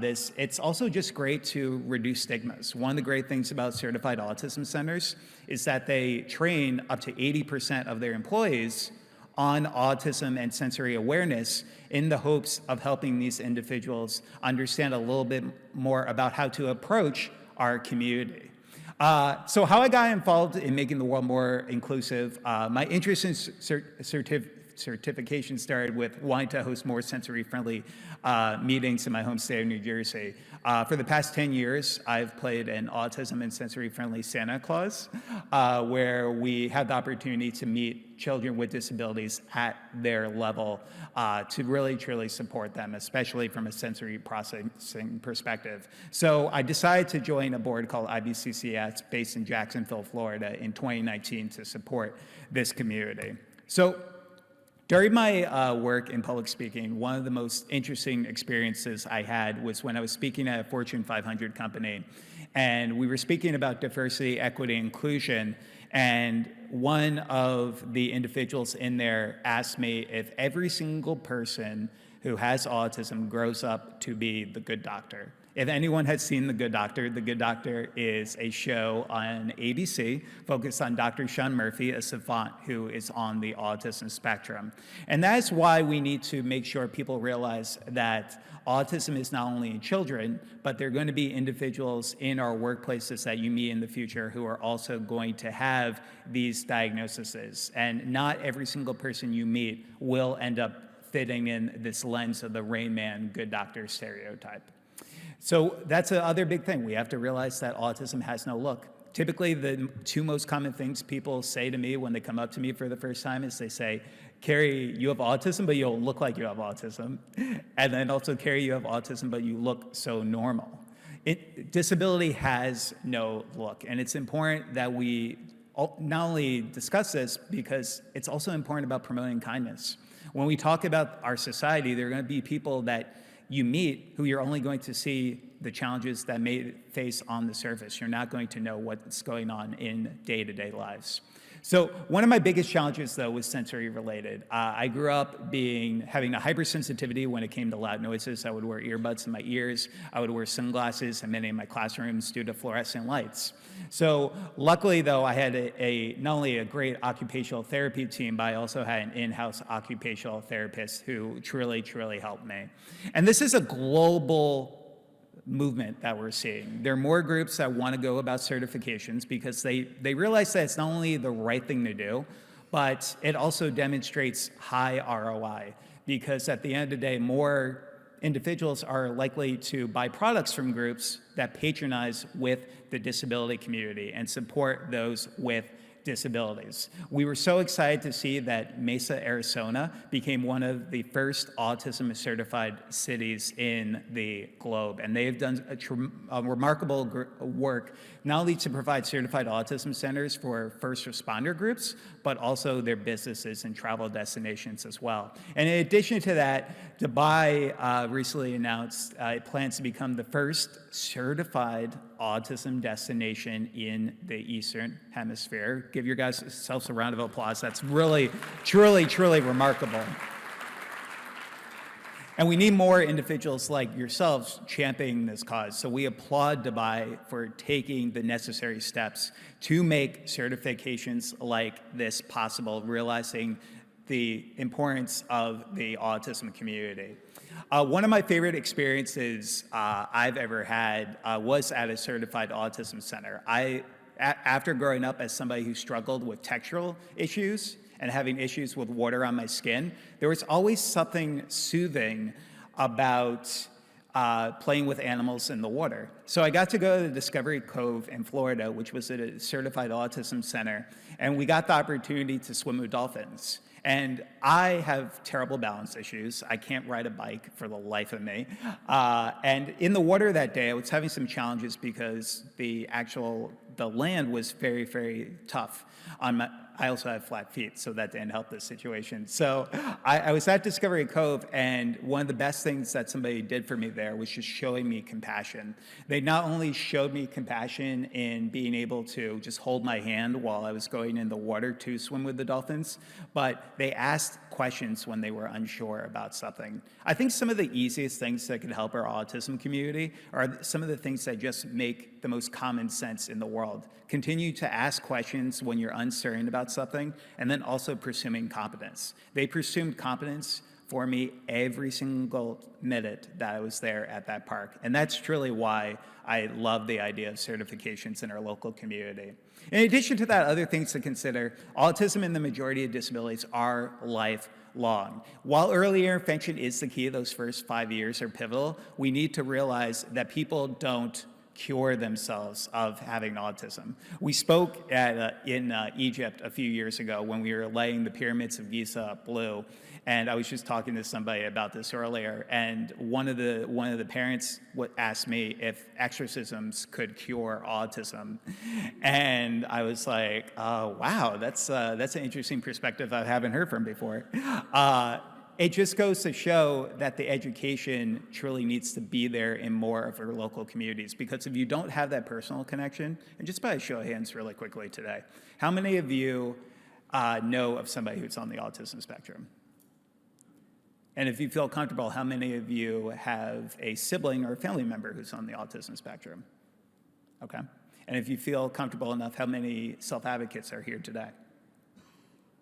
[SPEAKER 27] this, it's also just great to reduce stigmas. One of the great things about certified autism centers is that they train up to 80% of their employees on autism and sensory awareness in the hopes of helping these individuals understand a little bit more about how to approach our community. So how I got involved in making the world more inclusive, my interest in certification started with wanting to host more sensory-friendly meetings in my home state of New Jersey. For the past 10 years, I've played an autism and sensory-friendly Santa Claus, where we had the opportunity to meet children with disabilities at their level to really, truly support them, especially from a sensory processing perspective. So I decided to join a board called IBCCS based in Jacksonville, Florida in 2019 to support this community. So during my work in public speaking, one of the most interesting experiences I had was when I was speaking at a Fortune 500 company, and we were speaking about diversity, equity, inclusion, and one of the individuals in there asked me if every single person who has autism grows up to be the good doctor. If anyone has seen The Good Doctor is a show on ABC focused on Dr. Sean Murphy, a savant who is on the autism spectrum. And that is why we need to make sure people realize that autism is not only in children, but there are going to be individuals in our workplaces that you meet in the future who are also going to have these diagnoses. And not every single person you meet will end up fitting in this lens of the Rain Man, good doctor stereotype. So that's the other big thing. We have to realize that autism has no look. Typically, the two most common things people say to me when they come up to me for the first time is they say, Kerry, you have autism, but you don't look like you have autism. And then also, Kerry, you have autism, but you look so normal. Disability has no look. And it's important that we not only discuss this, because it's also important about promoting kindness. When we talk about our society, there are going to be people that you meet who you're only going to see the challenges that may face on the surface. You're not going to know what's going on in day-to-day lives. So one of my biggest challenges, though, was sensory related. I grew up having a hypersensitivity when it came to loud noises. I would wear earbuds in my ears. I would wear sunglasses in many of my classrooms due to fluorescent lights. So luckily, though, I had not only a great occupational therapy team, but I also had an in-house occupational therapist who truly, truly helped me. And this is a global movement that we're seeing. There are more groups that want to go about certifications because they realize that it's not only the right thing to do, but it also demonstrates high ROI, because at the end of the day, more individuals are likely to buy products from groups that patronize with the disability community and support those with disabilities. We were so excited to see that Mesa, Arizona became one of the first autism certified cities in the globe. And they've done a remarkable work, not only to provide certified autism centers for first responder groups, but also their businesses and travel destinations as well. And in addition to that, Dubai recently announced it plans to become the first certified autism destination in the Eastern Hemisphere. Give your guys yourselves a round of applause. That's really, truly, truly remarkable. And we need more individuals like yourselves championing this cause. So we applaud Dubai for taking the necessary steps to make certifications like this possible, realizing the importance of the autism community. One of my favorite experiences I've ever had was at a certified autism center. After growing up as somebody who struggled with textural issues and having issues with water on my skin, there was always something soothing about playing with animals in the water. So I got to go to the Discovery Cove in Florida, which was at a certified autism center, and we got the opportunity to swim with dolphins. And I have terrible balance issues. I can't ride a bike for the life of me. And in the water that day, I was having some challenges because the land was very, very tough. I also have flat feet, so that didn't help the situation. So I was at Discovery Cove, and one of the best things that somebody did for me there was just showing me compassion. They not only showed me compassion in being able to just hold my hand while I was going in the water to swim with the dolphins, but they asked questions when they were unsure about something. I think some of the easiest things that can help our autism community are some of the things that just make the most common sense in the world. Continue to ask questions when you're uncertain about something, and then also pursuing competence. They presumed competence for me every single minute that I was there at that park. And that's truly why I love the idea of certifications in our local community. In addition to that, other things to consider, autism and the majority of disabilities are lifelong. While early intervention is the key, those first 5 years are pivotal, we need to realize that people don't cure themselves of having autism. We spoke in Egypt a few years ago when we were laying the pyramids of Giza blue, and I was just talking to somebody about this earlier, and one of the parents asked me if exorcisms could cure autism, and I was like, oh, wow, that's an interesting perspective I haven't heard from before. It just goes to show that the education truly needs to be there in more of our local communities, because if you don't have that personal connection, and just by a show of hands really quickly today, how many of you know of somebody who's on the autism spectrum? And if you feel comfortable, how many of you have a sibling or a family member who's on the autism spectrum? Okay. And if you feel comfortable enough, how many self-advocates are here today?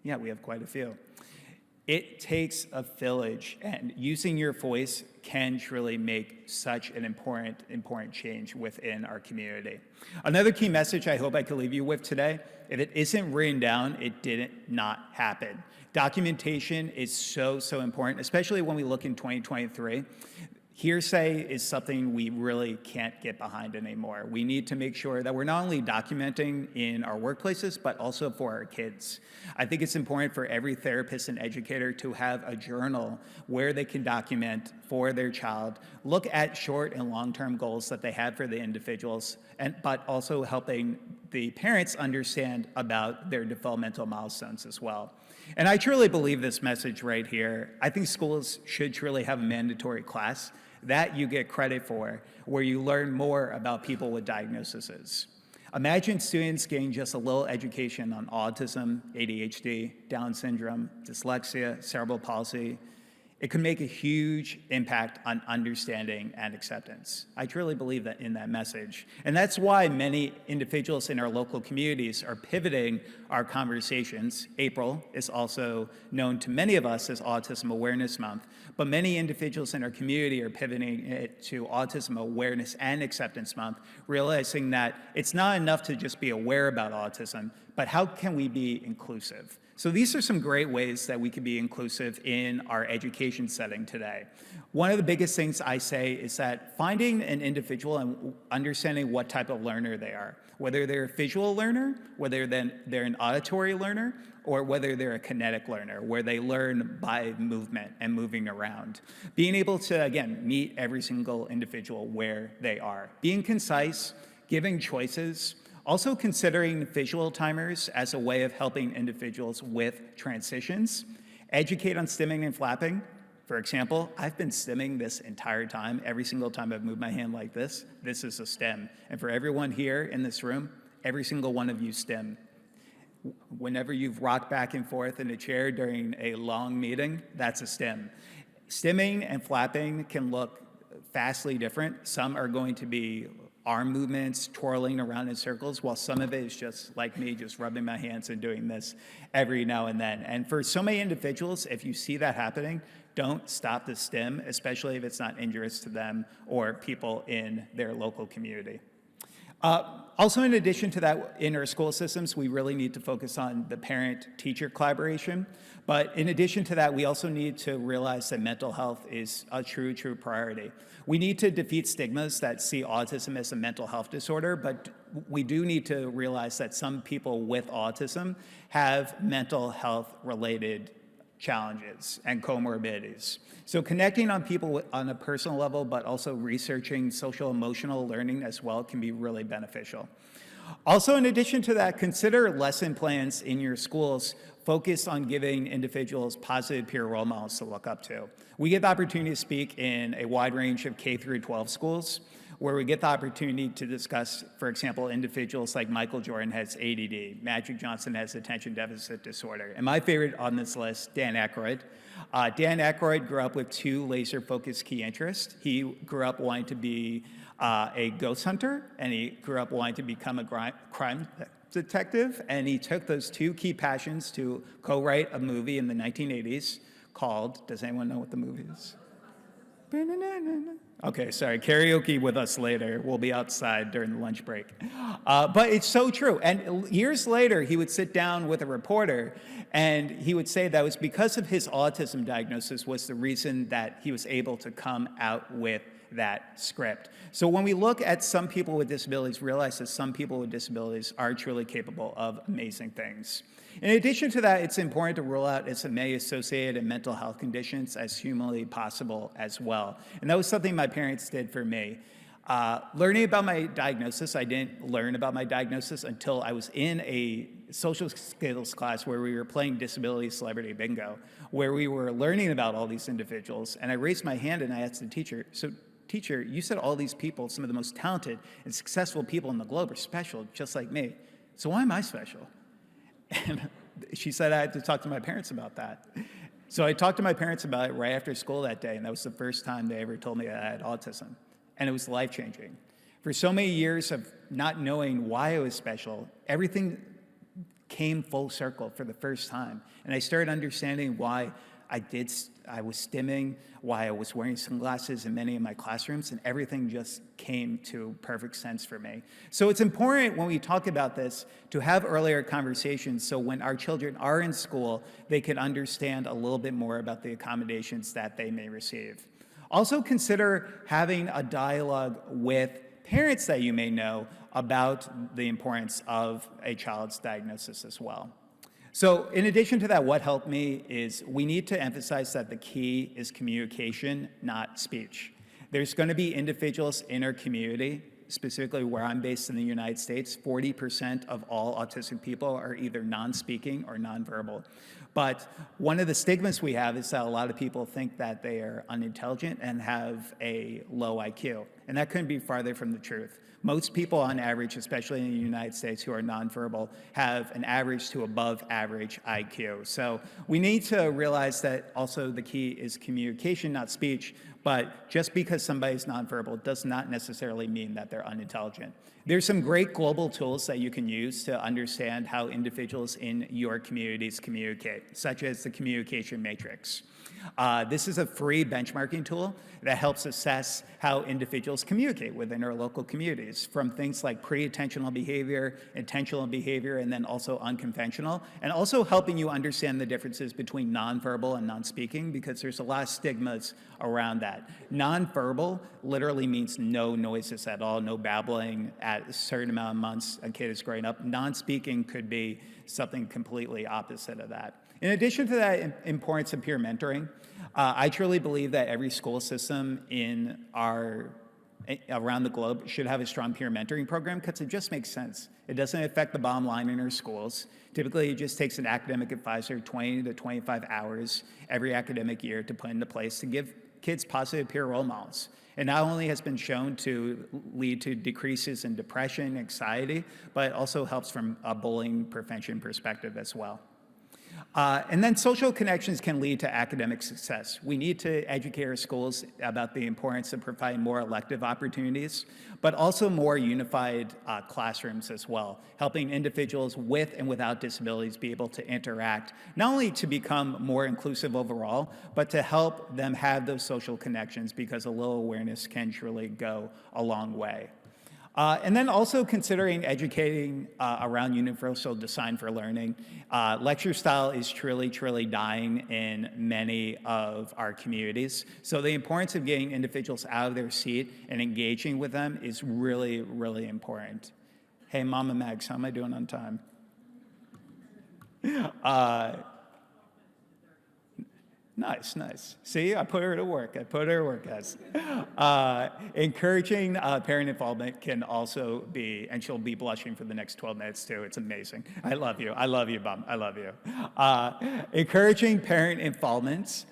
[SPEAKER 27] Yeah, we have quite a few. It takes a village, and using your voice can truly make such an important change within our community. Another key message I hope I could leave you with today, if it isn't written down, it didn't not happen. Documentation is so important, especially when we look in 2023. Hearsay is something we really can't get behind anymore. We need to make sure that we're not only documenting in our workplaces, but also for our kids. I think it's important for every therapist and educator to have a journal where they can document for their child, look at short and long-term goals that they have for the individuals, but also helping the parents understand about their developmental milestones as well. And I truly believe this message right here. I think schools should truly have a mandatory class that you get credit for, where you learn more about people with diagnoses. Imagine students getting just a little education on autism, ADHD, Down syndrome, dyslexia, cerebral palsy. It could make a huge impact on understanding and acceptance. I truly believe that in that message. And that's why many individuals in our local communities are pivoting our conversations. April is also known to many of us as Autism Awareness Month, but many individuals in our community are pivoting it to Autism Awareness and Acceptance Month, realizing that it's not enough to just be aware about autism, but how can we be inclusive? So these are some great ways that we can be inclusive in our education setting today. One of the biggest things I say is that finding an individual and understanding what type of learner they are, whether they're a visual learner, whether they're an auditory learner, or whether they're a kinetic learner, where they learn by movement and moving around. Being able to, again, meet every single individual where they are. Being concise, giving choices, also considering visual timers as a way of helping individuals with transitions. Educate on stimming and flapping. For example, I've been stimming this entire time. Every single time I've moved my hand like this is a stim. And for everyone here in this room, every single one of you stim. Whenever you've rocked back and forth in a chair during a long meeting, that's a stim. Stimming and flapping can look vastly different. Some are going to be arm movements, twirling around in circles, while some of it is just like me, just rubbing my hands and doing this every now and then. And for so many individuals, if you see that happening, don't stop the stim, especially if it's not injurious to them or people in their local community. Also, in addition to that, in our school systems, we really need to focus on the parent-teacher collaboration. But in addition to that, we also need to realize that mental health is a true priority. We need to defeat stigmas that see autism as a mental health disorder, but we do need to realize that some people with autism have mental health-related challenges and comorbidities. So connecting on people on a personal level, but also researching social emotional learning as well can be really beneficial. Also, in addition to that, consider lesson plans in your schools focused on giving individuals positive peer role models to look up to. We get the opportunity to speak in a wide range of K through 12 schools, where we get the opportunity to discuss, for example, individuals like Michael Jordan has ADD, Magic Johnson has attention deficit disorder, and my favorite on this list, Dan Aykroyd. Dan Aykroyd grew up with two laser-focused key interests. He grew up wanting to be a ghost hunter, and he grew up wanting to become a crime detective, and he took those two key passions to co-write a movie in the 1980s called, does anyone know what the movie is? Okay, sorry, karaoke with us later. We'll be outside during the lunch break. But it's so true. And years later, he would sit down with a reporter and he would say that was because of his autism diagnosis was the reason that he was able to come out with that script. So when we look at some people with disabilities, realize that some people with disabilities are truly capable of amazing things. In addition to that, it's important to rule out as many associated mental health conditions as humanly possible as well. And that was something my parents did for me. Learning about my diagnosis, I didn't learn about my diagnosis until I was in a social skills class where we were playing Disability Celebrity Bingo, where we were learning about all these individuals. And I raised my hand and I asked the teacher, so teacher, you said all these people, some of the most talented and successful people in the globe are special, just like me. So why am I special? And she said I had to talk to my parents about that. So I talked to my parents about it right after school that day, and that was the first time they ever told me that I had autism. And it was life-changing. For so many years of not knowing why I was special, everything came full circle for the first time. And I started understanding why I was stimming, why I was wearing sunglasses in many of my classrooms, and everything just came to perfect sense for me. So it's important when we talk about this to have earlier conversations so when our children are in school, they can understand a little bit more about the accommodations that they may receive. Also consider having a dialogue with parents that you may know about the importance of a child's diagnosis as well. So in addition to that, what helped me is we need to emphasize that the key is communication, not speech. There's going to be individuals in our community, specifically where I'm based in the United States, 40% of all autistic people are either non-speaking or nonverbal. But one of the stigmas we have is that a lot of people think that they are unintelligent and have a low IQ. And that couldn't be farther from the truth. Most people on average, especially in the United States who are nonverbal, have an average to above average IQ. So we need to realize that also the key is communication, not speech, but just because somebody's nonverbal does not necessarily mean that they're unintelligent. There's some great global tools that you can use to understand how individuals in your communities communicate, such as the communication matrix. This is a free benchmarking tool that helps assess how individuals communicate within our local communities, from things like pre-attentional behavior, intentional behavior, and then also unconventional, and also helping you understand the differences between nonverbal and non-speaking, because there's a lot of stigmas around that. Nonverbal literally means no noises at all, no babbling at a certain amount of months a kid is growing up. Non-speaking could be something completely opposite of that. In addition to that importance of peer mentoring, I truly believe that every school system around the globe should have a strong peer mentoring program because it just makes sense. It doesn't affect the bottom line in our schools. Typically, it just takes an academic advisor 20 to 25 hours every academic year to put into place to give kids positive peer role models. It not only has been shown to lead to decreases in depression, anxiety, but it also helps from a bullying prevention perspective as well. And then social connections can lead to academic success. We need to educate our schools about the importance of providing more elective opportunities, but also more unified classrooms as well, helping individuals with and without disabilities be able to interact, not only to become more inclusive overall, but to help them have those social connections, because a little awareness can truly go a long way. And then also considering educating around universal design for learning. Lecture style is truly, truly dying in many of our communities. So the importance of getting individuals out of their seat and engaging with them is really, really important. Hey, Mama Mags, how am I doing on time? Nice. See, I put her to work. Guys. Encouraging parent involvement can also be, and she'll be blushing for the next 12 minutes too. It's amazing. I love you, Mom. I love you. Encouraging parent involvement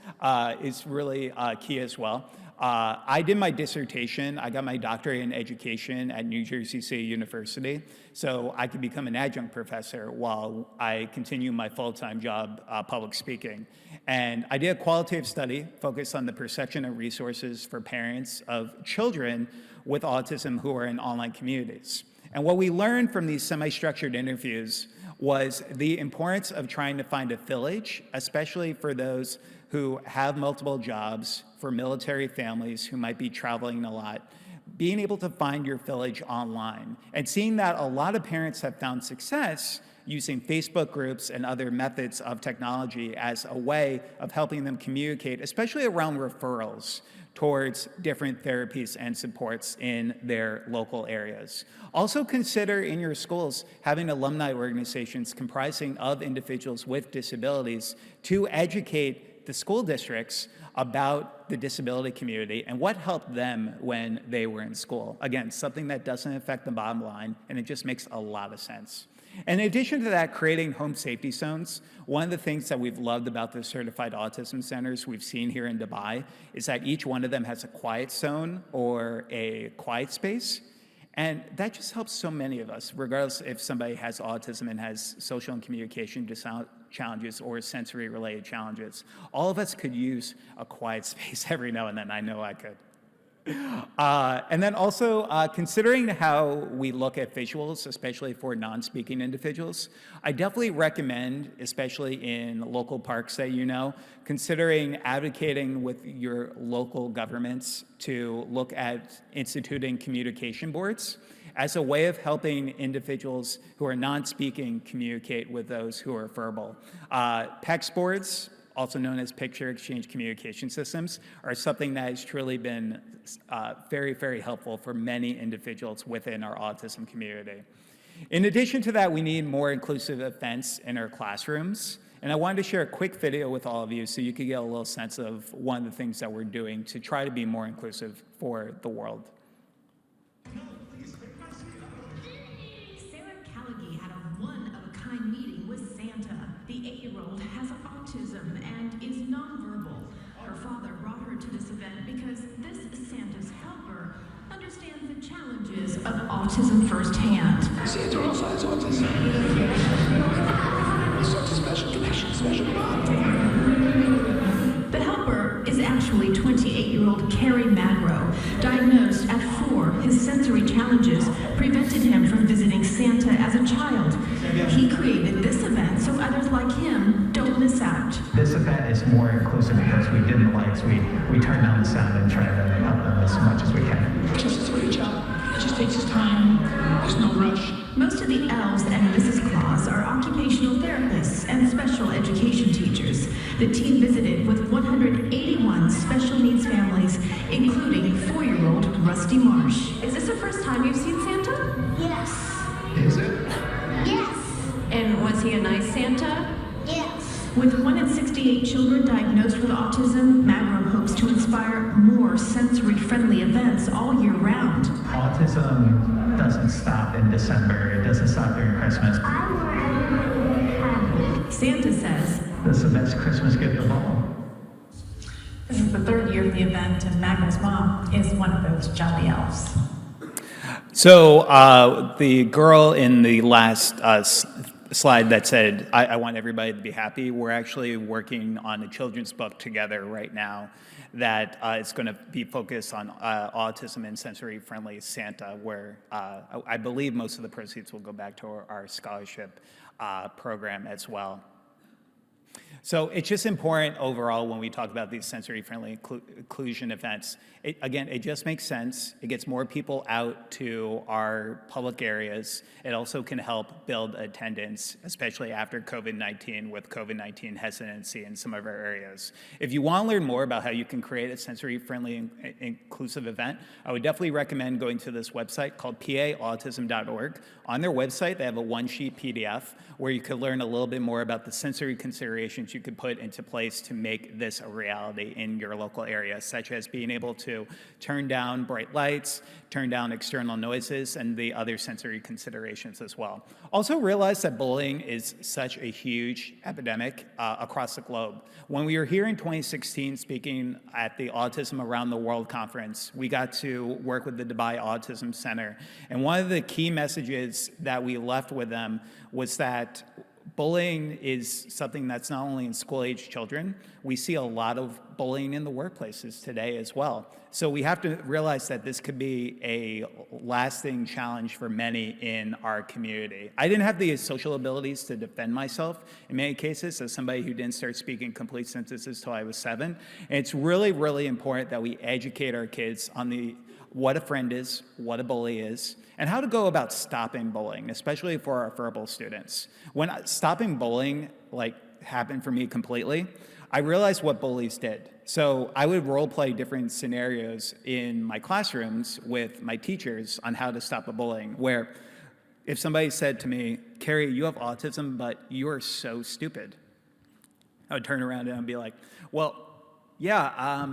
[SPEAKER 27] is really key as well. I did my dissertation. I got my doctorate in education at New Jersey City University, so I could become an adjunct professor while I continue my full-time job public speaking. And I did a qualitative study focused on the perception of resources for parents of children with autism who are in online communities. And what we learned from these semi-structured interviews was the importance of trying to find a village, especially for those who have multiple jobs, for military families who might be traveling a lot, being able to find your village online and seeing that a lot of parents have found success using Facebook groups and other methods of technology as a way of helping them communicate, especially around referrals towards different therapies and supports in their local areas. Also consider in your schools having alumni organizations comprising of individuals with disabilities to educate the school districts about the disability community and what helped them when they were in school. Again, something that doesn't affect the bottom line, and it just makes a lot of sense. In addition to that, creating home safety zones, one of the things that we've loved about the certified autism centers we've seen here in Dubai is that each one of them has a quiet zone or a quiet space. And that just helps so many of us, regardless if somebody has autism and has social and communication challenges or sensory-related challenges. All of us could use a quiet space every now and then. I know I could. And then also considering how we look at visuals, especially for non-speaking individuals, I definitely recommend, especially in local parks that you know, considering advocating with your local governments to look at instituting communication boards as a way of helping individuals who are non-speaking communicate with those who are verbal. PECS boards, also known as Picture Exchange Communication Systems, are something that has truly been very, very helpful for many individuals within our autism community. In addition to that, we need more inclusive events in our classrooms. And I wanted to share a quick video with all of you so you could get a little sense of one of the things that we're doing to try to be more inclusive for the world.
[SPEAKER 4] Meeting with Santa. The 8-year-old has autism and is nonverbal. Her father brought her to this event because this Santa's helper understands the challenges of autism firsthand.
[SPEAKER 6] Santa also has autism. Such a special connection, special bond.
[SPEAKER 4] The helper is actually 28-year-old Kerry Magro. Diagnosed at 4, his sensory challenges prevented him from visiting Santa as a child. He created this event so others like him don't miss out.
[SPEAKER 2] This event is more inclusive because we dim the lights, we turn down the sound and try to help them as much as we can.
[SPEAKER 6] Just does a great job. It just takes his time. There's no rush.
[SPEAKER 4] Most of the elves and Mrs. Claus are occupational therapists and special education teachers. The team visited with 181 special needs families, including 4-year-old Rusty Marsh. Is this the first time you've seen Santa?
[SPEAKER 18] Yes.
[SPEAKER 6] Is it?
[SPEAKER 18] Yes.
[SPEAKER 4] And was he a nice Santa?
[SPEAKER 18] Yes.
[SPEAKER 4] With 1 in 68 children diagnosed with autism, Magro hopes to inspire more sensory-friendly events all year round.
[SPEAKER 2] Autism doesn't stop in December. It doesn't stop during Christmas.
[SPEAKER 18] I want everyone to be happy.
[SPEAKER 4] Santa says,
[SPEAKER 2] This is the best Christmas gift of all.
[SPEAKER 4] this is the 3rd year of the event, and Magro's mom is one of those jolly elves.
[SPEAKER 27] So the girl in the last slide that said, I want everybody to be happy, we're actually working on a children's book together right now that is going to be focused on autism and sensory-friendly Santa, where I believe most of the proceeds will go back to our scholarship program as well. So it's just important overall when we talk about these sensory-friendly inclusion events. Again, it just makes sense. It gets more people out to our public areas. It also can help build attendance, especially after COVID-19, with COVID-19 hesitancy in some of our areas. If you want to learn more about how you can create a sensory-friendly inclusive event, I would definitely recommend going to this website called paautism.org. On their website, they have a one-sheet PDF where you could learn a little bit more about the sensory considerations you could put into place to make this a reality in your local area, such as being able to turn down bright lights, turn down external noises, and the other sensory considerations as well. Also realize that bullying is such a huge epidemic across the globe. When we were here in 2016 speaking at the Autism Around the World conference, we got to work with the Dubai Autism Center. And one of the key messages that we left with them was that bullying is something that's not only in school-age children. We see a lot of bullying in the workplaces today as well. So we have to realize that this could be a lasting challenge for many in our community. I didn't have the social abilities to defend myself in many cases as somebody who didn't start speaking complete sentences till I was 7. And it's really, really important that we educate our kids on what a friend is, what a bully is, and how to go about stopping bullying, especially for our verbal students. When stopping bullying happened for me completely, I realized what bullies did. So I would role play different scenarios in my classrooms with my teachers on how to stop a bullying, where if somebody said to me, "Kerry, you have autism, but you are so stupid," I would turn around and I'd be like, "Well, yeah,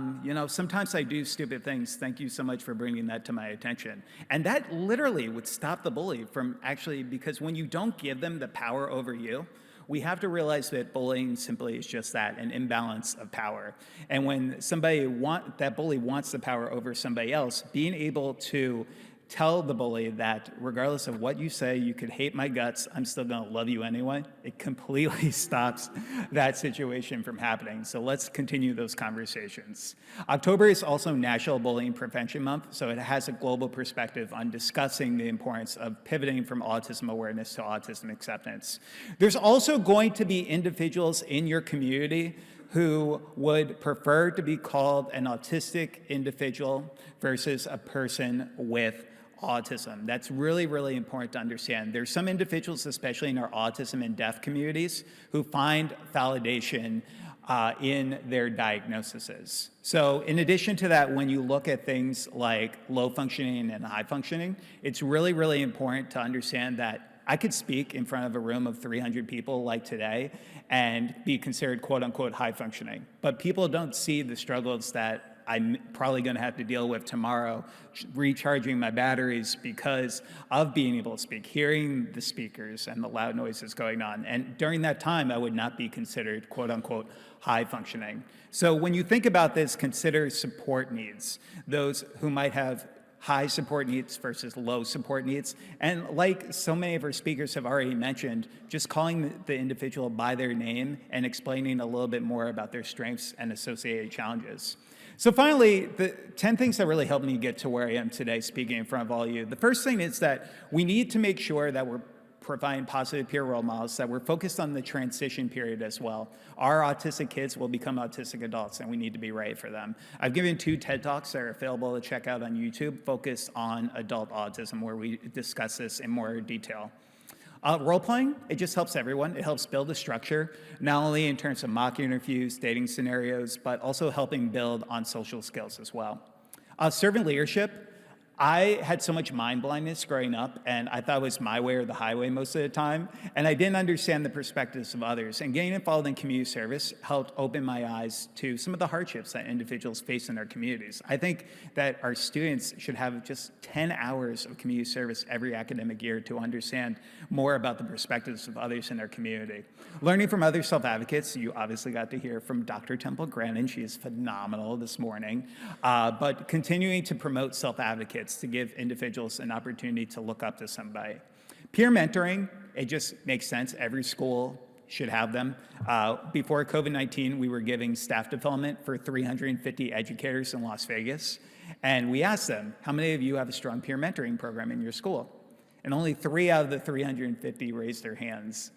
[SPEAKER 27] sometimes I do stupid things. Thank you so much for bringing that to my attention." And that literally would stop the bully from actually, because when you don't give them the power over you, we have to realize that bullying simply is just that, an imbalance of power. And when that bully wants the power over somebody else, being able to tell the bully that regardless of what you say, you could hate my guts, I'm still gonna love you anyway, it completely stops that situation from happening. So let's continue those conversations. October is also National Bullying Prevention Month, so it has a global perspective on discussing the importance of pivoting from autism awareness to autism acceptance. There's also going to be individuals in your community who would prefer to be called an autistic individual versus a person with autism. That's really, really important to understand. There's some individuals, especially in our autism and deaf communities, who find validation in their diagnoses. So in addition to that, when you look at things like low functioning and high functioning, it's really, really important to understand that I could speak in front of a room of 300 people like today and be considered quote unquote high functioning. But people don't see the struggles that I'm probably gonna have to deal with tomorrow, recharging my batteries because of being able to speak, hearing the speakers and the loud noises going on. And during that time, I would not be considered quote unquote high functioning. So when you think about this, consider support needs, those who might have high support needs versus low support needs. And like so many of our speakers have already mentioned, just calling the individual by their name and explaining a little bit more about their strengths and associated challenges. So finally, the 10 things that really helped me get to where I am today speaking in front of all of you. The first thing is that we need to make sure that we're providing positive peer role models, that we're focused on the transition period as well. Our autistic kids will become autistic adults, and we need to be ready for them. I've given 2 TED Talks that are available to check out on YouTube, focused on adult autism, where we discuss this in more detail. Role-playing, it just helps everyone. It helps build a structure, not only in terms of mock interviews, dating scenarios, but also helping build on social skills as well. Servant leadership, I had so much mind blindness growing up, and I thought it was my way or the highway most of the time, and I didn't understand the perspectives of others. And getting involved in community service helped open my eyes to some of the hardships that individuals face in their communities. I think that our students should have just 10 hours of community service every academic year to understand more about the perspectives of others in their community. Learning from other self-advocates, you obviously got to hear from Dr. Temple Grandin. She is phenomenal this morning. But continuing to promote self-advocates to give individuals an opportunity to look up to somebody. Peer mentoring, it just makes sense. Every school should have them. Before COVID-19, we were giving staff development for 350 educators in Las Vegas. And we asked them, how many of you have a strong peer mentoring program in your school? And only 3 out of the 350 raised their hands.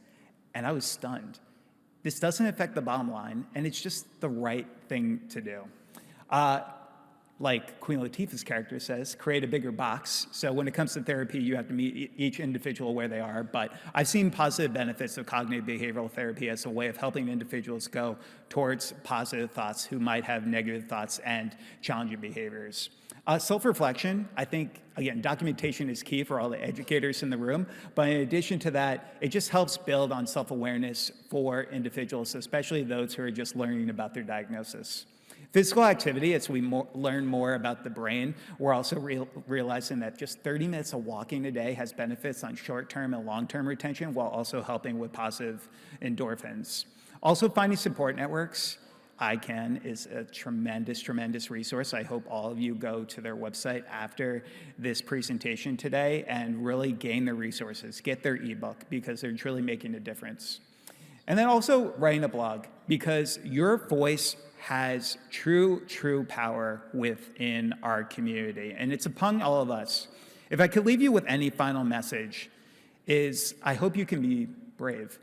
[SPEAKER 27] And I was stunned. This doesn't affect the bottom line, and it's just the right thing to do. Like Queen Latifah's character says, create a bigger box. So when it comes to therapy, you have to meet each individual where they are. But I've seen positive benefits of cognitive behavioral therapy as a way of helping individuals go towards positive thoughts who might have negative thoughts and challenging behaviors. Self-reflection, I think, again, documentation is key for all the educators in the room, but in addition to that, it just helps build on self-awareness for individuals, especially those who are just learning about their diagnosis. Physical activity, as we learn more about the brain, we're also realizing that just 30 minutes of walking a day has benefits on short-term and long-term retention, while also helping with positive endorphins. Also, finding support networks. ICAN is a tremendous, tremendous resource. I hope all of you go to their website after this presentation today and really gain the resources, get their ebook, because they're truly making a difference. And then also writing a blog, because your voice has true power within our community, and it's upon all of us. If I could leave you with any final message, is I hope you can be brave.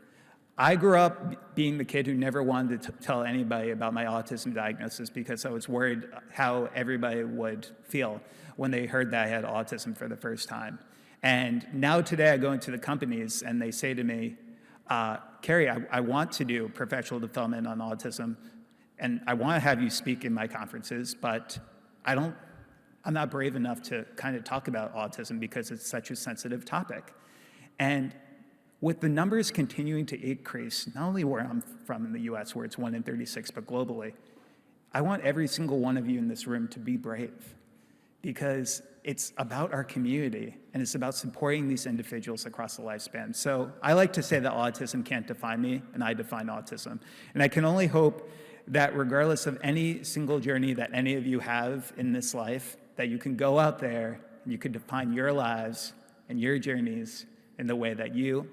[SPEAKER 27] I grew up being the kid who never wanted to tell anybody about my autism diagnosis because I was worried how everybody would feel when they heard that I had autism for the first time. And now today I go into the companies and they say to me, Kerry, I want to do professional development on autism, and I want to have you speak in my conferences, but I'm not brave enough to kind of talk about autism because it's such a sensitive topic. And with the numbers continuing to increase, not only where I'm from in the US, where it's 1 in 36, but globally, I want every single one of you in this room to be brave, because it's about our community and it's about supporting these individuals across the lifespan. So I like to say that autism can't define me, and I define autism. And I can only hope that regardless of any single journey that any of you have in this life, that you can go out there and you can define your lives and your journeys in the way that you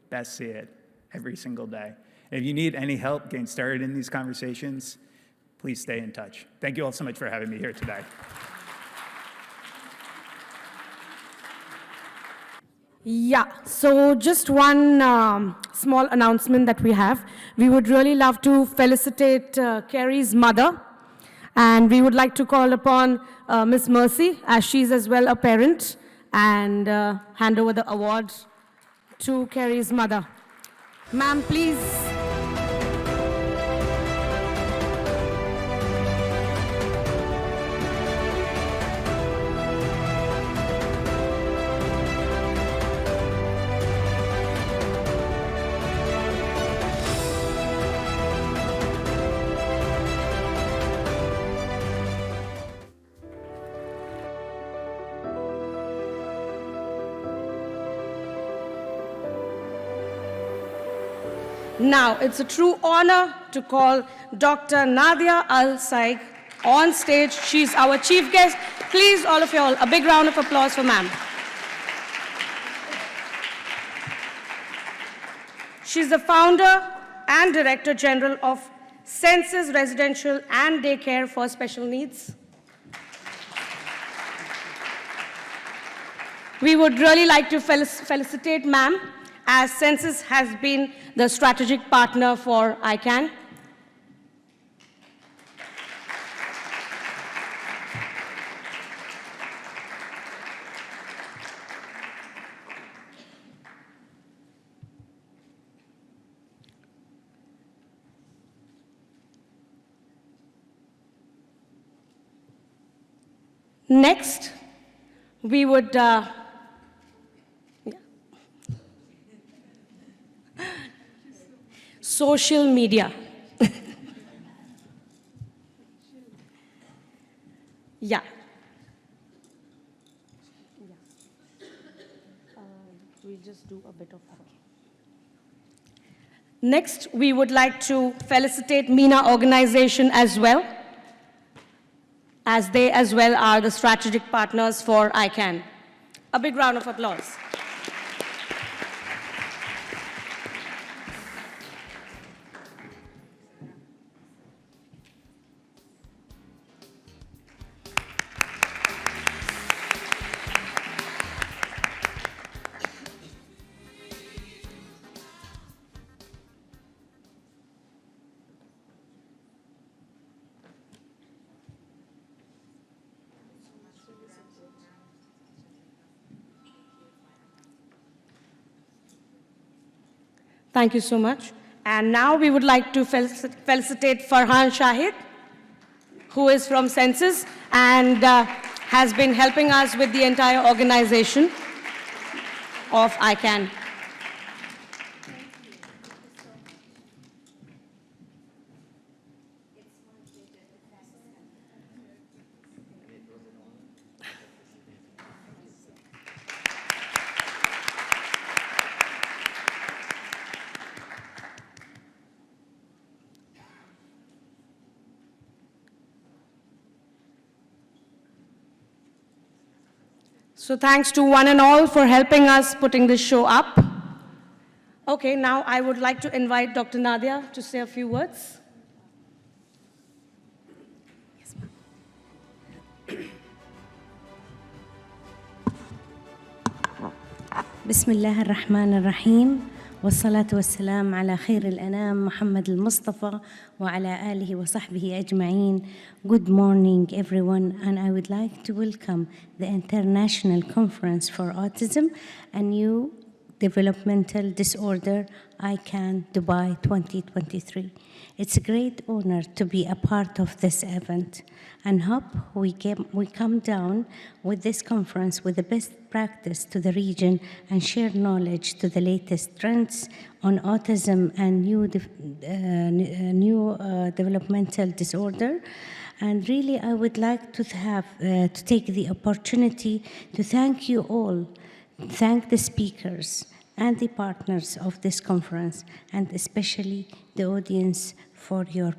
[SPEAKER 27] best see it every single day. And if you need any help getting started in these conversations, please stay in touch. Thank you all so much for having me here today.
[SPEAKER 3] Yeah, so just one small announcement that we have. We would really love to felicitate Kerry's mother, and we would like to call upon Miss Mercy, as she's as well a parent, and hand over the award to Kerry's mother. Ma'am, please. Now, it's a true honor to call Dr. Nadia Al-Saig on stage. She's our chief guest. Please, all of you all, a big round of applause for ma'am. She's the founder and director general of Senses Residential and Daycare for Special Needs. We would really like to felicitate ma'am, as Senses has been the strategic partner for ICAN. Next, we would social media. Yeah. We'll just do a bit of that. Next, we would like to felicitate MENA organization as well, as they as well are the strategic partners for ICAN. A big round of applause. Thank you so much. And now we would like to felicitate Farhan Shahid, who is from Senses and has been helping us with the entire organization of ICAN. So thanks to one and all for helping us putting this show up. Okay, now I would like to invite Dr. Nadia to say a few words.
[SPEAKER 7] بسم الله الرحمن الرحيم والصلاة والسلام على خير الأنام محمد المصطفى وعلى آله وصحبه أجمعين. Good morning everyone, and I would like to welcome the International Conference for Autism and Neurodevelopmental Disorder, ICAN Dubai 2023. It's a great honor to be a part of this event, and hope we come down with this conference with the best practice to the region and share knowledge to the latest trends on autism and developmental disorder. And really, I would like to take the opportunity to thank you all, thank the speakers and the partners of this conference, and especially the audience for your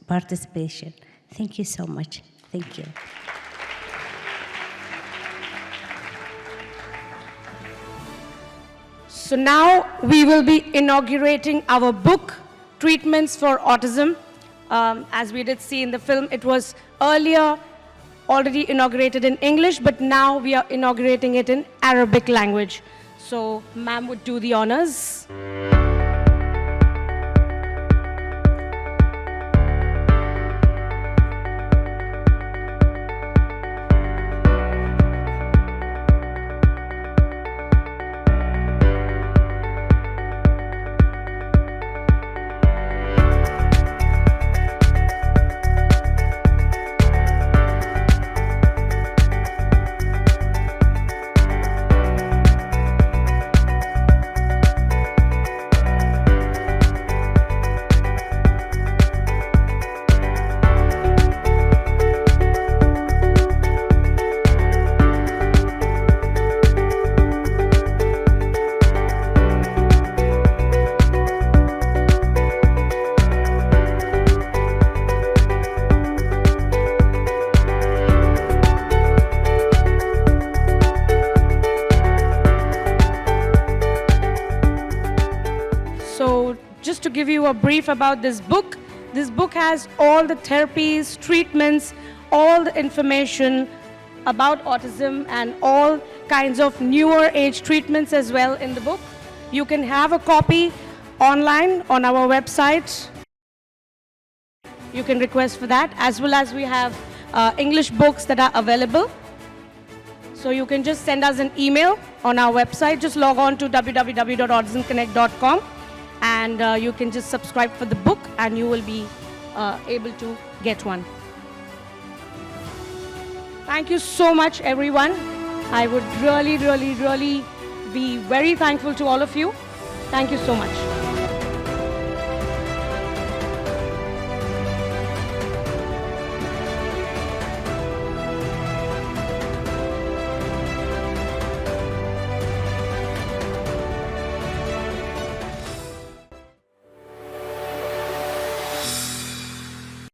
[SPEAKER 7] participation. Thank you so much. Thank you.
[SPEAKER 3] So now we will be inaugurating our book, Treatments for Autism. As we did see in the film, it was earlier already inaugurated in English, but now we are inaugurating it in Arabic language. So ma'am would do the honors. To give you a brief about this book has all the therapies, treatments, all the information about autism and all kinds of newer age treatments as well in the book. You can have a copy online on our website. You can request for that, as well as we have English books that are available. So you can just send us an email on our website. Just log on to www.autismconnect.com. and you can just subscribe for the book and you will be able to get one. Thank you so much, everyone. I would really be very thankful to all of you. Thank you so much.